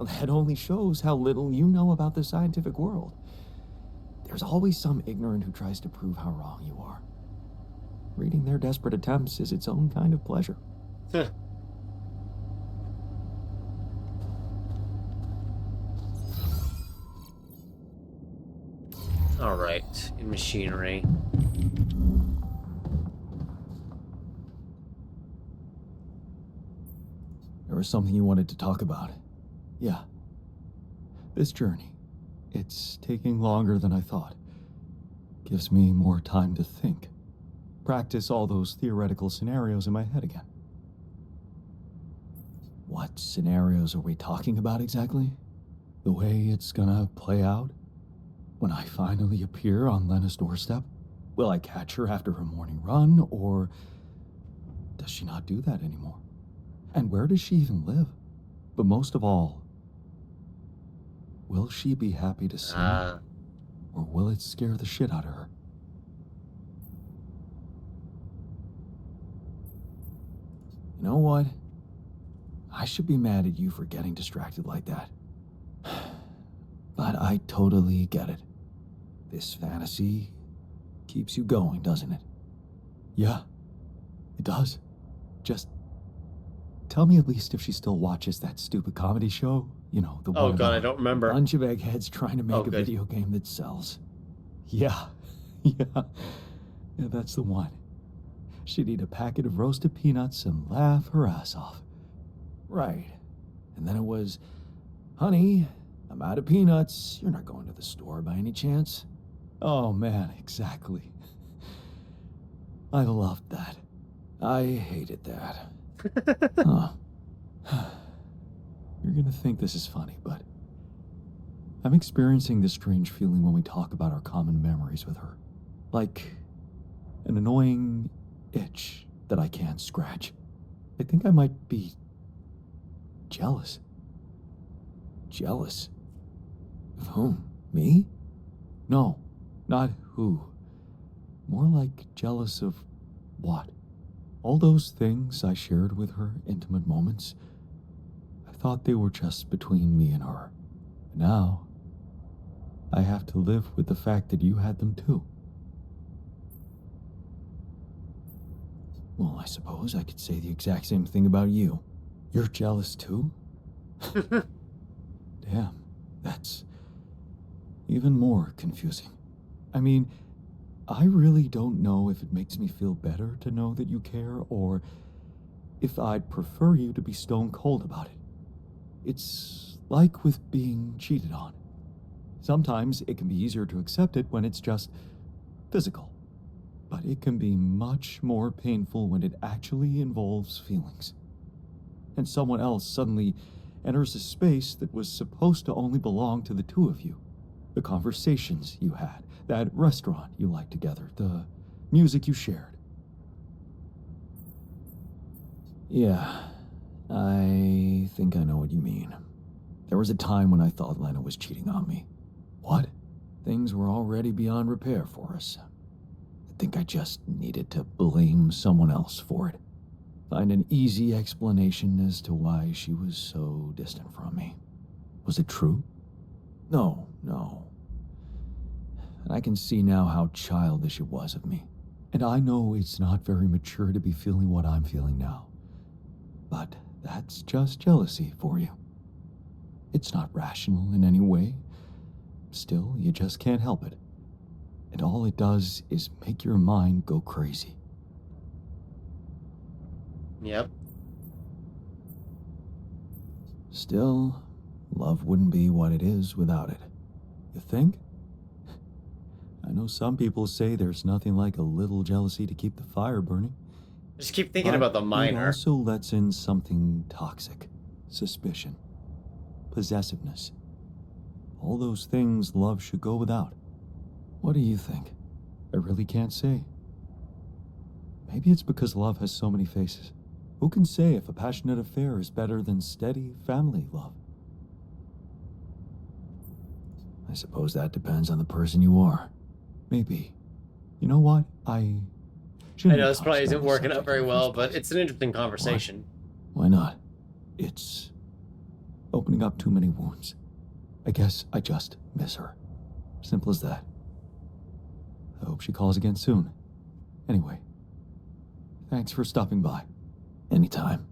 That only shows how little you know about the scientific world. There's always some ignorant who tries to prove how wrong you are. Reading their desperate attempts is its own kind of pleasure. All right, in machinery. There was something you wanted to talk about. Yeah. This journey. It's taking longer than I thought. Gives me more time to think. Practice all those theoretical scenarios in my head again. What scenarios are we talking about exactly? The way it's gonna play out? When I finally appear on Lena's doorstep? Will I catch her after her morning run, or does she not do that anymore? And where does she even live? But most of all, will she be happy to see me? Or will it scare the shit out of her? You know what? I should be mad at you for getting distracted like that. But I totally get it. This fantasy keeps you going, doesn't it? Yeah, it does. Just tell me at least if she still watches that stupid comedy show. You know, the one Oh god, about I don't remember. a bunch of eggheads trying to make Oh, a good. video game that sells. Yeah, yeah, that's the one. She'd eat a packet of roasted peanuts and laugh her ass off. Right. And then it was, honey, I'm out of peanuts. You're not going to the store by any chance? Oh man, exactly. I loved that. I hated that. Huh. You're gonna think this is funny, but I'm experiencing this strange feeling when we talk about our common memories with her. Like an annoying itch that I can't scratch. I think I might be jealous. Jealous? Of whom? Me? No, not who. More like jealous of what? All those things I shared with her, intimate moments, I thought they were just between me and her. Now, I have to live with the fact that you had them too. Well, I suppose I could say the exact same thing about you. You're jealous too? Damn, that's even more confusing. I mean, I really don't know if it makes me feel better to know that you care, or if I'd prefer you to be stone cold about it. It's like with being cheated on. Sometimes it can be easier to accept it when it's just physical. But it can be much more painful when it actually involves feelings. And someone else suddenly enters a space that was supposed to only belong to the two of you. The conversations you had, that restaurant you liked together, the music you shared. Yeah, I think I know what you mean. There was a time when I thought Lena was cheating on me. What? Things were already beyond repair for us. I think I just needed to blame someone else for it. Find an easy explanation as to why she was so distant from me. Was it true? No. And I can see now how childish it was of me. And I know it's not very mature to be feeling what I'm feeling now. But that's just jealousy for you. It's not rational in any way. Still, you just can't help it. And all it does is make your mind go crazy. Yep. Still, love wouldn't be what it is without it. You think? I know some people say there's nothing like a little jealousy to keep the fire burning. Just keep thinking But about the it minor. also lets in something toxic. Suspicion. Possessiveness. All those things love should go without. What do you think? I really can't say. Maybe it's because love has so many faces. Who can say if a passionate affair is better than steady family love? I suppose that depends on the person you are. Maybe. You know what? I shouldn't know have this probably touched on isn't this working out subject very in the well, first but place. it's an interesting conversation. Why not? It's opening up too many wounds. I guess I just miss her. Simple as that. I hope she calls again soon. Anyway, thanks for stopping by. Anytime.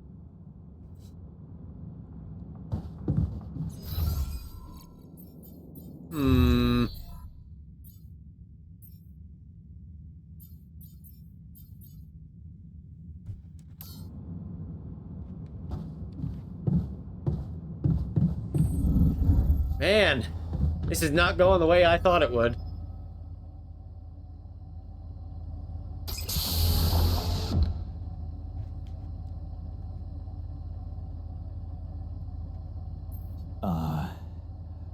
Hmm. Man, this is not going the way I thought it would.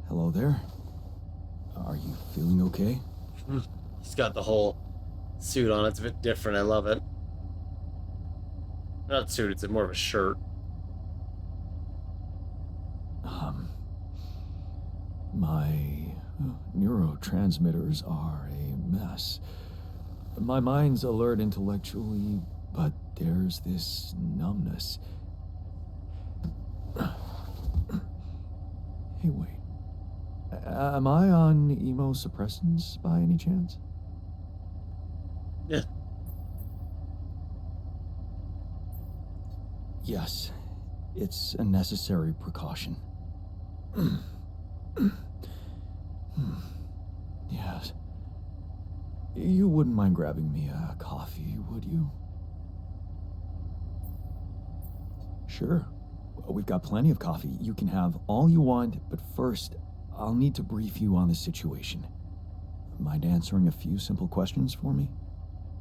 Hello there. Are you feeling okay? He's got the whole suit on. It's a bit different. I love it. Not suit, it's more of a shirt. My neurotransmitters are a mess. My mind's alert intellectually, but there's this numbness. Hey, wait. Am I on immunosuppressants by any chance? Yeah. Yes, it's a necessary precaution. Yes. You wouldn't mind grabbing me a coffee, would you? Sure. We've got plenty of coffee. You can have all you want, but first, I'll need to brief you on the situation. Mind answering a few simple questions for me?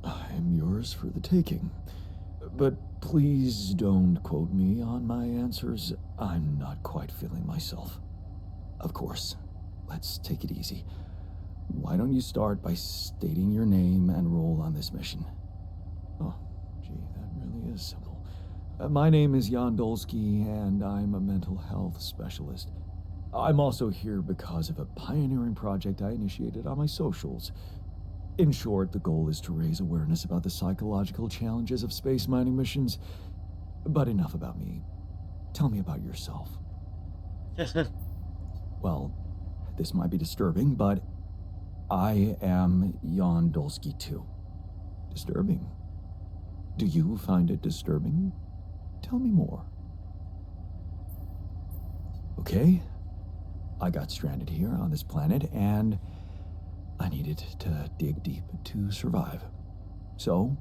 I'm yours for the taking. But please don't quote me on my answers. I'm not quite feeling myself. Of course. Let's take it easy. Why don't you start by stating your name and role on this mission? Oh, gee, that really is simple. My name is Jan Dolsky, and I'm a mental health specialist. I'm also here because of a pioneering project I initiated on my socials. In short, the goal is to raise awareness about the psychological challenges of space mining missions. But enough about me. Tell me about yourself. Well, this might be disturbing, but I am Jan Dolsky too. Disturbing? Do you find it disturbing? Tell me more. Okay, I got stranded here on this planet, and I needed to dig deep to survive. So,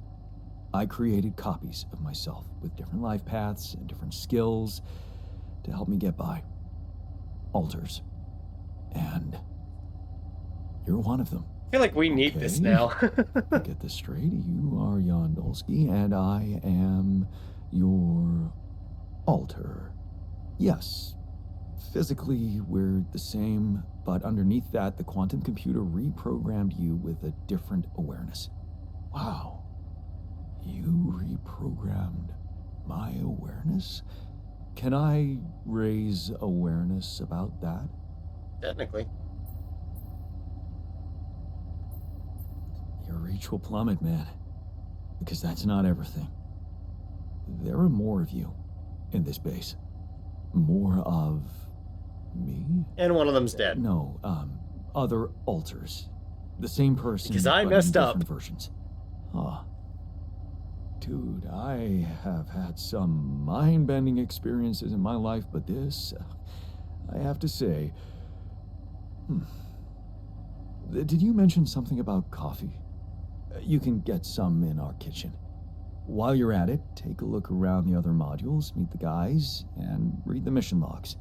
I created copies of myself with different life paths and different skills to help me get by. Alters. And you're one of them. I feel like we need this Okay. now. Get this straight. You are Jan Dolsky, and I am your alter. Yes. Physically, we're the same, but underneath that, the quantum computer reprogrammed you with a different awareness. Wow. You reprogrammed my awareness? Can I raise awareness about that? Technically. Your reach will plummet, man. Because that's not everything. There are more of you in this base. More of me? And one of them's dead. No, other alters. The same person, Because I but messed in up. different versions. Huh. Dude, I have had some mind-bending experiences in my life, but this, I have to say... Did you mention something about coffee? You can get some in our kitchen. While you're at it, take a look around the other modules, meet the guys, and read the mission logs.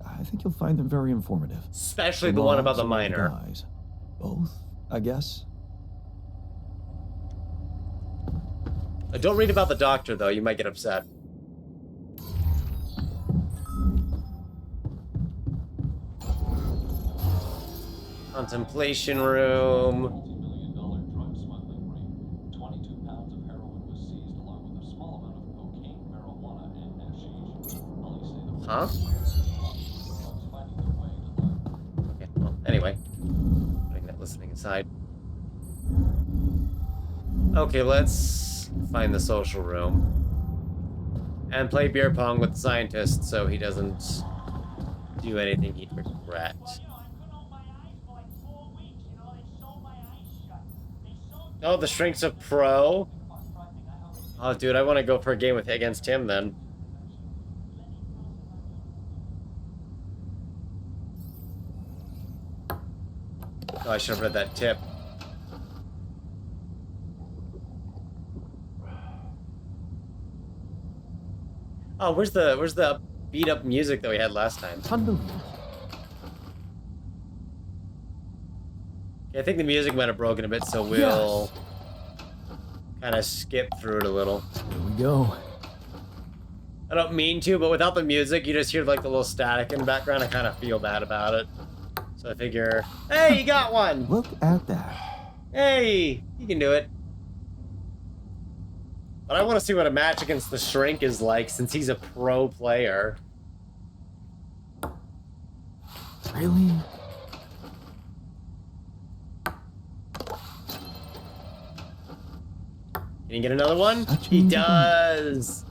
I think you'll find them very informative. Especially the one about the logs or miner. guys? Both, I guess. Don't read about the doctor, though. You might get upset. Contemplation room. $multi-million drug smuggling ring. 22 pounds of heroin was seized along with a small amount of cocaine, marijuana, and hashish. Police say the Huh? drugs finding their way to Okay, well, anyway. Putting that listening aside. Okay, let's find the social room. And play beer pong with the scientist so he doesn't do anything he'd regret. Oh, the Shrink's a pro? Oh, dude, I want to go for a game against him then. Oh, I should have read that tip. Oh, where's the beat up music that we had last time? Unbelievable. Okay, I think the music might have broken a bit, so we'll kind of skip through it a little. Here we go. I don't mean to, but without the music, you just hear like the little static in the background. I kind of feel bad about it. So I figure, hey, you got one! Look at that. Hey, you can do it. But I want to see what a match against the Shrink is like, since he's a pro player. Really? Can you get another one? Such an He easy does!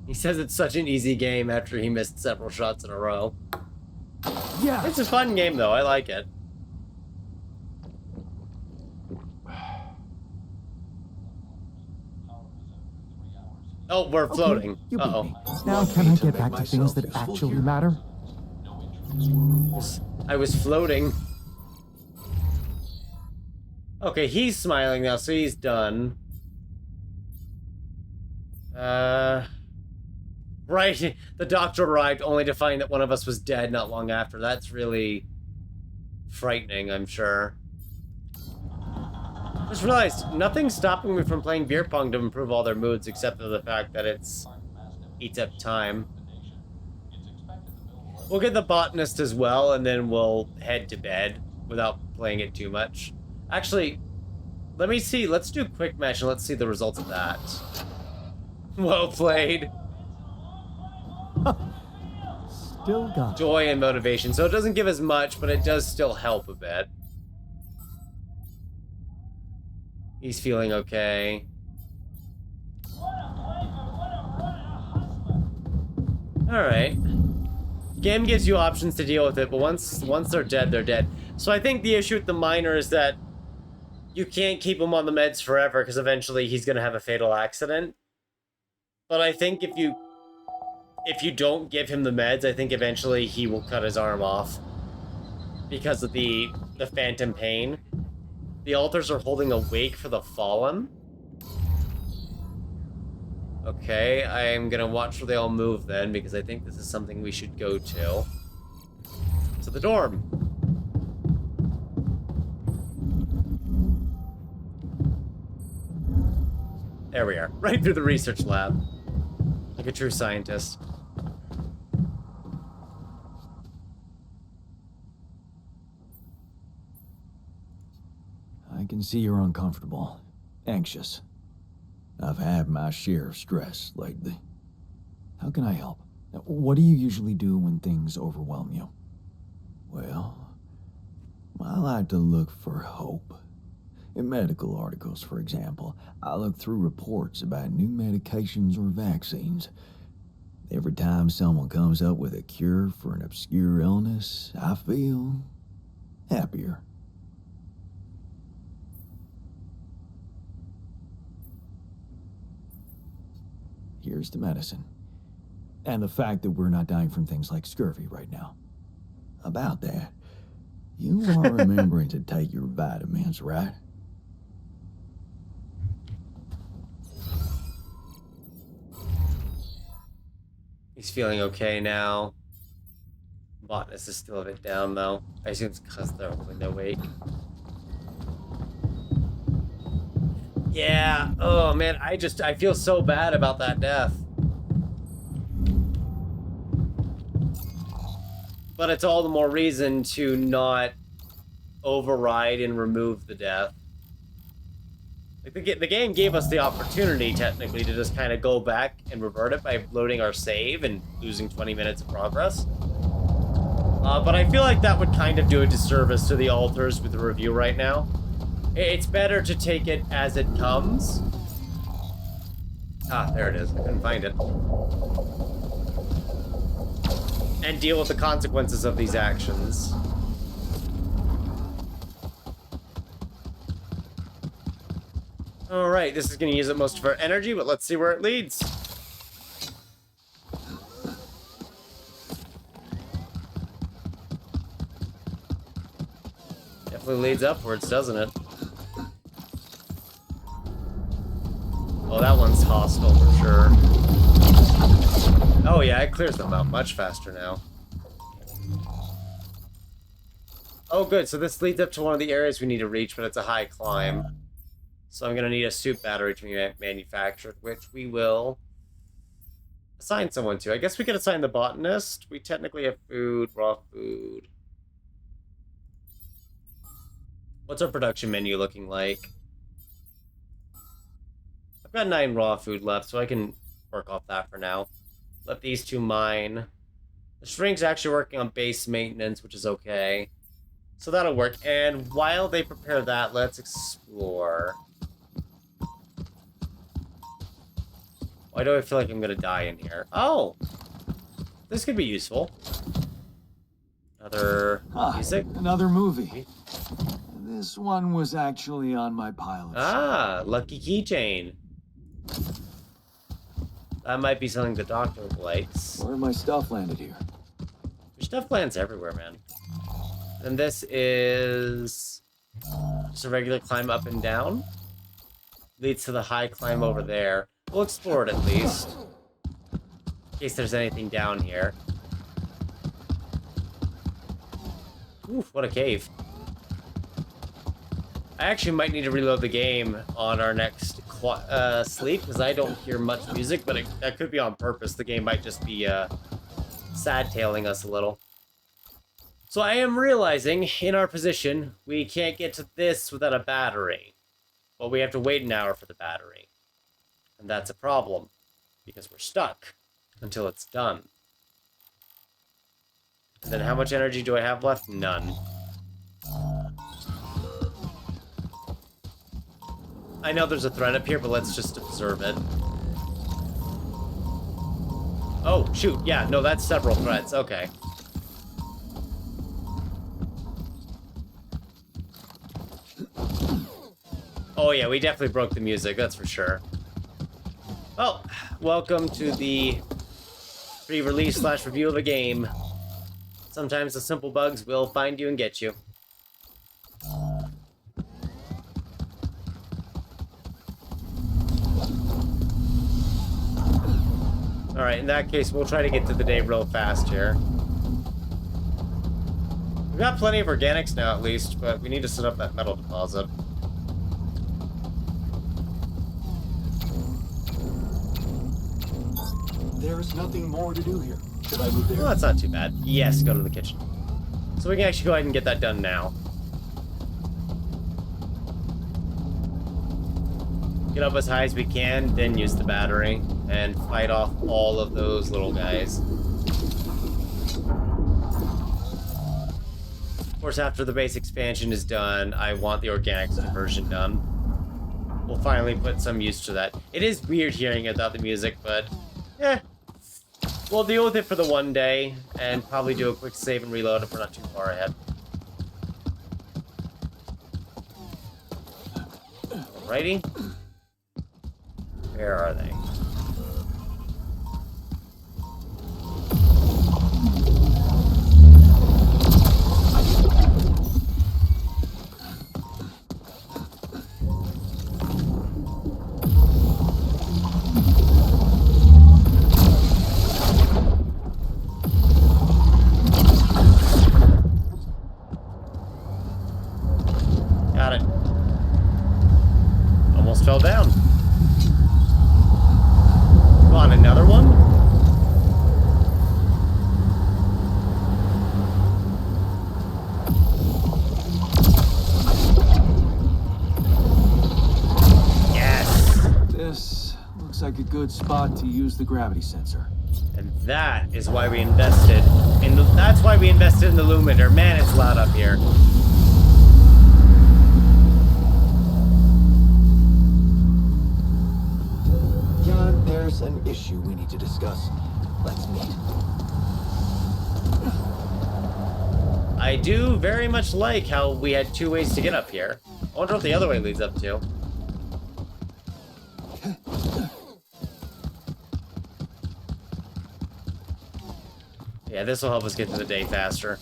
He says it's such an easy game after he missed several shots in a row. Yeah. It's a fun game, though. I like it. Oh, we're floating. Okay, you beat Uh-oh. me. Now can I get back to things that actually matter? I was floating. Okay, he's smiling now, so he's done. Right, the doctor arrived only to find that one of us was dead not long after. That's really frightening, I'm sure. Just realized, nothing's stopping me from playing beer pong to improve all their moods except for the fact that it's eats up time. We'll get the botanist as well, and then we'll head to bed without playing it too much. Actually, let me see. Let's do a quick match and let's see the results of that. Well played. Still got it. Joy and motivation. So it doesn't give as much, but it does still help a bit. He's feeling okay. Alright. Game gives you options to deal with it, but once they're dead, they're dead. So I think the issue with the miner is that you can't keep him on the meds forever, because eventually he's going to have a fatal accident. But I think if you don't give him the meds, I think eventually he will cut his arm off. Because of the phantom pain. The altars are holding a wake for the fallen. Okay, I'm gonna watch where they all move then, because I think this is something we should go to. To the dorm. There we are. Right through the research lab. Like a true scientist. I can see you're uncomfortable. Anxious. I've had my share of stress lately. How can I help? What do you usually do when things overwhelm you? Well, I like to look for hope. In medical articles, for example, I look through reports about new medications or vaccines. Every time someone comes up with a cure for an obscure illness, I feel happier. Here's the medicine. And the fact that we're not dying from things like scurvy right now. About that, you are remembering to take your vitamins, right? He's feeling okay now. Botanist is still a bit down, though. I assume it's because they're window wake. Yeah. Oh, man. I feel so bad about that death. But it's all the more reason to not override and remove the death. Like the game gave us the opportunity, technically, to just kind of go back and revert it by loading our save and losing 20 minutes of progress. But I feel like that would kind of do a disservice to the alters with the review right now. It's better to take it as it comes. Ah, there it is. I couldn't find it. And deal with the consequences of these actions. Alright, this is going to use up most of our energy, but let's see where it leads. Definitely leads upwards, doesn't it? Oh, that one's hostile for sure. Oh yeah, it clears them out much faster now. Oh good, so this leads up to one of the areas we need to reach, but it's a high climb. So I'm going to need a soup battery to be manufactured, which we will assign someone to. I guess we could assign the botanist. We technically have food, raw food. What's our production menu looking like? I've got 9 raw food left, so I can work off that for now. Let these two mine. The shrink's actually working on base maintenance, which is okay. So that'll work. And while they prepare that, let's explore. Why do I feel like I'm gonna die in here? Oh! This could be useful. Another music? Another movie. This one was actually on my pile of stuff. Lucky keychain. That might be something the doctor likes. Where my stuff landed here? Your stuff lands everywhere, man. And this is just a regular climb up and down. Leads to the high climb over there. We'll explore it at least. In case there's anything down here. Oof, what a cave. I actually might need to reload the game on our next sleep, because I don't hear much music, but that could be on purpose. The game might just be sad-tailing us a little. So I am realizing, in our position, we can't get to this without a battery. But we have to wait an hour for the battery. And that's a problem, because we're stuck until it's done. And then how much energy do I have left? None. I know there's a threat up here, but let's just observe it. Oh, shoot. Yeah, no, that's several threats. Okay. Oh, yeah, we definitely broke the music, that's for sure. Well, welcome to the pre-release / review of a game. Sometimes the simple bugs will find you and get you. Alright, in that case, we'll try to get to the day real fast here. We've got plenty of organics now, at least, but we need to set up that metal deposit. There's nothing more to do here. Should I move there? Well, that's not too bad. Yes, go to the kitchen. So we can actually go ahead and get that done now. Get up as high as we can, then use the battery, and fight off all of those little guys. Of course, after the base expansion is done, I want the organics conversion done. We'll finally put some use to that. It is weird hearing it without the music, but we'll deal with it for the one day, and probably do a quick save and reload if we're not too far ahead. Alrighty. Where are they? fell down. Come on, another one? Yes! This looks like a good spot to use the gravity sensor. And that is why we invested in that's why we invested in the Luminator. Man, it's loud up here. John, there's an issue we need to discuss. Let's meet. I do very much like how we had two ways to get up here. I wonder what the other way leads up to. Yeah, this will help us get through the day faster.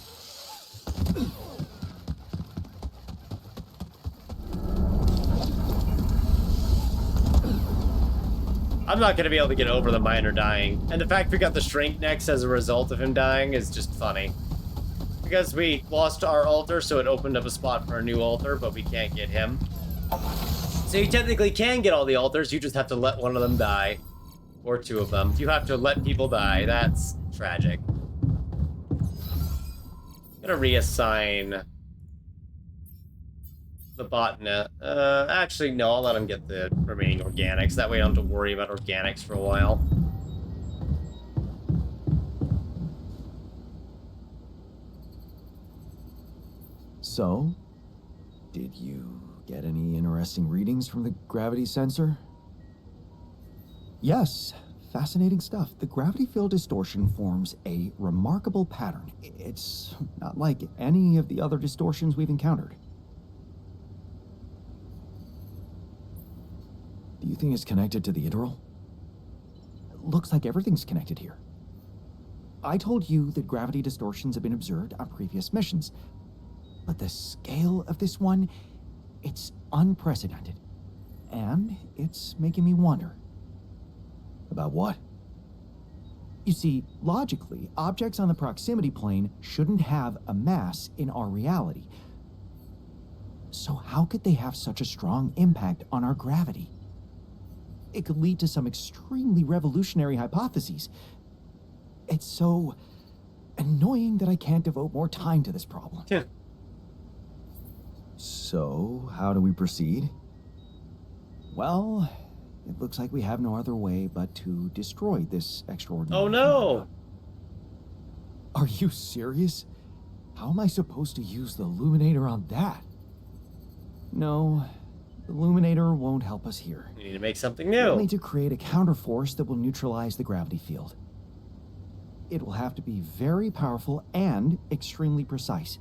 I'm not going to be able to get over the miner dying. And the fact we got the shrink next as a result of him dying is just funny. Because we lost our altar, so it opened up a spot for a new altar, but we can't get him. So you technically can get all the altars, you just have to let one of them die. Or two of them. You have to let people die. That's tragic. I'm gonna reassign the botanist. Actually, no, I'll let him get the remaining organics. That way I don't have to worry about organics for a while. So, did you get any interesting readings from the gravity sensor? Yes, fascinating stuff. The gravity field distortion forms a remarkable pattern. It's not like any of the other distortions we've encountered. Do you think it's connected to the integral? Looks like everything's connected here. I told you that gravity distortions have been observed on previous missions, but the scale of this one, it's unprecedented. And it's making me wonder. About what? You see, logically, objects on the proximity plane shouldn't have a mass in our reality. So how could they have such a strong impact on our gravity? It could lead to some extremely revolutionary hypotheses. It's so annoying that I can't devote more time to this problem. Yeah. So, how do we proceed? Well, it looks like we have no other way but to destroy this extraordinary Oh no! phenomenon. Are you serious? How am I supposed to use the Illuminator on that? No, the Illuminator won't help us here. We need to make something We'll new. need to create a counterforce that will neutralize the gravity field. It will have to be very powerful and extremely precise.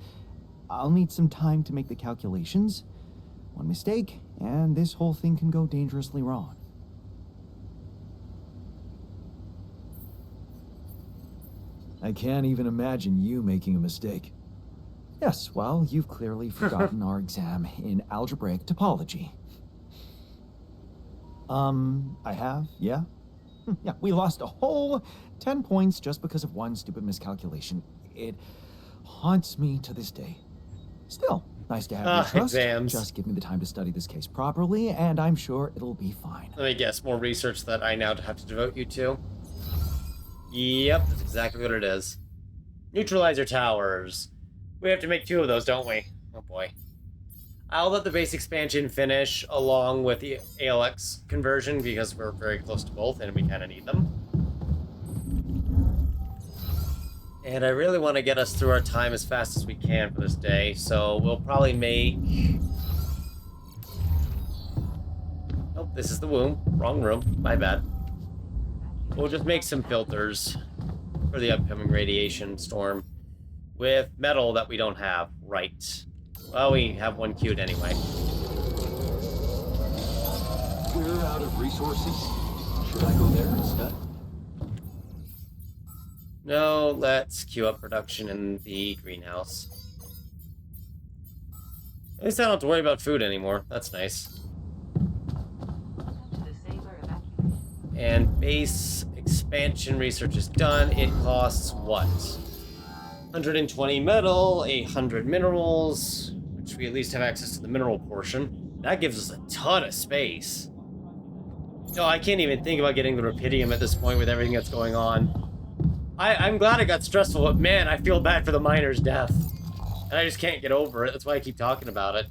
I'll need some time to make the calculations. One mistake, and this whole thing can go dangerously wrong. I can't even imagine you making a mistake. Yes, well, you've clearly forgotten our exam in algebraic topology. I have, yeah? Yeah, we lost a whole 10 points just because of one stupid miscalculation. It haunts me to this day. Still, nice to have your trust. Exams. Just give me the time to study this case properly, and I'm sure it'll be fine. Let me guess, more research that I now have to devote you to. Yep, that's exactly what it is. Neutralizer towers. We have to make 2 of those, don't we? Oh boy. I'll let the base expansion finish along with the ALX conversion because we're very close to both and we kind of need them. And I really want to get us through our time as fast as we can for this day, so we'll probably make... Oh, this is the womb. Wrong room. My bad. We'll just make some filters for the upcoming radiation storm with metal that we don't have. Right. Well, we have one queued anyway. We're out of resources. Should I go there instead? No, let's queue up production in the greenhouse. At least I don't have to worry about food anymore. That's nice. To the Saber evacuation. And base expansion research is done. It costs what? 120 metal, 800 minerals, which we at least have access to the mineral portion. That gives us a ton of space. No, I can't even think about getting the Rapidium at this point with everything that's going on. I'm glad it got stressful, but man, I feel bad for the miner's death. And I just can't get over it. That's why I keep talking about it.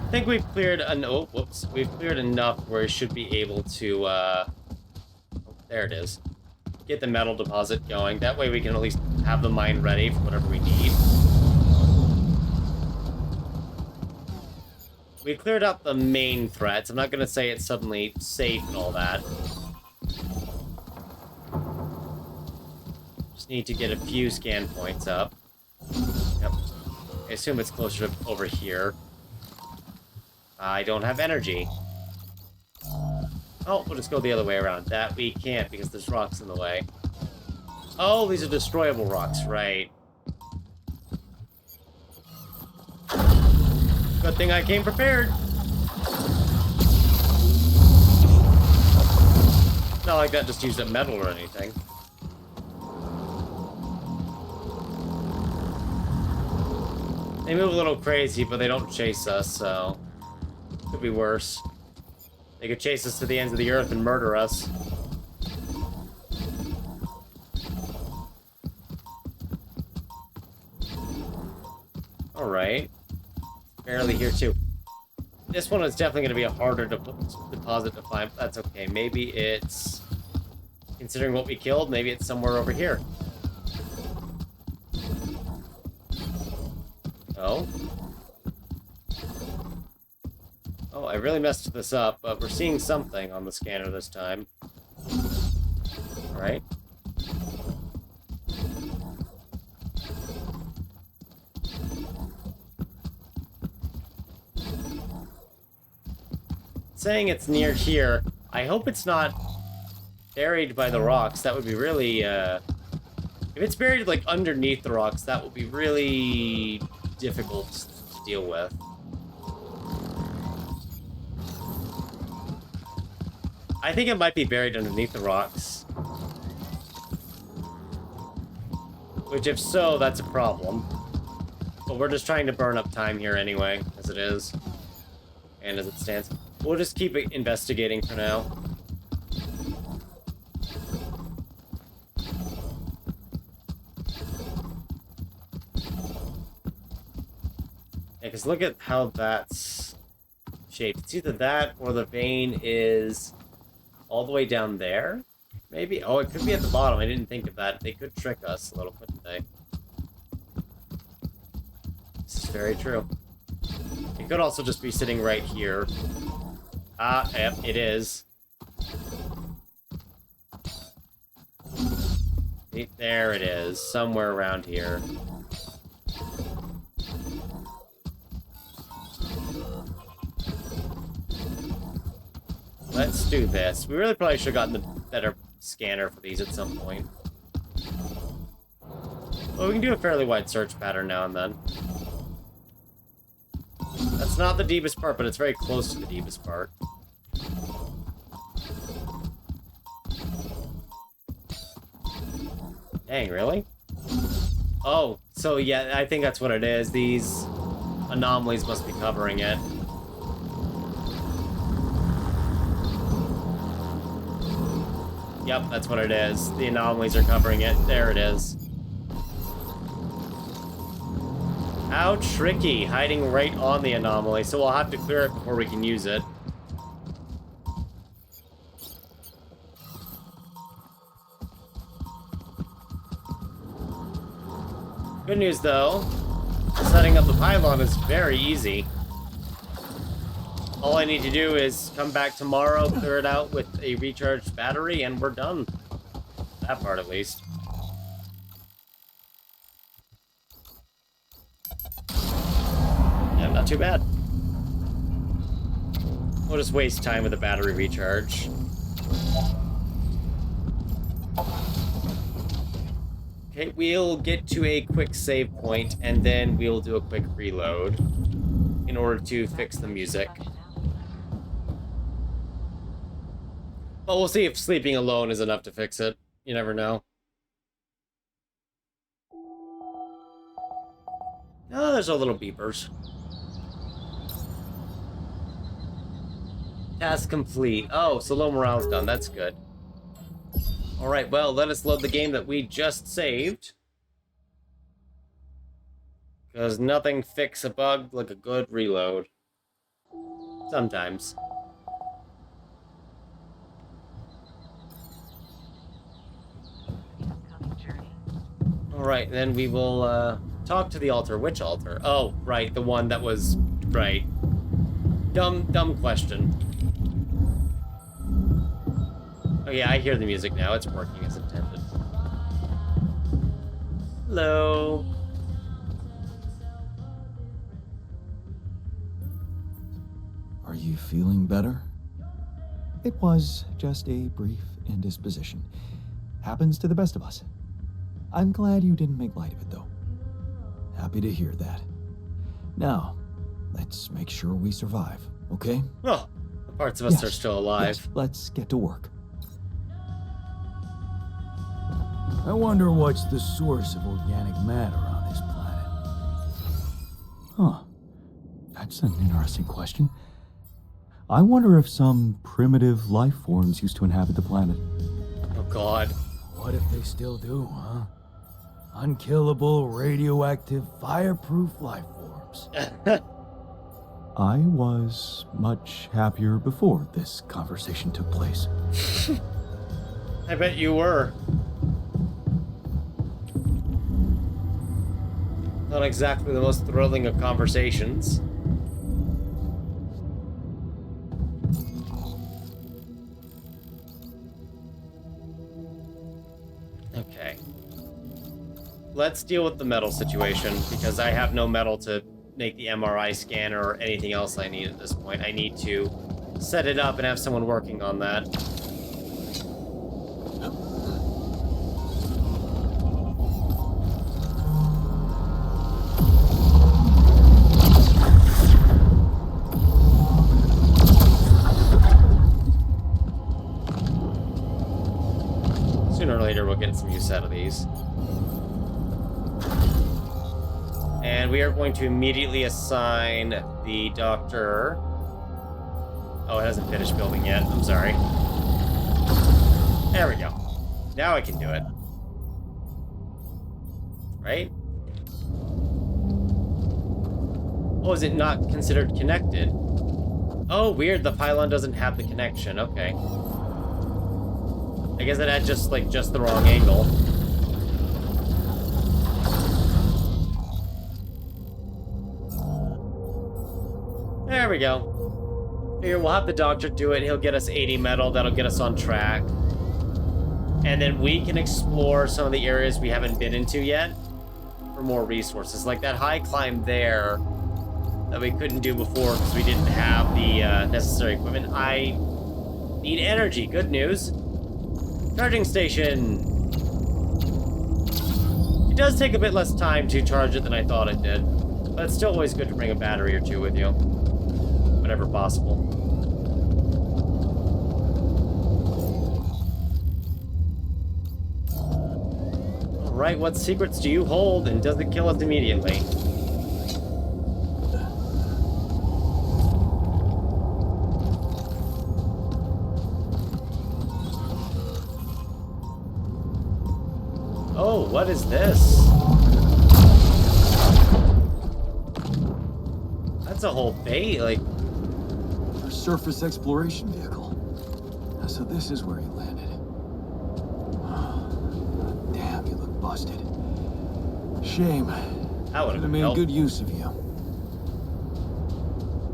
I think we've cleared we've cleared enough where we should be able to, there it is. Get the metal deposit going. That way we can at least have the mine ready for whatever we need. We cleared up the main threats. I'm not gonna say it's suddenly safe and all that. Just need to get a few scan points up. Yep. I assume it's closer to over here. I don't have energy. Oh, we'll just go the other way around. That we can't because there's rocks in the way. Oh, these are destroyable rocks, right. Good thing I came prepared. Not like that just used up metal or anything. They move a little crazy, but they don't chase us, so... Could be worse. They could chase us to the ends of the earth and murder us. Alright. Barely here too. This one is definitely going to be a harder deposit to find. That's okay. Maybe it's... Considering what we killed, maybe it's somewhere over here. Oh? Oh, I really messed this up, but we're seeing something on the scanner this time. Alright. Saying it's near here. I hope it's not buried by the rocks. That would be really, If it's buried, like, underneath the rocks, that would be really difficult to deal with. I think it might be buried underneath the rocks. Which, if so, that's a problem. But we're just trying to burn up time here anyway, as it is. And as it stands. We'll just keep investigating for now. Yeah, because look at how that's shaped. It's either that or the vein is all the way down there, maybe? Oh, it could be at the bottom. I didn't think of that. They could trick us a little, couldn't they? This is very true. It could also just be sitting right here. Ah, yep, it is. There it is, somewhere around here. Let's do this. We really probably should have gotten the better scanner for these at some point. Well, we can do a fairly wide search pattern now and then. That's not the deepest part, but it's very close to the deepest part. Dang, really? Oh, so yeah, I think that's what it is. These anomalies must be covering it. Yep, that's what it is. The anomalies are covering it. There it is. How tricky, hiding right on the anomaly, so we'll have to clear it before we can use it. Good news, though. Setting up the pylon is very easy. All I need to do is come back tomorrow, clear it out with a recharged battery, and we're done. That part, at least. Yeah, not too bad. We'll just waste time with the battery recharge. Okay, we'll get to a quick save point, and then we'll do a quick reload in order to fix the music. But we'll see if sleeping alone is enough to fix it. You never know. Oh, there's our little beepers. Task complete. Oh, so low morale's done. That's good. Alright, well, let us load the game that we just saved. Because nothing fixes a bug like a good reload. Sometimes. Upcoming journey. Alright, then we will, talk to the altar. Which altar? Oh, right, the one that was... Right. Dumb question. Oh yeah, I hear the music now. It's working as intended. Hello. Are you feeling better? It was just a brief indisposition. Happens to the best of us. I'm glad you didn't make light of it, though. Happy to hear that. Now, let's make sure we survive, okay? Oh, the parts of us Yes, are still alive. yes, let's get to work. I wonder what's the source of organic matter on this planet. Huh. That's an interesting question. I wonder if some primitive life forms used to inhabit the planet. Oh god. What if they still do, huh? Unkillable, radioactive, fireproof life forms. I was much happier before this conversation took place. I bet you were. Not exactly the most thrilling of conversations. Okay. Let's deal with the metal situation, because I have no metal to make the MRI scanner or anything else I need at this point. I need to set it up and have someone working on that. Sooner or later, we'll get some use out of these. And we are going to immediately assign the doctor... Oh, it hasn't finished building yet. I'm sorry. There we go. Now I can do it. Right? Oh, is it not considered connected? Oh, weird. The pylon doesn't have the connection. Okay. I guess it had just the wrong angle. There we go. Here, we'll have the doctor do it. He'll get us 80 metal. That'll get us on track. And then we can explore some of the areas we haven't been into yet for more resources. Like that high climb there that we couldn't do before because we didn't have the necessary equipment. I need energy. Good news. Charging station. It does take a bit less time to charge it than I thought it did. But it's still always good to bring a battery or two with you. Whenever possible. Alright, what secrets do you hold and does it kill us immediately? Oh, what is this? That's a whole bay, like... A surface exploration vehicle. So this is where he landed. Damn, you look busted. Shame. That would Could have have made helped. good use of you.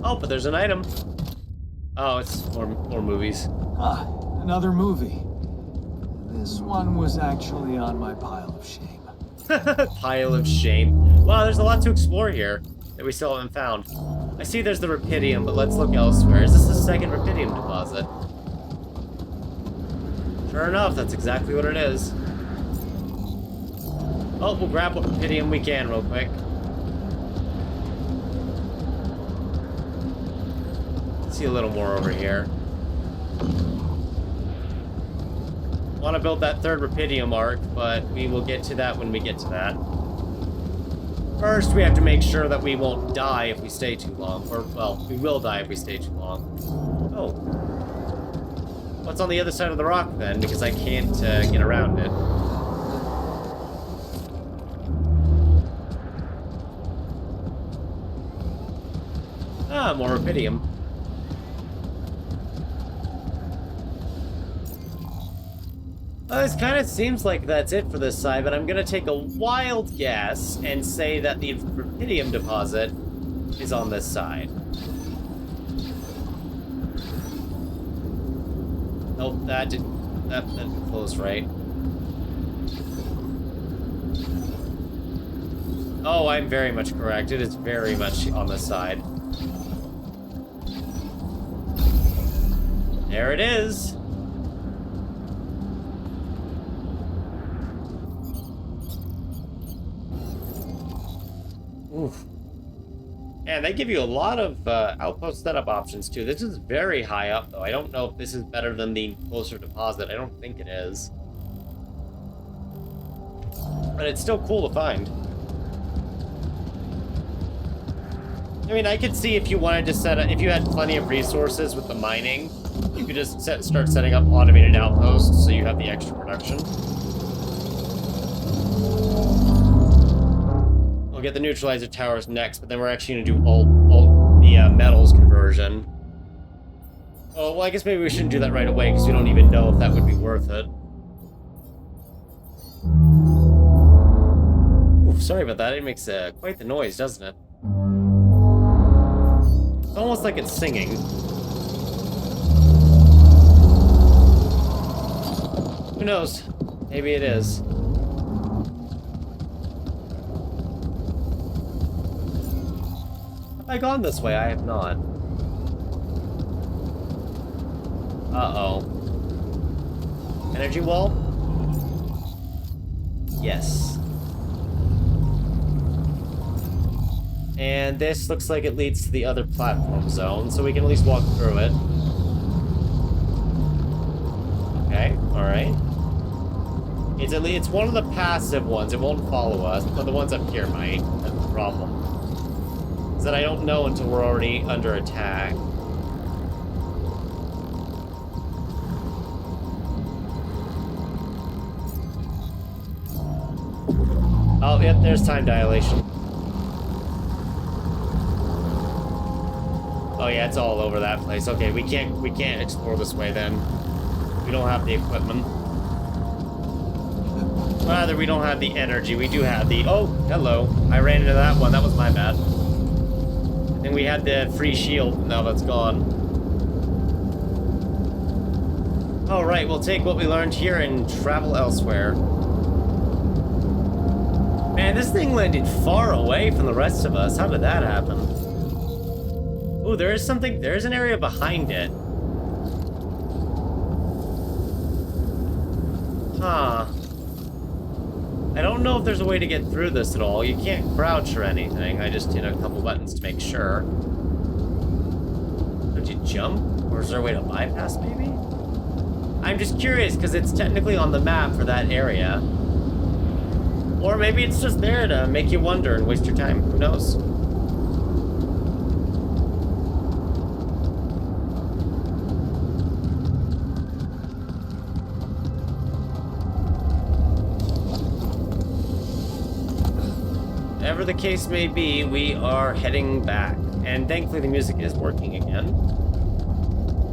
Oh, but there's an item. Oh, it's more movies. Ah, another movie. This one was actually on my pile of shame. Pile of shame. Wow, there's a lot to explore here that we still haven't found. I see there's the Rapidium, but let's look elsewhere. Is this the second Rapidium deposit? Sure enough, that's exactly what it is. Oh, we'll grab what Rapidium we can real quick. Let's see a little more over here. want to build that third Rapidium arc, but we will get to that when we get to that. First, we have to make sure that we won't die if we stay too long. Or, well, we will die if we stay too long. Oh. What's on the other side of the rock, then? Because I can't get around it. Ah, more Rapidium. This kind of seems like that's it for this side, but I'm gonna take a wild guess and say that the Rapidium deposit is on this side. Nope, that didn't close right. Oh, I'm very much correct. It is very much on this side. There it is. Oof. And they give you a lot of outpost setup options too. This is very high up though. I don't know if this is better than the closer deposit. I don't think it is. But it's still cool to find. I mean, I could see if you wanted to set up, if you had plenty of resources with the mining, you could just start setting up automated outposts so you have the extra production. We'll get the neutralizer towers next, but then we're actually going to do all the metals conversion. Oh, well, I guess maybe we shouldn't do that right away because we don't even know if that would be worth it. Ooh, sorry about that. It makes quite the noise, doesn't it? It's almost like it's singing. Who knows? Maybe it is. Have I gone this way? I have not. Uh-oh. Energy wall? Yes. And this looks like it leads to the other platform zone, so we can at least walk through it. Okay, alright. It's one of the passive ones. It won't follow us, but the ones up here might. That's the problem. Is that I don't know until we're already under attack. Oh, yep, there's time dilation. Oh yeah, it's all over that place. Okay, we can't explore this way then. We don't have the equipment. Rather, we don't have the energy. We do have the... Oh, hello. I ran into that one. That was my bad. And we had the free shield. Now that's gone. Alright, we'll take what we learned here and travel elsewhere. Man, this thing landed far away from the rest of us. How did that happen? Oh, there is something... There's an area behind it. Huh. I don't know if there's a way to get through this at all. You can't crouch or anything. I just hit a couple buttons to make sure. Don't you jump? Or is there a way to bypass, maybe? I'm just curious, because it's technically on the map for that area. Or maybe it's just there to make you wonder and waste your time. Who knows? Whatever the case may be, we are heading back. And thankfully the music is working again.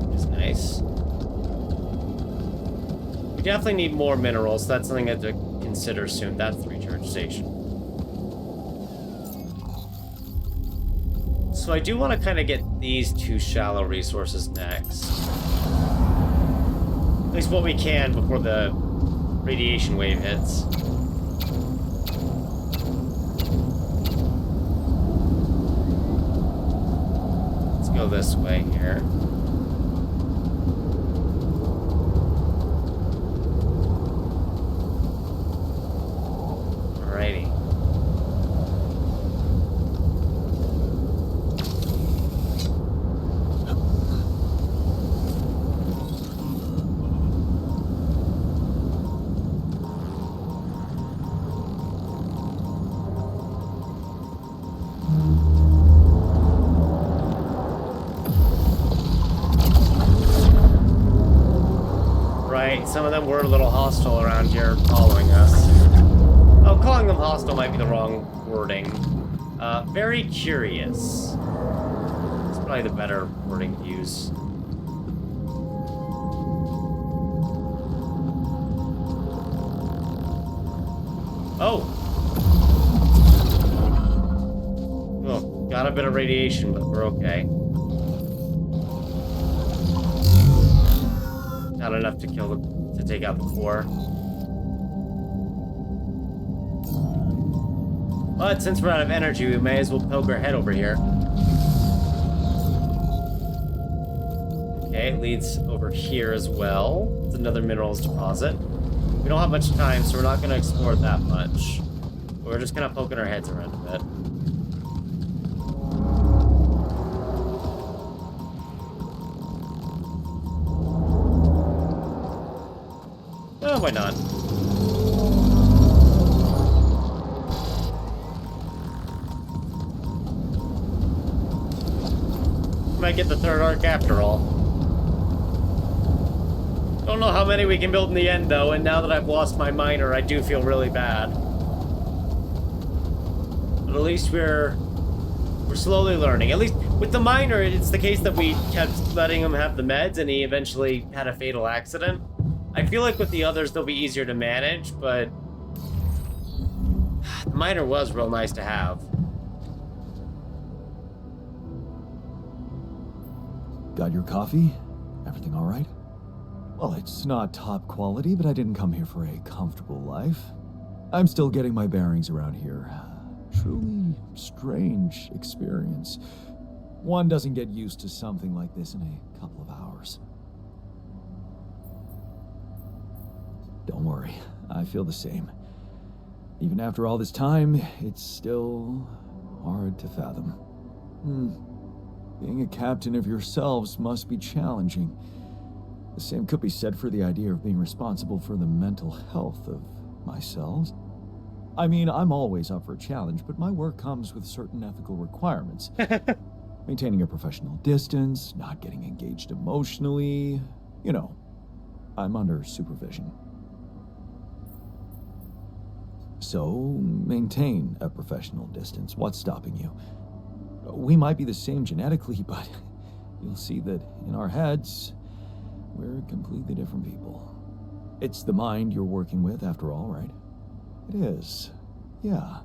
Which is nice. We definitely need more minerals. That's something I have to consider soon. That's the recharge station. So I do want to kind of get these two shallow resources next. At least what we can before the radiation wave hits. Go this way here. Alrighty. some of them were a little hostile around here following us. Oh, calling them hostile might be the wrong wording. Very curious. It's probably the better wording to use. Oh! Oh, got a bit of radiation, but we're okay. Not enough to kill to take out the core. But since we're out of energy, we may as well poke our head over here. Okay, it leads over here as well. It's another minerals deposit. We don't have much time, so we're not going to explore that much. We're just kind of poking our heads around a bit. Oh, why not? Might get the third arc after all. Don't know how many we can build in the end, though, and now that I've lost my miner, I do feel really bad. But at least we're slowly learning. At least with the miner, it's the case that we kept letting him have the meds, and he eventually had a fatal accident. I feel like with the others, they'll be easier to manage, but the miner was real nice to have. Got your coffee? Everything all right? Well, it's not top quality, but I didn't come here for a comfortable life. I'm still getting my bearings around here. Truly strange experience. One doesn't get used to something like this in a couple of hours. Don't worry, I feel the same. Even after all this time, it's still hard to fathom. Being a captain of yourselves must be challenging. The same could be said for the idea of being responsible for the mental health of myself. I mean, I'm always up for a challenge, but my work comes with certain ethical requirements. Maintaining a professional distance, not getting engaged emotionally. You know, I'm under supervision. So, maintain a professional distance. What's stopping you? We might be the same genetically, but you'll see that in our heads, we're completely different people. It's the mind you're working with, after all, right? It is. Yeah.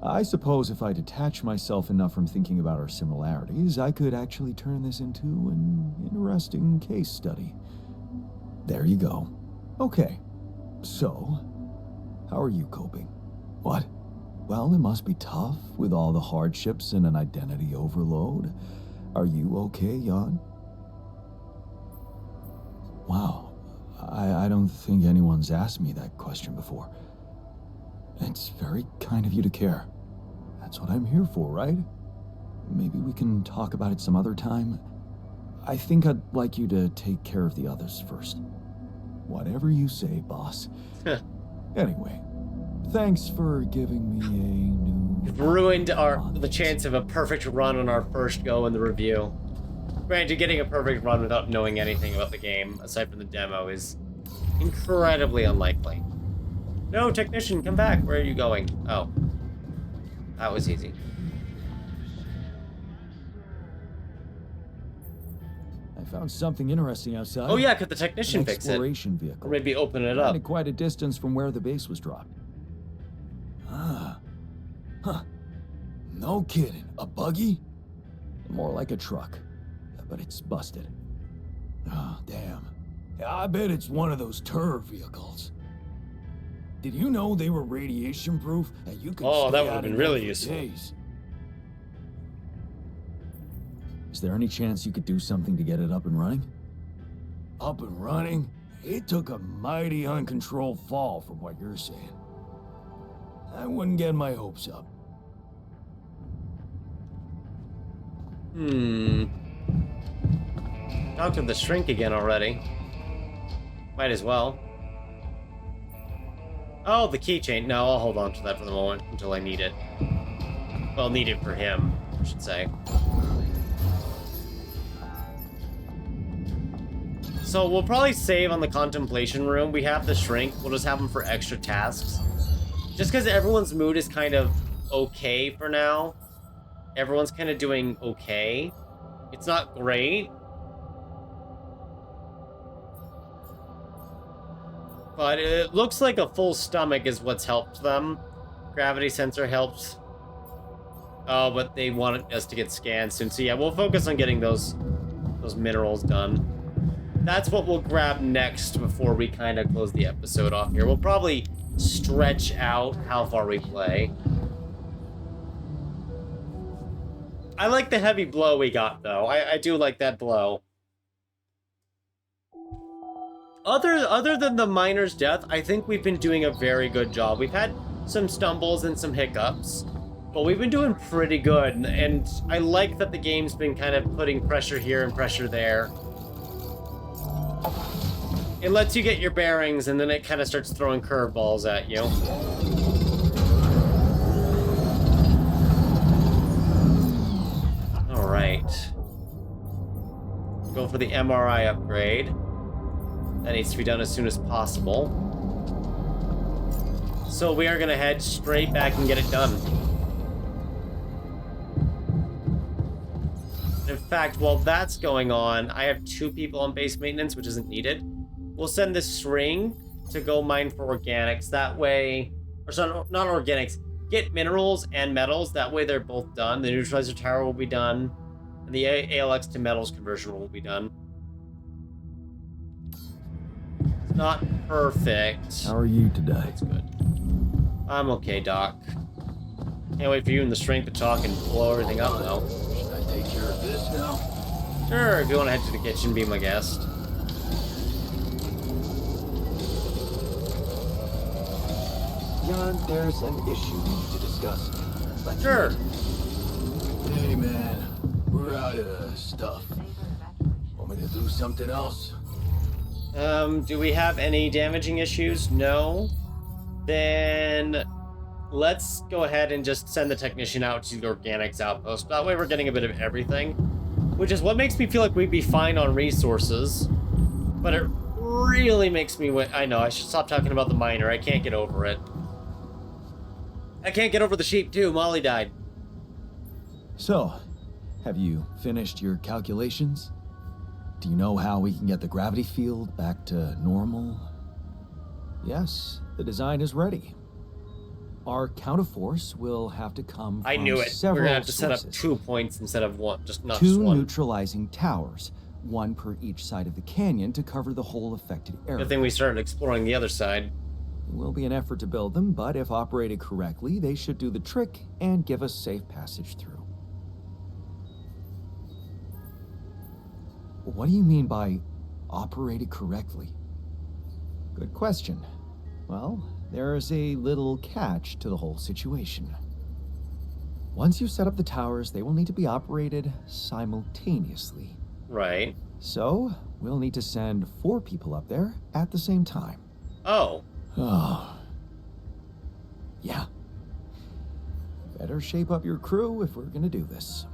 I suppose if I detach myself enough from thinking about our similarities, I could actually turn this into an interesting case study. There you go. Okay. So, how are you coping? What? Well, it must be tough with all the hardships and an identity overload. Are you okay, Jan? Wow. I don't think anyone's asked me that question before. It's very kind of you to care. That's what I'm here for, right? Maybe we can talk about it some other time. I think I'd like you to take care of the others first. Whatever you say, boss. Anyway, thanks for giving me a new... You've ruined the chance of a perfect run on our first go in the review. Granted, getting a perfect run without knowing anything about the game, aside from the demo, is incredibly unlikely. No, technician, come back. Where are you going? Oh. That was easy. I found something interesting outside. Oh yeah, could the technician fix it? Exploration vehicle. Or maybe open it up. At quite a distance from where the base was dropped. Ah. Huh. No kidding. A buggy? More like a truck. But it's busted. Oh, damn. I bet it's one of those turf vehicles. Did you know they were radiation proof and you could Oh, stay that would have out been of really them for useful. days? Is there any chance you could do something to get it up and running? Up and running? It took a mighty uncontrolled fall from what you're saying. I wouldn't get my hopes up. Talked to the shrink again already. Might as well. Oh, the keychain. No, I'll hold on to that for the moment until I need it. Well, need it for him, I should say. So we'll probably save on the contemplation room. We have the shrink. We'll just have them for extra tasks. Just because everyone's mood is kind of okay for now. Everyone's kind of doing okay. It's not great. But it looks like a full stomach is what's helped them. Gravity sensor helps. Oh, but they want us to get scanned soon. So yeah, we'll focus on getting those minerals done. That's what we'll grab next before we kind of close the episode off here. We'll probably stretch out how far we play. I like the heavy blow we got, though. I do like that blow. Other than the miner's death, I think we've been doing a very good job. We've had some stumbles and some hiccups, but we've been doing pretty good. And I like that the game's been kind of putting pressure here and pressure there. It lets you get your bearings, and then it kind of starts throwing curveballs at you. All right. Go for the MRI upgrade. That needs to be done as soon as possible. So we are going to head straight back and get it done. In fact, while that's going on, I have 2 people on base maintenance, which isn't needed. We'll send this string to go mine for organics. That way, or sorry, not organics, get minerals and metals. That way they're both done. The neutralizer tower will be done, and the ALX to metals conversion will be done. It's not perfect. How are you today? That's good. I'm okay, Doc. Can't wait for you and the strength to talk and blow everything up, though. Should I take care of this now? Sure, if you want to head to the kitchen, be my guest. John, there's an issue we need to discuss. Let's Sure. Hey, man. We're out of stuff. Want me to do something else? Do we have any damaging issues? No. Then let's go ahead and just send the technician out to the organics outpost. That way we're getting a bit of everything, which is what makes me feel like we'd be fine on resources. But it really makes me I know, I should stop talking about the miner. I can't get over it. I can't get over the sheep too. Molly died. So, have you finished your calculations? Do you know how we can get the gravity field back to normal? Yes, the design is ready. Our counterforce will have to come from I knew it. several We're gonna have to set up sources. 2 points instead of one. Just not 2 just one. neutralizing towers, one per each side of the canyon to cover the whole affected area. Good thing we started exploring the other side. It will be an effort to build them, but if operated correctly, they should do the trick and give us safe passage through. What do you mean by operated correctly? Good question. Well, there's a little catch to the whole situation. Once you set up the towers, they will need to be operated simultaneously. Right. So, we'll need to send 4 people up there at the same time. Oh. Oh. Yeah. Better shape up your crew if we're gonna do this.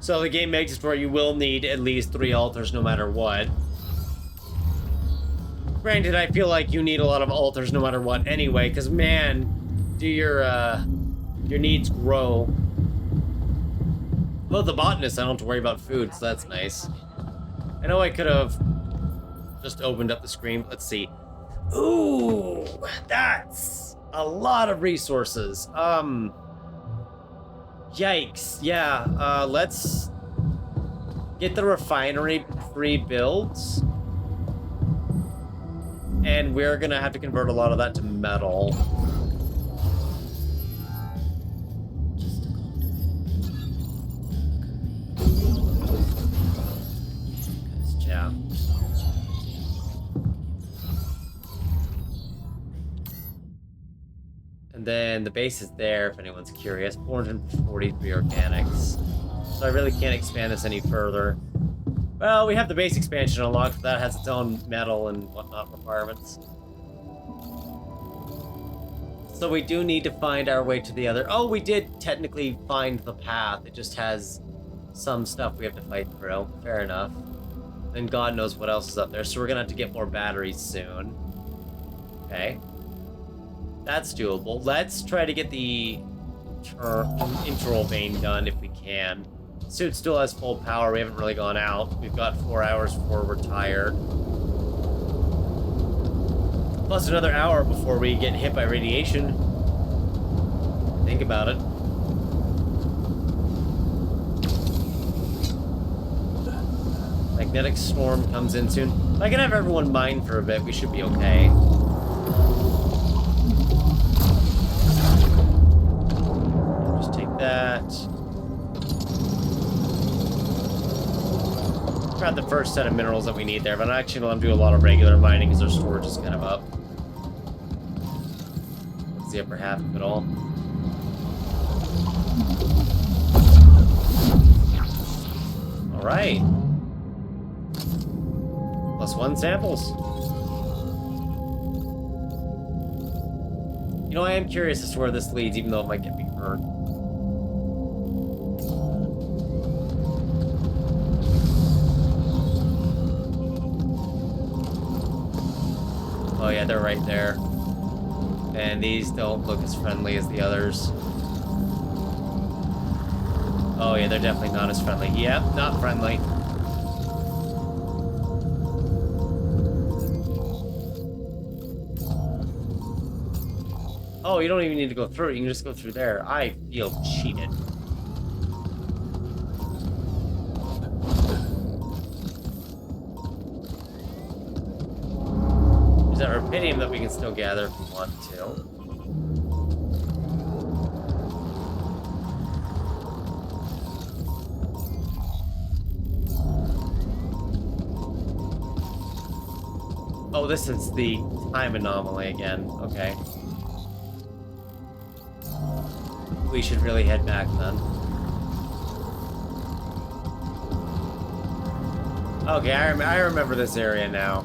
So the game makes it where you will need at least 3 altars no matter what. Granted, I feel like you need a lot of altars no matter what anyway, because man, do your needs grow. Well, the botanist, I don't have to worry about food, so that's nice. I know I could have just opened up the screen. Let's see. Ooh, that's a lot of resources. Yikes. Yeah, let's get the refinery pre-built. And we're gonna have to convert a lot of that to metal. Yeah. And then the base is there if anyone's curious. 443 organics. So I really can't expand this any further. Well, we have the base expansion unlocked. That has its own metal and whatnot requirements. So we do need to find our way to the other... Oh, we did technically find the path. It just has some stuff we have to fight through. Fair enough. And God knows what else is up there, so we're gonna have to get more batteries soon. Okay. That's doable. Let's try to get the internal vein done if we can. Suit still has full power. We haven't really gone out. We've got 4 hours before we're tired. Plus another hour before we get hit by radiation. Think about it. Magnetic storm comes in soon. If I can have everyone mine for a bit, we should be okay. Just take that. Grab the first set of minerals that we need there, but I'm actually going to do a lot of regular mining because our storage is kind of up. That's the upper half of it all. All right. +1 samples. You know, I am curious as to where this leads, even though it might get me hurt. Oh yeah, they're right there. And these don't look as friendly as the others. Oh yeah, they're definitely not as friendly. Yep, not friendly. Oh, you don't even need to go through it. You can just go through there. I feel cheated. There's that rubidium that we can still gather if we want to. Oh, this is the time anomaly again. Okay. We should really head back then. Okay, I remember this area now.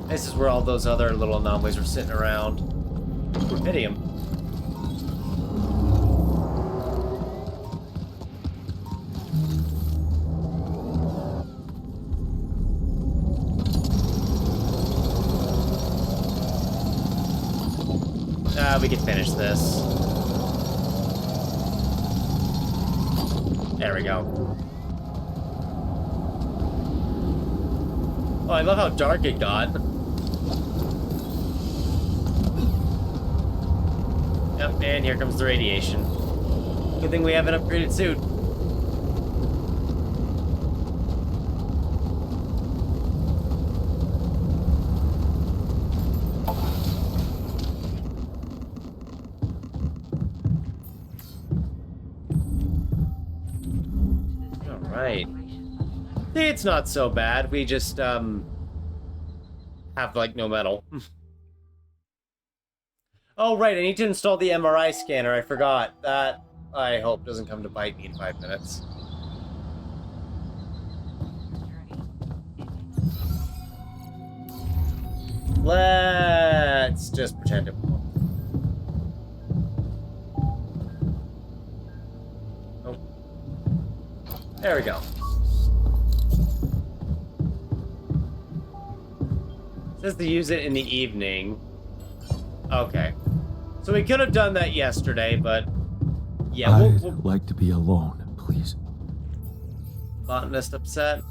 This is where all those other little anomalies were sitting around. Rubidium. We can finish this. There we go. Oh, I love how dark it got. Yep, and here comes the radiation. Good thing we have an upgraded suit. Right. It's not so bad. We just, have, like, no metal. Oh, right. I need to install the MRI scanner. I forgot. That, I hope, doesn't come to bite me in 5 minutes. Let's just pretend it won't. There we go. It says to use it in the evening. Okay. So we could have done that yesterday, but yeah, I'd like to be alone, please. Botanist upset.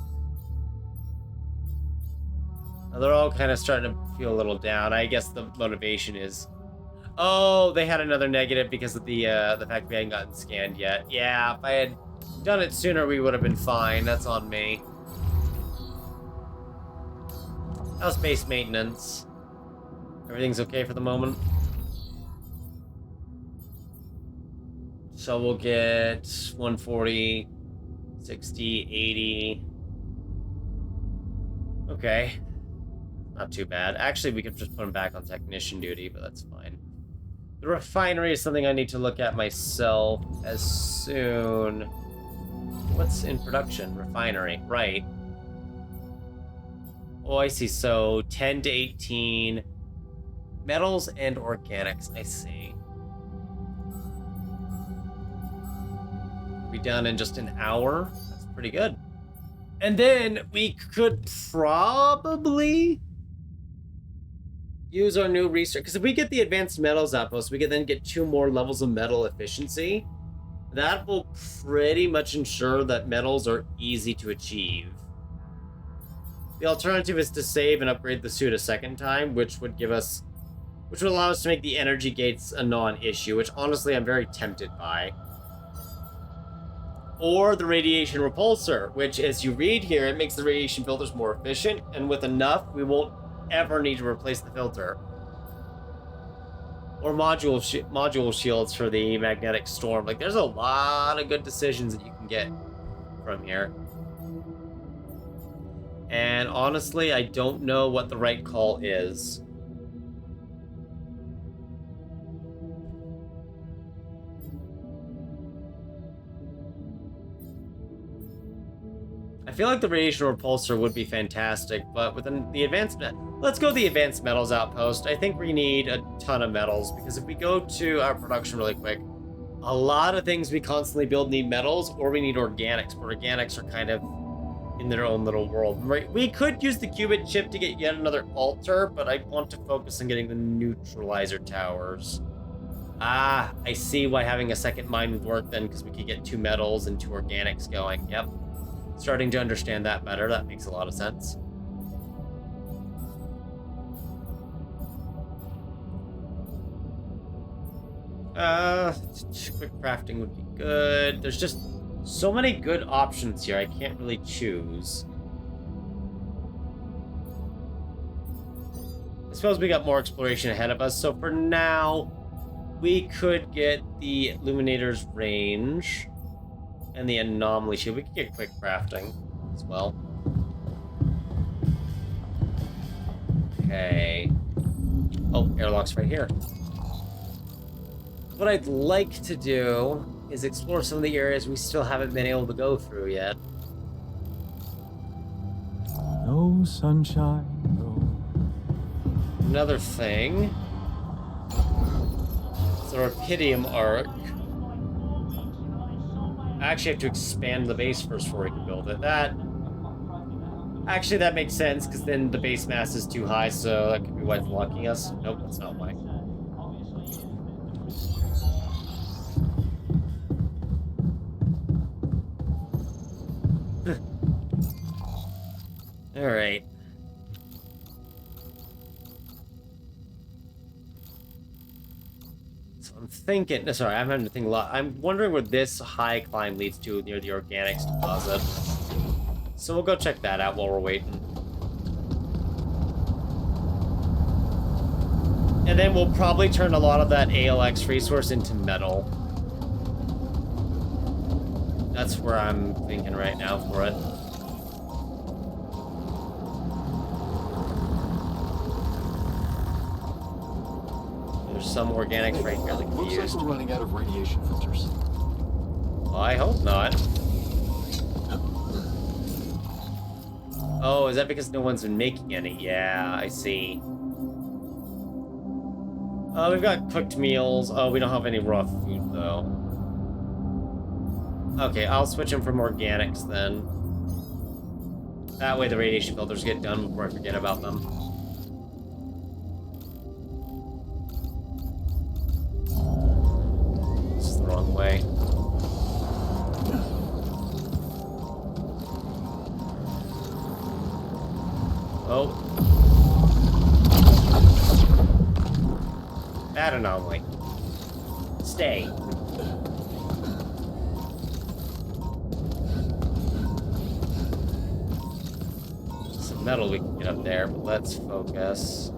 Now they're all kind of starting to feel a little down. I guess the motivation is, oh, they had another negative because of the fact we hadn't gotten scanned yet. Yeah, if I had done it sooner, we would have been fine. That's on me. How's base maintenance? Everything's okay for the moment? So we'll get 140, 60, 80. Okay. Not too bad. Actually, we could just put him back on technician duty, but that's fine. The refinery is something I need to look at myself as soon. What's in production? Refinery, right. Oh, I see. So 10 to 18 metals and organics. I see. Be done in just an hour. That's pretty good. And then we could probably use our new research, because if we get the advanced metals outpost, we can then get 2 more levels of metal efficiency. That will pretty much ensure that metals are easy to achieve. The alternative is to save and upgrade the suit a second time, which would allow us to make the energy gates a non-issue, which honestly I'm very tempted by. Or the radiation repulsor, which, as you read here, it makes the radiation filters more efficient, and with enough, we won't ever need to replace the filter. Or module shields for the magnetic storm. Like, there's a lot of good decisions that you can get from here. And honestly, I don't know what the right call is. I feel like the radiation repulsor would be fantastic, but with the advanced let's go the advanced metals outpost. I think we need a ton of metals, because if we go to our production really quick, a lot of things we constantly build need metals, or we need organics, but organics are kind of in their own little world. Right? We could use the qubit chip to get yet another altar, but I want to focus on getting the neutralizer towers. Ah, I see why having a second mine would work then, because we could get 2 metals and 2 organics going. Yep. Starting to understand that better. That makes a lot of sense. Quick crafting would be good. There's just so many good options here. I can't really choose. I suppose we got more exploration ahead of us. So for now, we could get the Illuminator's range and the anomaly shield. We could get quick crafting as well. Okay. Oh, airlock's right here. What I'd like to do is explore some of the areas we still haven't been able to go through yet. No sunshine, no. Another thing. It's the Rapidium arc. I actually have to expand the base first before we can build it. Actually, that makes sense, because then the base mass is too high, so that could be why it's blocking us. Nope, that's not why. Alright. So I'm thinking... Sorry, I'm having to think a lot. I'm wondering where this high climb leads to near the organics deposit. So we'll go check that out while we're waiting. And then we'll probably turn a lot of that ALX resource into metal. That's where I'm thinking right now for it. There's some organics right here that can be Looks like used. we're running out of radiation filters. Well, I hope not. Oh, is that because no one's been making any? Yeah, I see. We've got cooked meals. Oh, we don't have any raw food, though. Okay, I'll switch them from organics, then. That way the radiation filters get done before I forget about them. This is the wrong way. Oh. That anomaly. Stay. Some metal we can get up there, but let's focus.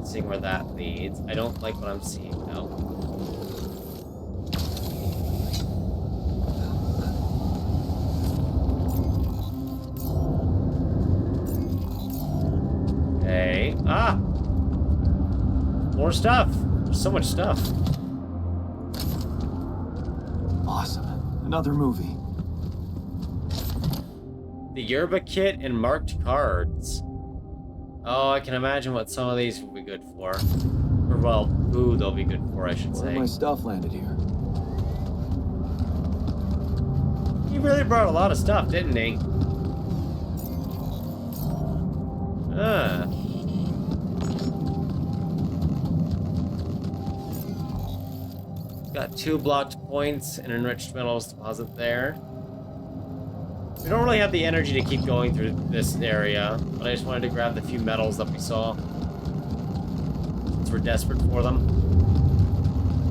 Seeing where that leads. I don't like what I'm seeing, though. Okay. Ah! More stuff! There's so much stuff. Awesome. Another movie. The Yerba kit and marked cards. Oh, I can imagine what some of these will be good for. Or, well, who they'll be good for, I should Where say. my stuff landed here. He really brought a lot of stuff, didn't he? Huh. Got 2 blocked points and enriched metals deposit there. We don't really have the energy to keep going through this area, but I just wanted to grab the few metals that we saw, since we're desperate for them.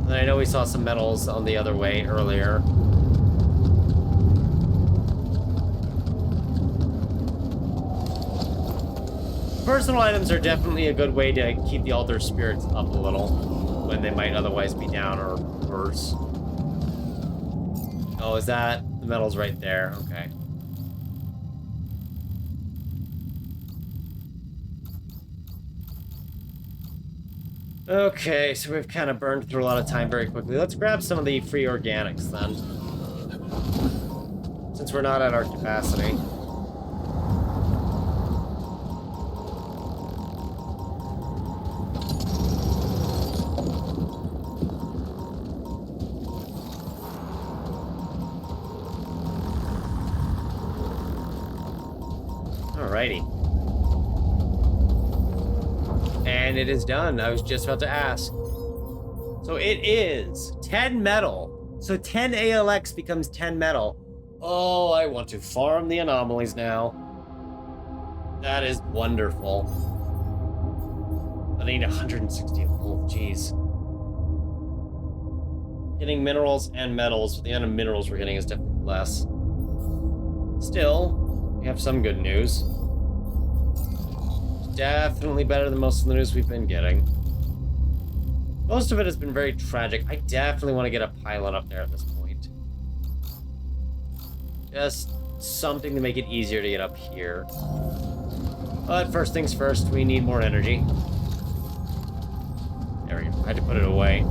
And I know we saw some metals on the other way earlier. Personal items are definitely a good way to keep the altar spirits up a little when they might otherwise be down or worse. Oh, is that the metal's right there? Okay. Okay, so we've kind of burned through a lot of time very quickly. Let's grab some of the free organics then, since we're not at our capacity. Alrighty. And it is done. I was just about to ask. So it is 10 metal. So 10 ALX becomes 10 metal. Oh, I want to farm the anomalies now. That is wonderful. But I need 160 of both. Jeez. Getting minerals and metals, but the amount of minerals we're getting is definitely less. Still, we have some good news. Definitely better than most of the news we've been getting. Most of it has been very tragic. I definitely want to get a pylon up there at this point. Just something to make it easier to get up here. But first things first, we need more energy. There we go. I had to put it away.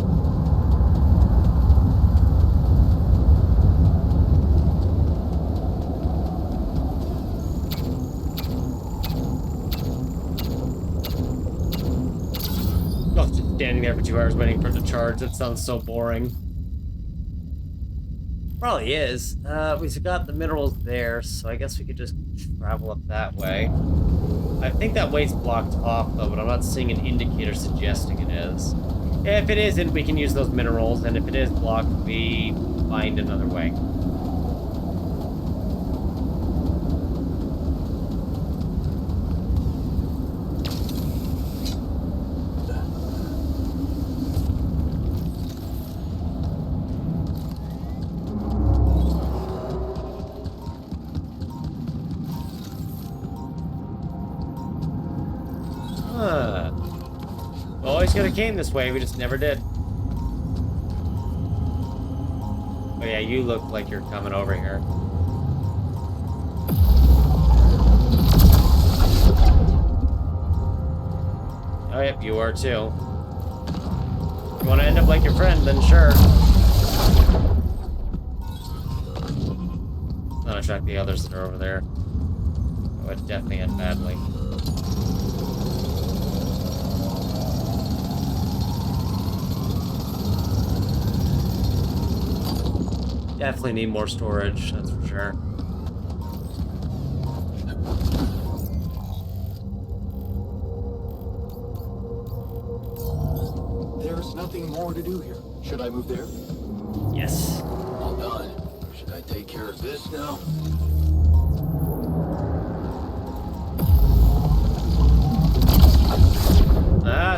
Standing there for 2 hours waiting for it to charge. That sounds so boring. Probably is. We've got the minerals there, so I guess we could just travel up that way. I think that way's blocked off, though, but I'm not seeing an indicator suggesting it is. If it isn't, we can use those minerals, and if it is blocked, we find another way. Always could have came this way, we just never did. Oh yeah, you look like you're coming over here. Oh yep, you are too. If you want to end up like your friend, then sure. Not attract the others that are over there. That would definitely end badly. Definitely need more storage, that's for sure. There's nothing more to do here. Should I move there? Yes. All done. Should I take care of this now?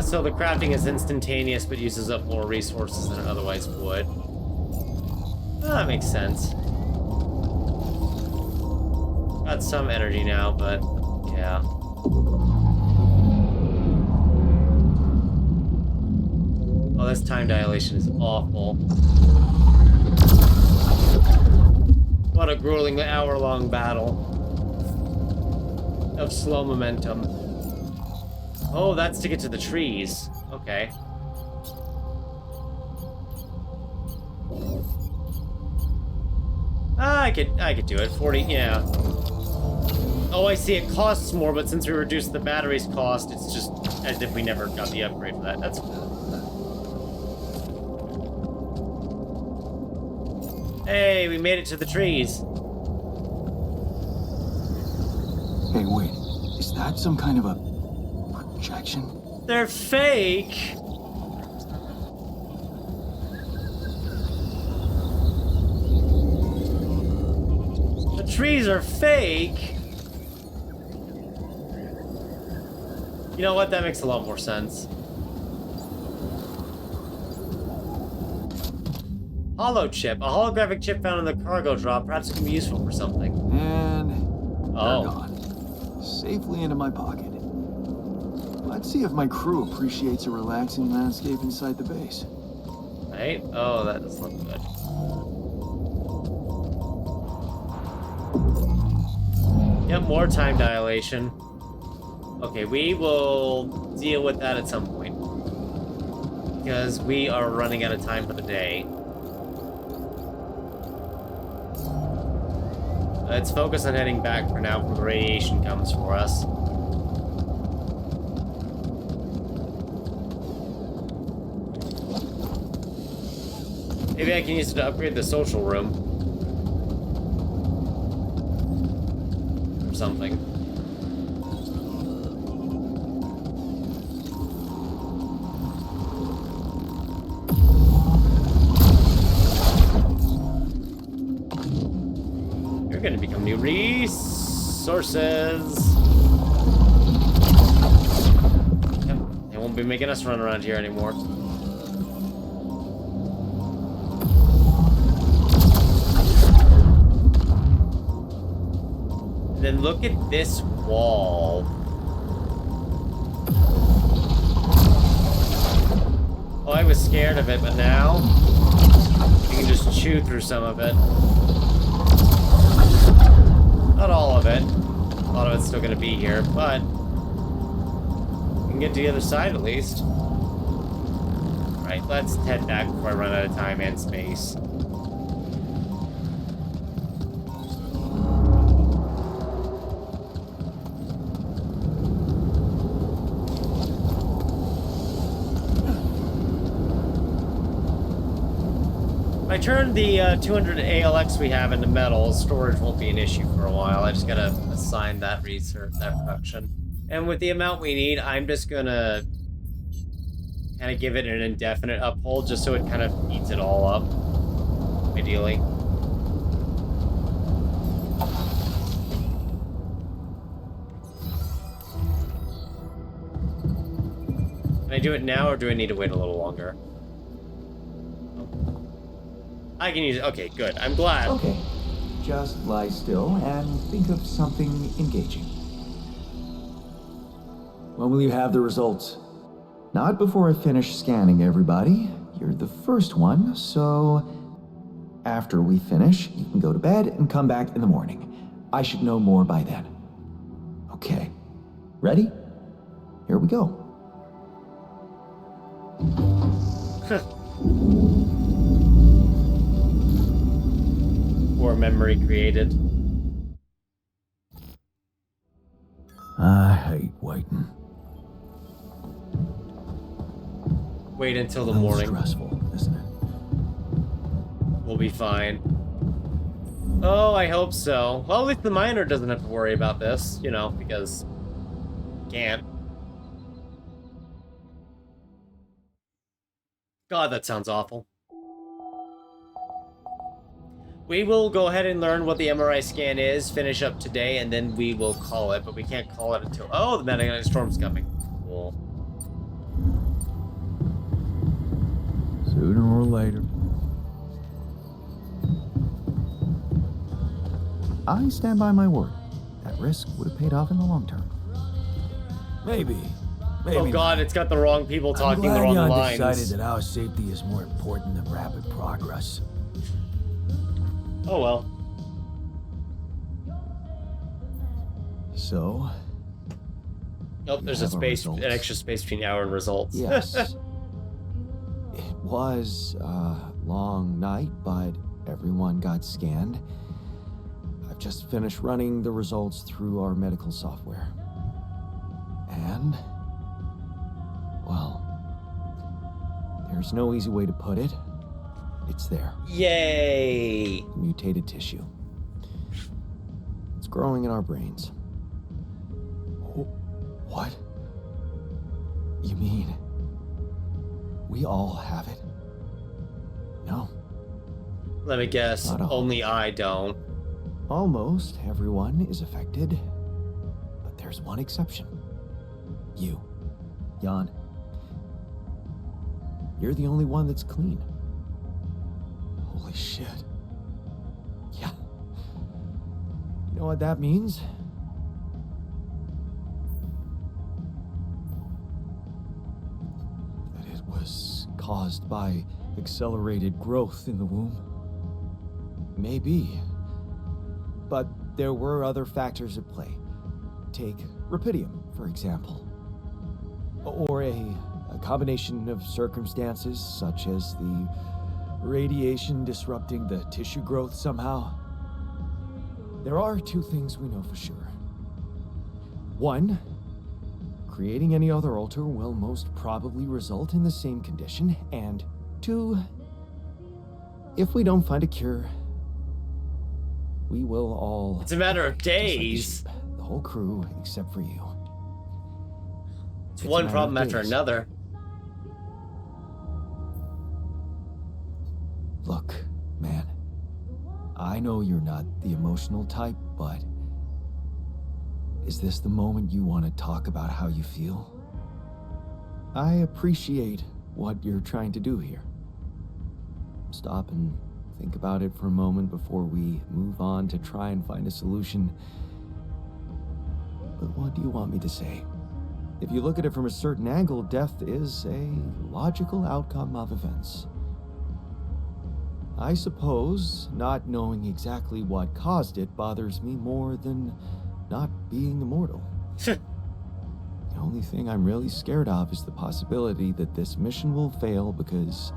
So the crafting is instantaneous, but uses up more resources than it otherwise would. That makes sense. Got some energy now, but yeah. Oh, this time dilation is awful. What a grueling hour-long battle of slow momentum. Oh, that's to get to the trees. Okay. I could do it. 40, yeah. Oh, I see. It costs more, but since we reduced the battery's cost, it's just as if we never got the upgrade for that. That's cool. Hey, we made it to the trees. Hey, wait. Is that some kind of a projection? They're fake. The trees are fake. You know what? That makes a lot more sense. Hollow chip. A holographic chip found in the cargo drop. Perhaps it can be useful for something. And Oh. they're gone. Safely into my pocket. Let's see if my crew appreciates a relaxing landscape inside the base. Right? Oh, that does look good. Yep, more time dilation. Okay, we will deal with that at some point. Because we are running out of time for the day. Let's focus on heading back for now before the radiation comes for us. Maybe I can use it to upgrade the social room. Or something. You're gonna become new resources. Yep, they won't be making us run around here anymore. Then look at this wall. Oh, I was scared of it, but now you can just chew through some of it. Not all of it. A lot of it's still gonna be here, but we can get to the other side at least. Right, let's head back before I run out of time and space. If I turn the 200 ALX we have into metal, storage won't be an issue for a while. I just gotta assign that research, that production. And with the amount we need, I'm just gonna kind of give it an indefinite uphold just so it kind of eats it all up, ideally. Can I do it now or do I need to wait a little longer? I can use it. Okay, good. I'm glad. Okay, just lie still and think of something engaging. When will you have the results? Not before I finish scanning everybody. You're the first one, so after we finish, you can go to bed and come back in the morning. I should know more by then. Okay, ready? Here we go. Or memory created. I hate waiting. Wait until the A little morning. stressful, isn't it? We'll be fine. Oh, I hope so. Well, at least the miner doesn't have to worry about this, you know, because can't. God, that sounds awful. We will go ahead and learn what the MRI scan is, finish up today, and then we will call it, but we can't call it until... Oh, the magnetic storm's coming. Cool. Sooner or later. I stand by my word. That risk would have paid off in the long term. Maybe. Oh god, it's got the wrong people talking I'm the glad wrong Jan lines. decided that our safety is more important than rapid progress. Oh well. So, Nope, You there's a have our space, an results. extra space between hour and results. yes. It was a long night, but everyone got scanned. I've just finished running the results through our medical software. And, well, there's no easy way to put it. It's there. Yay! Mutated tissue. It's growing in our brains. What? You mean we all have it? No. Let me guess. Not all. Only I don't. Almost everyone is affected, but there's one exception. You, Jan. You're the only one that's clean. Holy shit. Yeah. You know what that means? That it was caused by accelerated growth in the womb. Maybe. But there were other factors at play. Take Rapidium, for example. Or a combination of circumstances, such as the radiation disrupting the tissue growth somehow. There are two things we know for sure. One, creating any other altar will most probably result in the same condition. And two, if we don't find a cure, we will all... It's a matter of just like the days. sheep. The whole crew, except for you. It's a one matter problem of after days. another. Look, man. I know you're not the emotional type, but... is this the moment you want to talk about how you feel? I appreciate what you're trying to do here. Stop and think about it for a moment before we move on to try and find a solution. But what do you want me to say? If you look at it from a certain angle, death is a logical outcome of events. I suppose not knowing exactly what caused it bothers me more than not being immortal. The only thing I'm really scared of is the possibility that this mission will fail because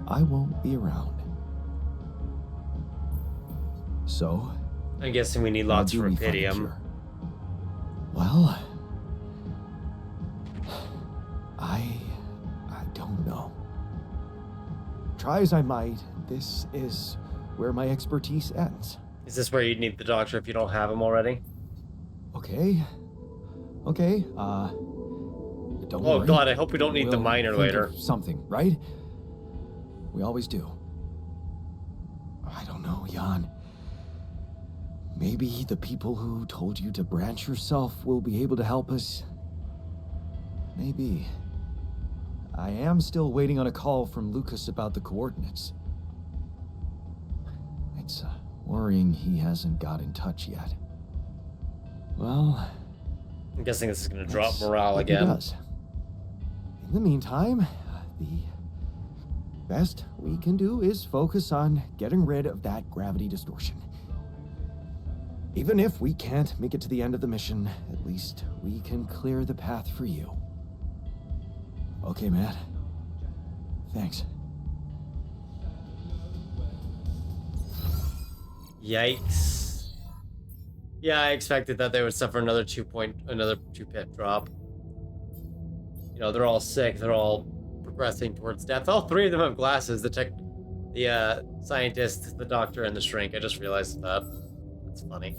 I won't be around. So, I'm guessing we need how lots of do we find a Rapidium. cure? Well, I don't know. Try as I might, this is where my expertise ends. Is this where you'd need the doctor if you don't have him already? Okay. Okay, don't Oh worry. god, I hope we don't need the We'll miner think later. of something, right? We always do. I don't know, Jan. Maybe the people who told you to branch yourself will be able to help us. Maybe. I am still waiting on a call from Lucas about the coordinates. It's worrying he hasn't got in touch yet. Well, I'm guessing this is going to drop let's morale hope he again. does. In the meantime, the best we can do is focus on getting rid of that gravity distortion. Even if we can't make it to the end of the mission, at least we can clear the path for you. Okay, Matt. Thanks. Yikes. Yeah, I expected that they would suffer another 2 pip drop. You know, they're all sick, they're all progressing towards death. All three of them have glasses, the scientist, the doctor, and the shrink. I just realized that. That's funny.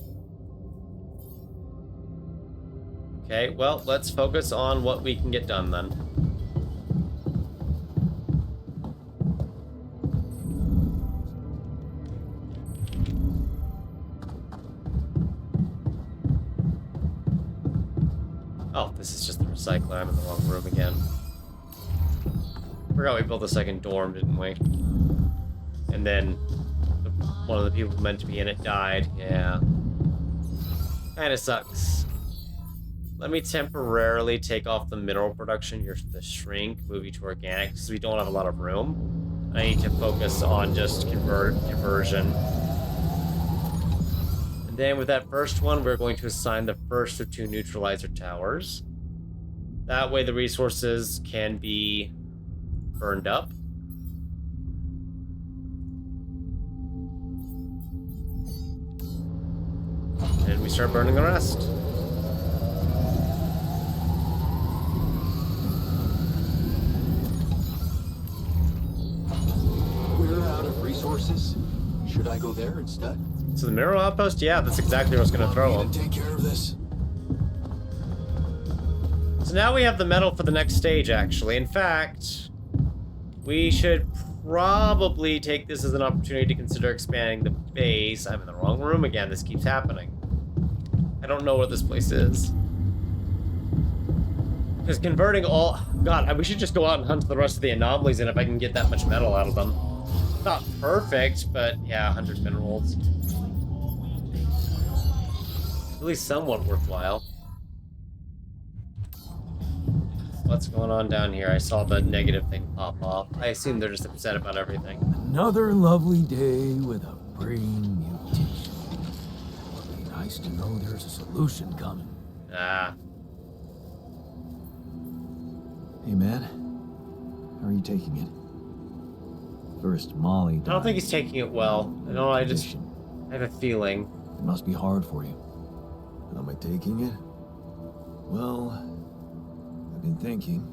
Okay, well, let's focus on what we can get done then. Oh, this is just the recycler. I'm in the wrong room again. Forgot we built a second dorm, didn't we? And then one of the people meant to be in it died. Yeah. Kinda sucks. Let me temporarily take off the mineral production, the shrink, move you to organic, because we don't have a lot of room. I need to focus on just conversion. And then with that first one, we're going to assign the first of 2 neutralizer towers. That way the resources can be burned up. And we start burning the rest. We're out of resources. Should I go there instead? So the mineral outpost, yeah, that's exactly what's going to throw Want them. me to take care of this. So now we have the metal for the next stage, actually. In fact, we should probably take this as an opportunity to consider expanding the base. I'm in the wrong room again. This keeps happening. I don't know what this place is. Because converting all... God, we should just go out and hunt the rest of the anomalies, and if I can get that much metal out of them. Not perfect, but yeah, 100 minerals. At least somewhat worthwhile. What's going on down here? I saw the negative thing pop off. I assume they're just upset about everything. Another lovely day with a brain mutation. Would be nice to know there's a solution coming. Ah. Hey, man. How are you taking it? First, Molly died. I don't think he's taking it well. I don't know, I have a feeling. It must be hard for you. How am I taking it? Well, I've been thinking.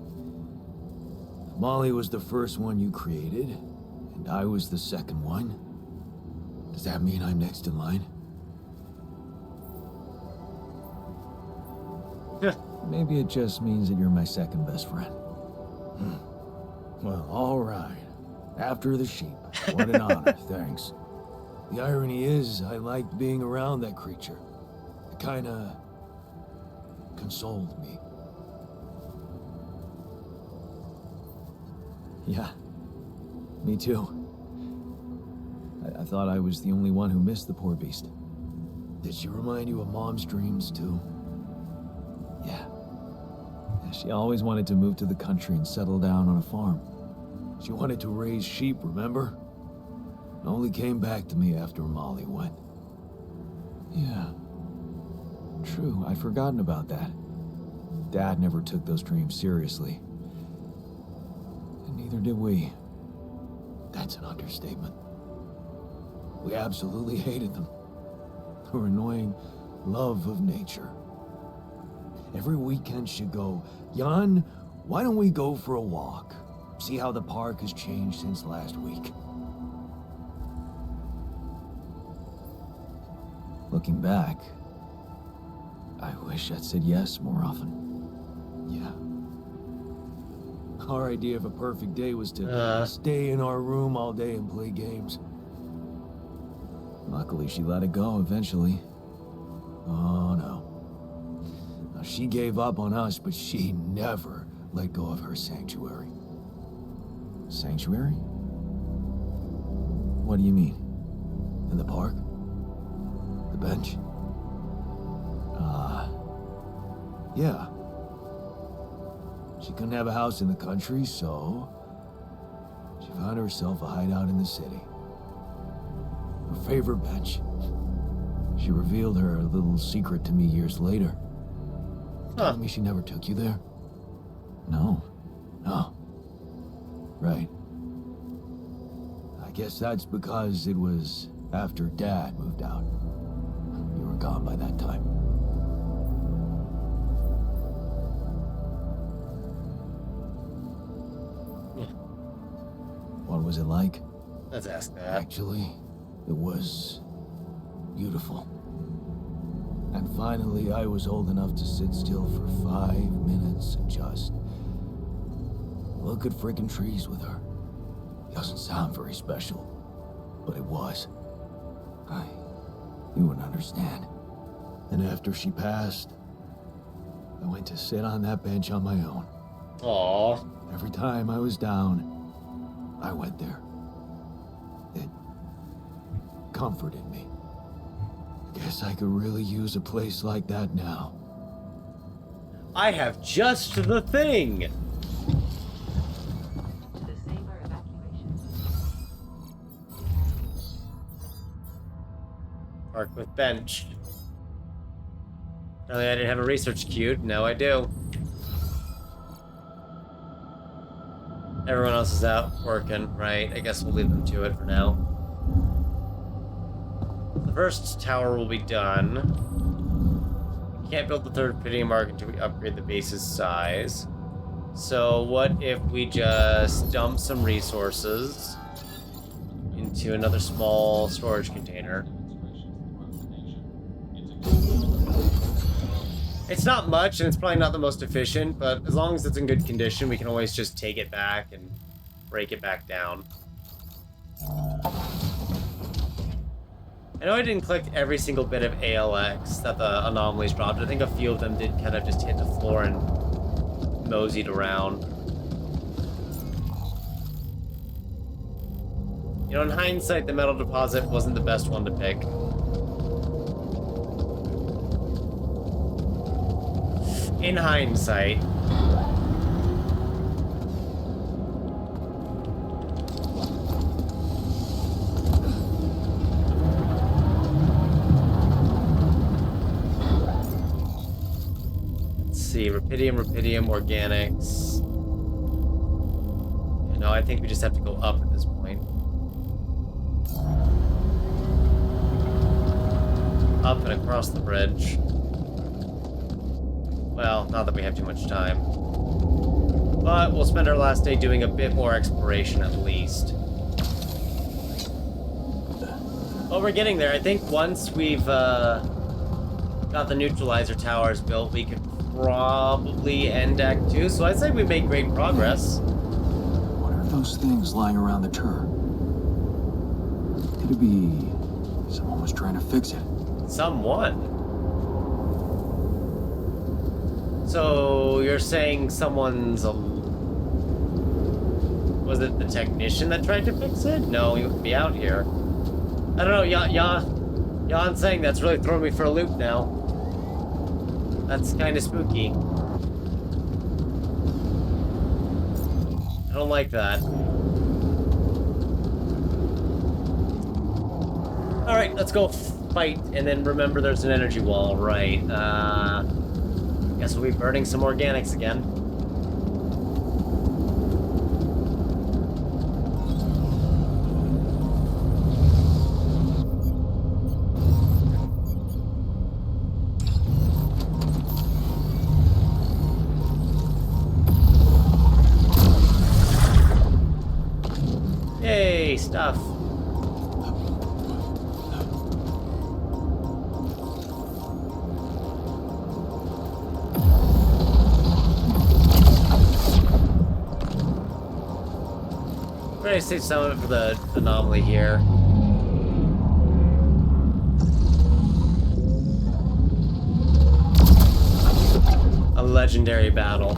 If Molly was the first one you created, and I was the second one, does that mean I'm next in line? Maybe it just means that you're my second best friend. Well, all right. After the sheep. What an honor, thanks. The irony is, I liked being around that creature. It kinda consoled me. Yeah, me too. I thought I was the only one who missed the poor beast. Did she remind you of Mom's dreams, too? Yeah. She always wanted to move to the country and settle down on a farm. She wanted to raise sheep, remember? It only came back to me after Molly went. Yeah. True, I'd forgotten about that. Dad never took those dreams seriously. And neither did we. That's an understatement. We absolutely hated them. Her annoying love of nature. Every weekend she'd go, Jan, why don't we go for a walk? See how the park has changed since last week. Looking back, I wish I'd said yes more often. Yeah. Our idea of a perfect day was to stay in our room all day and play games. Luckily, she let it go eventually. Oh, no. Now, she gave up on us, but she never let go of her sanctuary. Sanctuary? What do you mean? In the park? The bench? Yeah. She couldn't have a house in the country, so she found herself a hideout in the city. Her favorite bench. She revealed her little secret to me years later. Telling me she never took you there? No. No. Right. I guess that's because it was after Dad moved out. You were gone by that time. What was it like? Let's ask that. Actually, it was beautiful. And finally, I was old enough to sit still for 5 minutes and just look at frickin' trees with her. Doesn't sound very special, but it was. You wouldn't understand. And after she passed, I went to sit on that bench on my own. Aww. Every time I was down, I went there. It comforted me. Guess I could really use a place like that now. I have just the thing! To the Saber evacuation. Park with bench. Apparently I didn't have a research queued. Now I do. Everyone else is out working, right? I guess we'll leave them to it for now. The first tower will be done. We can't build the third pitting mark until we upgrade the base's size. So what if we just dump some resources into another small storage container? It's not much, and it's probably not the most efficient, but as long as it's in good condition, we can always just take it back and break it back down. I know I didn't collect every single bit of ALX that the anomalies dropped. I think a few of them did kind of just hit the floor and moseyed around. You know, in hindsight, the metal deposit wasn't the best one to pick. In hindsight. Let's see, Rapidium, organics. You know, I think we just have to go up at this point. Up and across the bridge. Well, not that we have too much time. But we'll spend our last day doing a bit more exploration at least. Well, we're getting there. I think once we've got the neutralizer towers built, we could probably end Act 2. So I'd say we made great progress. What are those things lying around the turret? Could it be someone was trying to fix it? Someone? So you're saying someone's a... Was it the technician that tried to fix it? No, he would be out here. I don't know, Jan saying that's really throwing me for a loop now. That's kind of spooky. I don't like that. Alright, let's go fight, and then remember there's an energy wall, right. Guess we'll be burning some organics again. Yay, stuff. Ready to save some of it for the anomaly here. A legendary battle.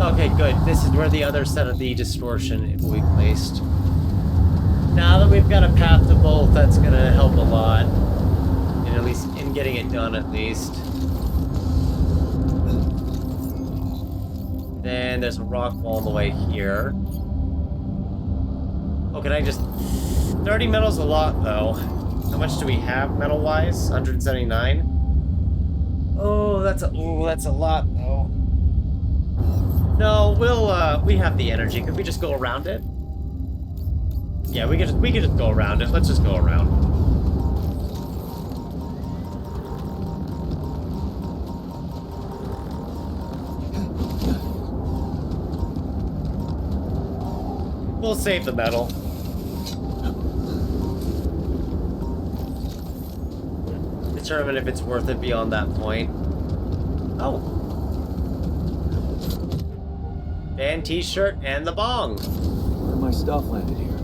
Okay, good. This is where the other set of the distortion will be placed. Now that we've got a path to both, that's gonna help a lot. At least in getting it done, at least. Then there's a rock wall on the way here. Oh, can I just... 30 metal's a lot, though. How much do we have metal-wise? 179? Oh, that's a lot, though. No, we have the energy. Could we just go around it? Yeah, we could just go around it. Let's just go around. We'll save the metal. Determine if it's worth it beyond that point. Oh. Band t-shirt and the bong. Where my stuff landed here?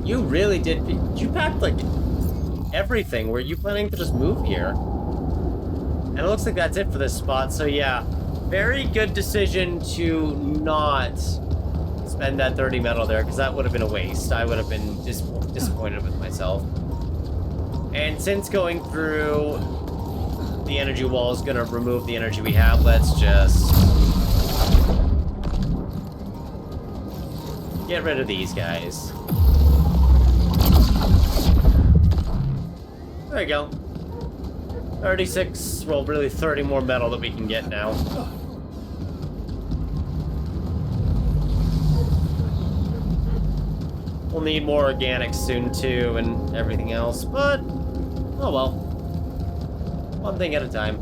You really did. You packed like everything. Were you planning to just move here? And it looks like that's it for this spot. So yeah, very good decision to not spend that 30 metal there, because that would have been a waste. I would have been disappointed with myself. And since going through the energy wall is going to remove the energy we have, let's just get rid of these guys. There you go. 36, well, really 30 more metal that we can get now. We'll need more organics soon too, and everything else, but oh well. One thing at a time.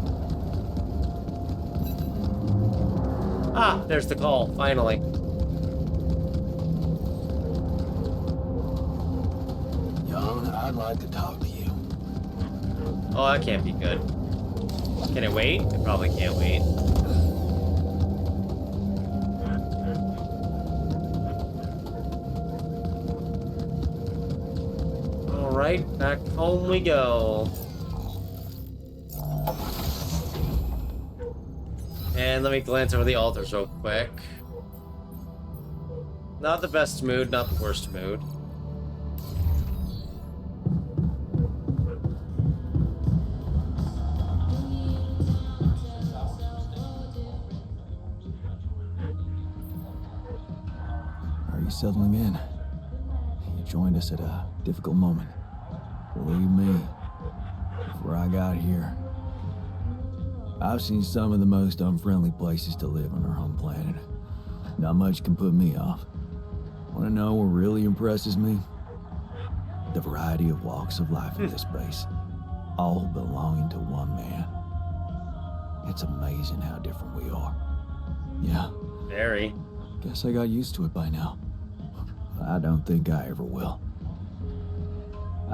Ah, there's the call, finally. I'd like to talk to you. Oh, that can't be good. Can it wait? It probably can't wait. Alright, back home we go. And let me glance over the altars real quick. Not the best mood, not the worst mood. Are you settling in? You joined us at a difficult moment. Believe me, before I got here, I've seen some of the most unfriendly places to live on our home planet. Not much can put me off. Want to know what really impresses me? The variety of walks of life in this base, all belonging to one man. It's amazing how different we are. Yeah, Very. guess I got used to it by now. I don't think I ever will.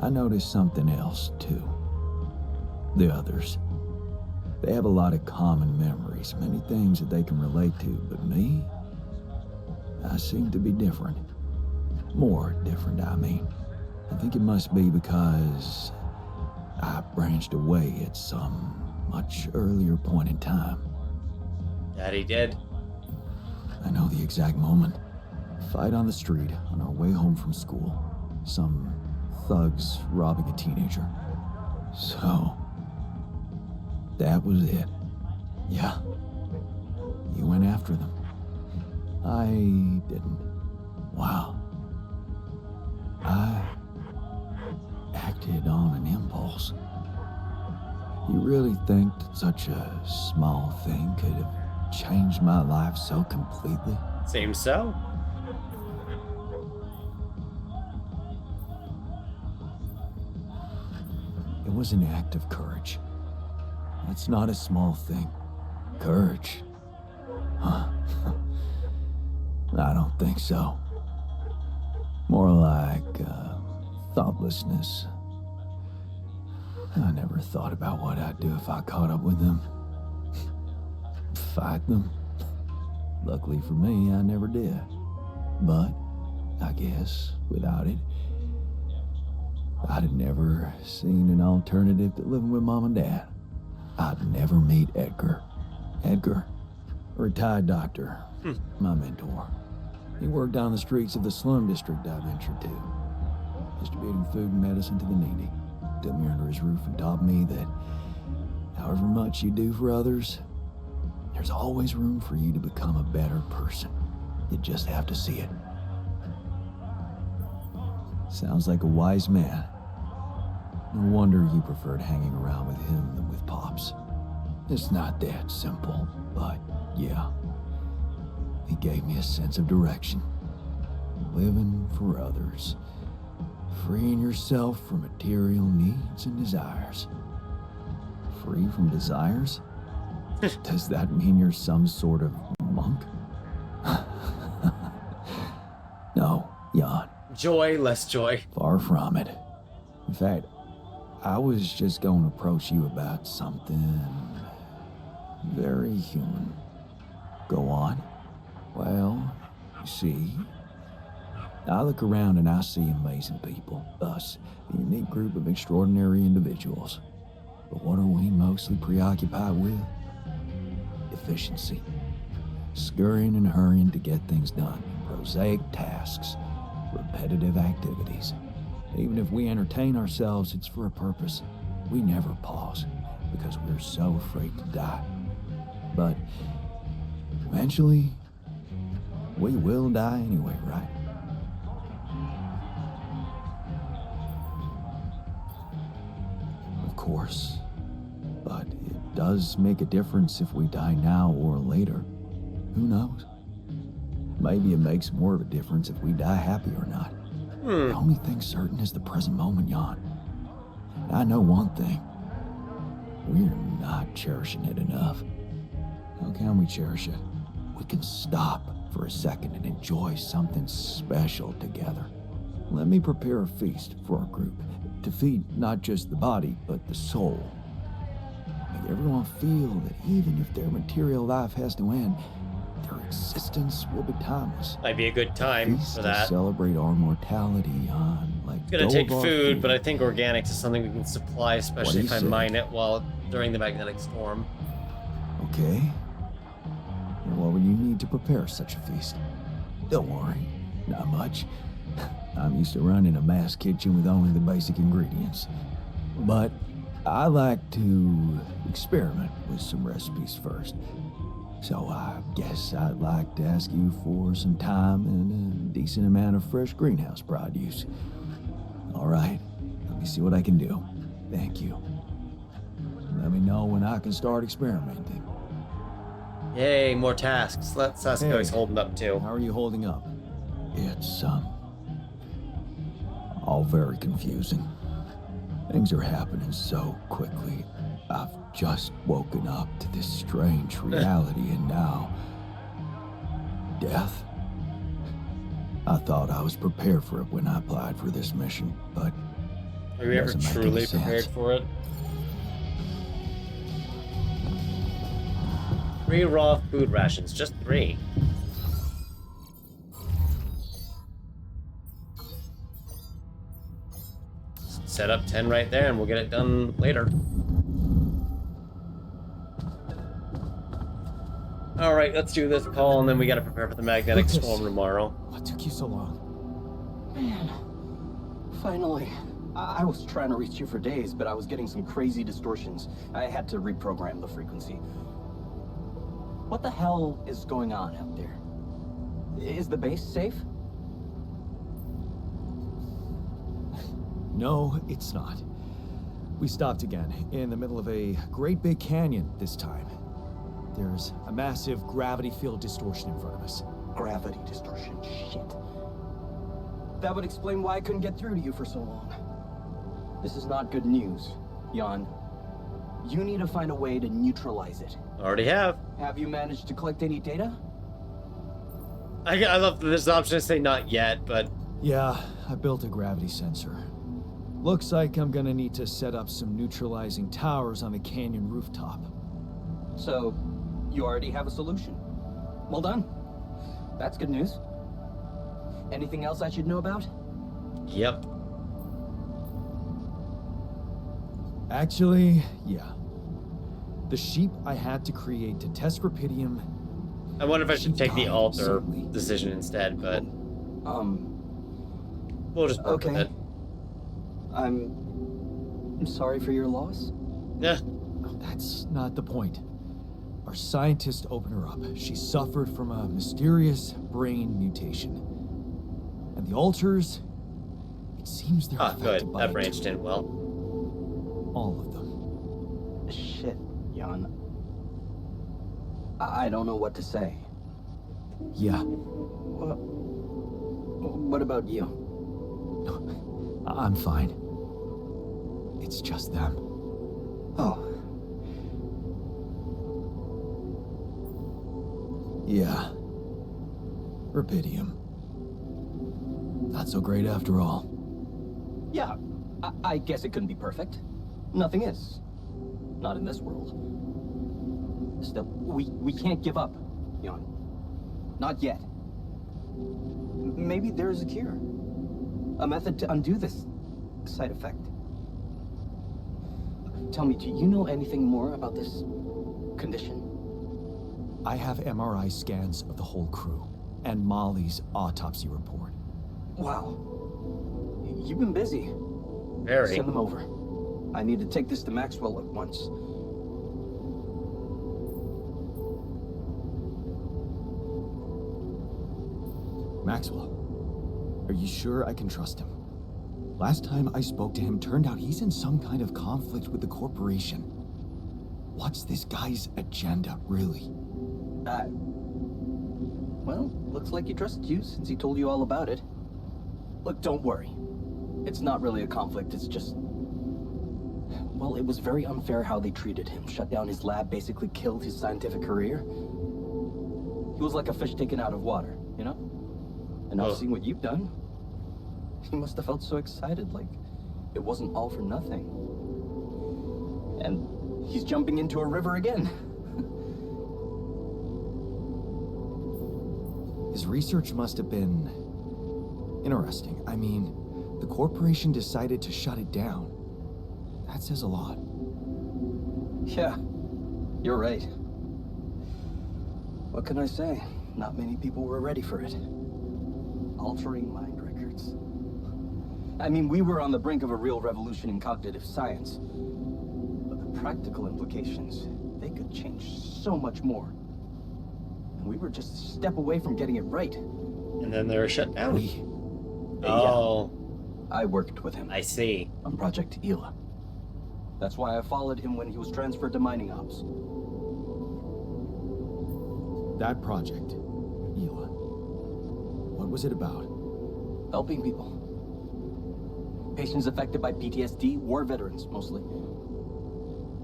I noticed something else, too. The others. They have a lot of common memories, many things that they can relate to, but me? I seem to be different. More different, I mean. I think it must be because I branched away at some much earlier point in time. Daddy did. I know the exact moment. Fight on the street on our way home from school. Some thugs robbing a teenager. So, that was it. Yeah. You went after them. I didn't. Wow. I acted on an impulse. You really think that such a small thing could have changed my life so completely? Seems so. It was an act of courage. That's not a small thing. Courage. Huh. I don't think so. More like, thoughtlessness. I never thought about what I'd do if I caught up with them. Fight them. Luckily for me, I never did. But, I guess, without it, I'd have never seen an alternative to living with Mom and Dad. I'd never meet Edgar. Edgar, a retired doctor, my mentor. He worked down the streets of the slum district I ventured to, distributing food and medicine to the needy. Took me under his roof and taught me that however much you do for others, there's always room for you to become a better person. You just have to see it. Sounds like a wise man. No wonder you preferred hanging around with him than with Pops. It's not that simple, but yeah. He gave me a sense of direction. Living for others. Freeing yourself from material needs and desires. Free from desires? Does that mean you're some sort of monk? No, Jan. Joy, less joy. Far from it. In fact, I was just going to approach you about something very human. Go on. Well, you see, I look around and I see amazing people. Us, a unique group of extraordinary individuals. But what are we mostly preoccupied with? Efficiency. Scurrying and hurrying to get things done. Prosaic tasks. Repetitive activities. Even if we entertain ourselves, it's for a purpose. We never pause because we're so afraid to die. But eventually, we will die anyway, right? Of course. But it does make a difference if we die now or later. Who knows? Maybe it makes more of a difference if we die happy or not. The only thing certain is the present moment, Jan. And I know one thing. We're not cherishing it enough. How can we cherish it? We can stop for a second and enjoy something special together. Let me prepare a feast for our group. To feed not just the body, but the soul. Make everyone feel that even if their material life has to end, their existence will be timeless. Might be a good time Feast for to that. celebrate our mortality on, like, It's gonna go take of our food, but I food. think organics is something we can supply, especially do if you I say? mine it while during the magnetic storm. Okay. And what would you need to prepare such a feast? Don't worry, not much. I'm used to running a mass kitchen with only the basic ingredients. But I like to experiment with some recipes first. So I guess I'd like to ask you for some time and a decent amount of fresh greenhouse produce. All right, let me see what I can do. Thank you. Let me know when I can start experimenting. Yay, more tasks. Let's ask how he's holding up too. How are you holding up? It's, all very confusing. Things are happening so quickly. I've just woken up to this strange reality, and now... death? I thought I was prepared for it when I applied for this mission, but... Are you ever doesn't make truly any sense. prepared for it? 3 raw food rations, just 3. Set up 10 right there and we'll get it done later. Alright, let's do this call and then we gotta prepare for the magnetic Lucas. storm tomorrow. What took you so long? Man, finally. I was trying to reach you for days, but I was getting some crazy distortions. I had to reprogram the frequency. What the hell is going on out there? Is the base safe? No, it's not. We stopped again, in the middle of a great big canyon this time. There's a massive gravity field distortion in front of us. Gravity distortion, shit. That would explain why I couldn't get through to you for so long. This is not good news, Jan. You need to find a way to neutralize it. Already have. Have you managed to collect any data? I love that there's an option to say not yet, but Yeah, I built a gravity sensor. Looks like I'm gonna need to set up some neutralizing towers on the canyon rooftop. So, you already have a solution. Well done. That's good news. Anything else I should know about? yep. Actually, yeah. The sheep I had to create to test Rapidium. I wonder if I should take the died alter suddenly. decision instead, but Um, we'll just work with okay. it. I'm sorry for your loss. Yeah. That's not the point. Our scientists opened her up. She suffered from a mysterious brain mutation. And the alters, it seems they're Ah, good. affected by That it branched too. in well. All of them. Shit, Jan. I don't know what to say. Yeah, What about you? I'm fine. It's just them. Oh, Yeah. Rapidium. Not so great after all. yeah. I guess it couldn't be perfect. Nothing is. Not in this world. Still, we can't give up, Jan. Not yet. Maybe there's a cure. A method to undo this side effect. Tell me, do you know anything more about this condition? I have MRI scans of the whole crew, and Molly's autopsy report. Wow. You've been busy. Very. Send them over. I need to take this to Maxwell at once. Maxwell, are you sure I can trust him? Last time I spoke to him, turned out he's in some kind of conflict with the corporation. What's this guy's agenda, really? Well, looks like he trusts you since he told you all about it. Look, don't worry. It's not really a conflict, it's just... Well, it was very unfair how they treated him. Shut down his lab, basically killed his scientific career. He was like a fish taken out of water, you know? And now Oh. seeing what you've done, he must have felt so excited, like it wasn't all for nothing. And he's jumping into a river again. His research must have been interesting. I mean, the corporation decided to shut it down. That says a lot. Yeah, you're right. What can I say? Not many people were ready for it. Altering mind records. I mean, we were on the brink of a real revolution in cognitive science. But the practical implications, they could change so much more. And we were just a step away from getting it right. And then they were shut down. Oh, I worked with him I see. on Project Ela. That's why I followed him when he was transferred to mining ops. That project, Ela. What was it about? Helping people. Patients affected by PTSD, war veterans, mostly.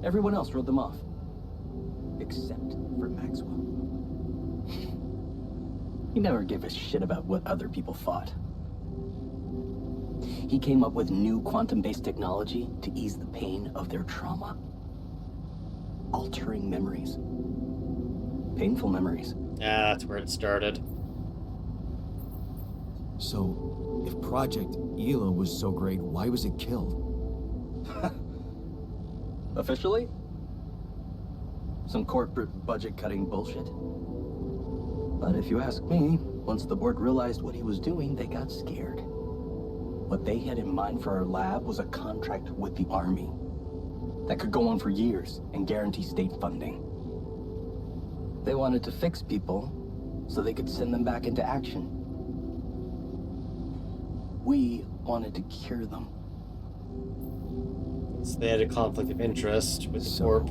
Everyone else wrote them off. Except for Maxwell. He never gave a shit about what other people thought. He came up with new quantum-based technology to ease the pain of their trauma. Altering memories. Painful memories. Yeah, that's where it started. So, if Project Ela was so great, why was it killed? Officially? Some corporate budget-cutting bullshit. But if you ask me, once the board realized what he was doing, they got scared. What they had in mind for our lab was a contract with the Army that could go on for years and guarantee state funding. They wanted to fix people so they could send them back into action. We wanted to cure them. So they had a conflict of interest with the So, corp.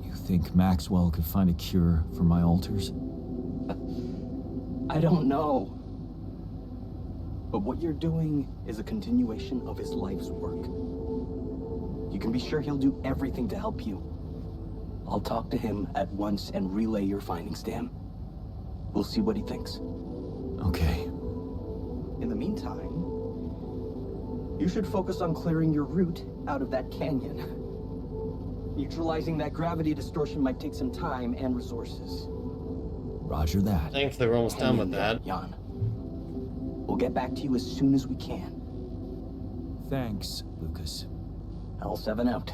you think Maxwell could find a cure for my alters? I don't know. But what you're doing is a continuation of his life's work. You can be sure he'll do everything to help you. I'll talk to him at once and relay your findings to him. We'll see what he thinks. Okay. In the meantime, you should focus on clearing your route out of that canyon. Neutralizing that gravity distortion might take some time and resources. Roger that. Thankfully, we're almost done with that. Jan. We'll get back to you as soon as we can. Thanks, Lucas. L7 out.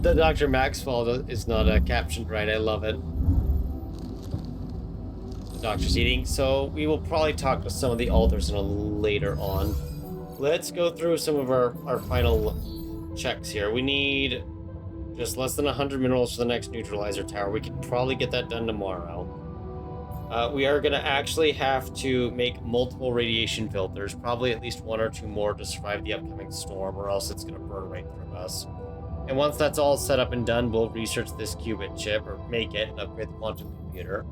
The Dr. Maxwell is not captioned right. I love it. The doctor's eating, so we will probably talk to some of the alters later on. Let's go through some of our final checks here. We need just less than 100 minerals for the next neutralizer tower. We could probably get that done tomorrow. We are going to actually have to make multiple radiation filters, probably at least 1 or 2 more to survive the upcoming storm, or else it's going to burn right through us. And once that's all set up and done, we'll research this qubit chip, or make it, and upgrade the quantum computer.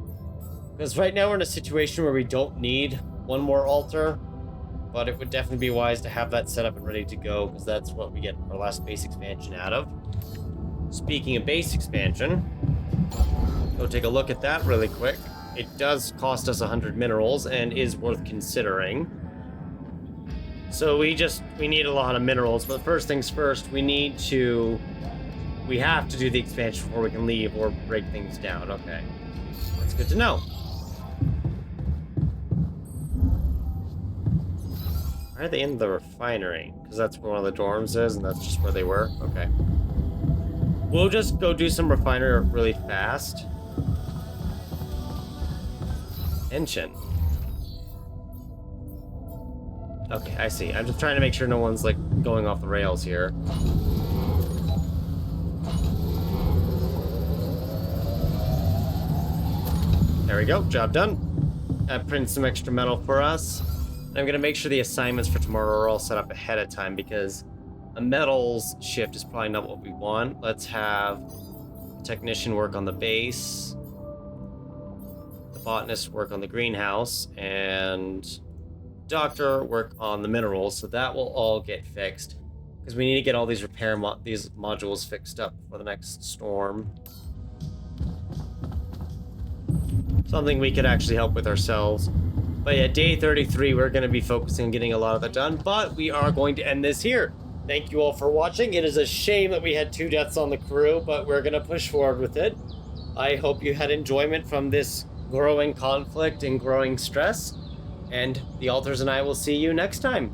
Because right now we're in a situation where we don't need 1 more alter, but it would definitely be wise to have that set up and ready to go, because that's what we get our last base expansion out of. Speaking of base expansion, go take a look at that really quick. It does cost us 100 minerals and is worth considering. So we need a lot of minerals, but first things first, we have to do the expansion before we can leave or break things down. Okay, that's good to know. Why are they in the refinery? Because that's where one of the dorms is, and that's just where they were? Okay. We'll just go do some refinery really fast. Engine. Okay, I see. I'm just trying to make sure no one's, like, going off the rails here. There we go. Job done. That printed some extra metal for us. And I'm going to make sure the assignments for tomorrow are all set up ahead of time, because a metals shift is probably not what we want. Let's have a technician work on the base, the botanist work on the greenhouse, and doctor work on the minerals. So that will all get fixed, because we need to get all these these modules fixed up for the next storm. Something we could actually help with ourselves. But yeah, day 33, we're going to be focusing on getting a lot of that done, but we are going to end this here. Thank you all for watching. It is a shame that we had 2 deaths on the crew, but we're going to push forward with it. I hope you had enjoyment from this growing conflict and growing stress, and the Alters and I will see you next time.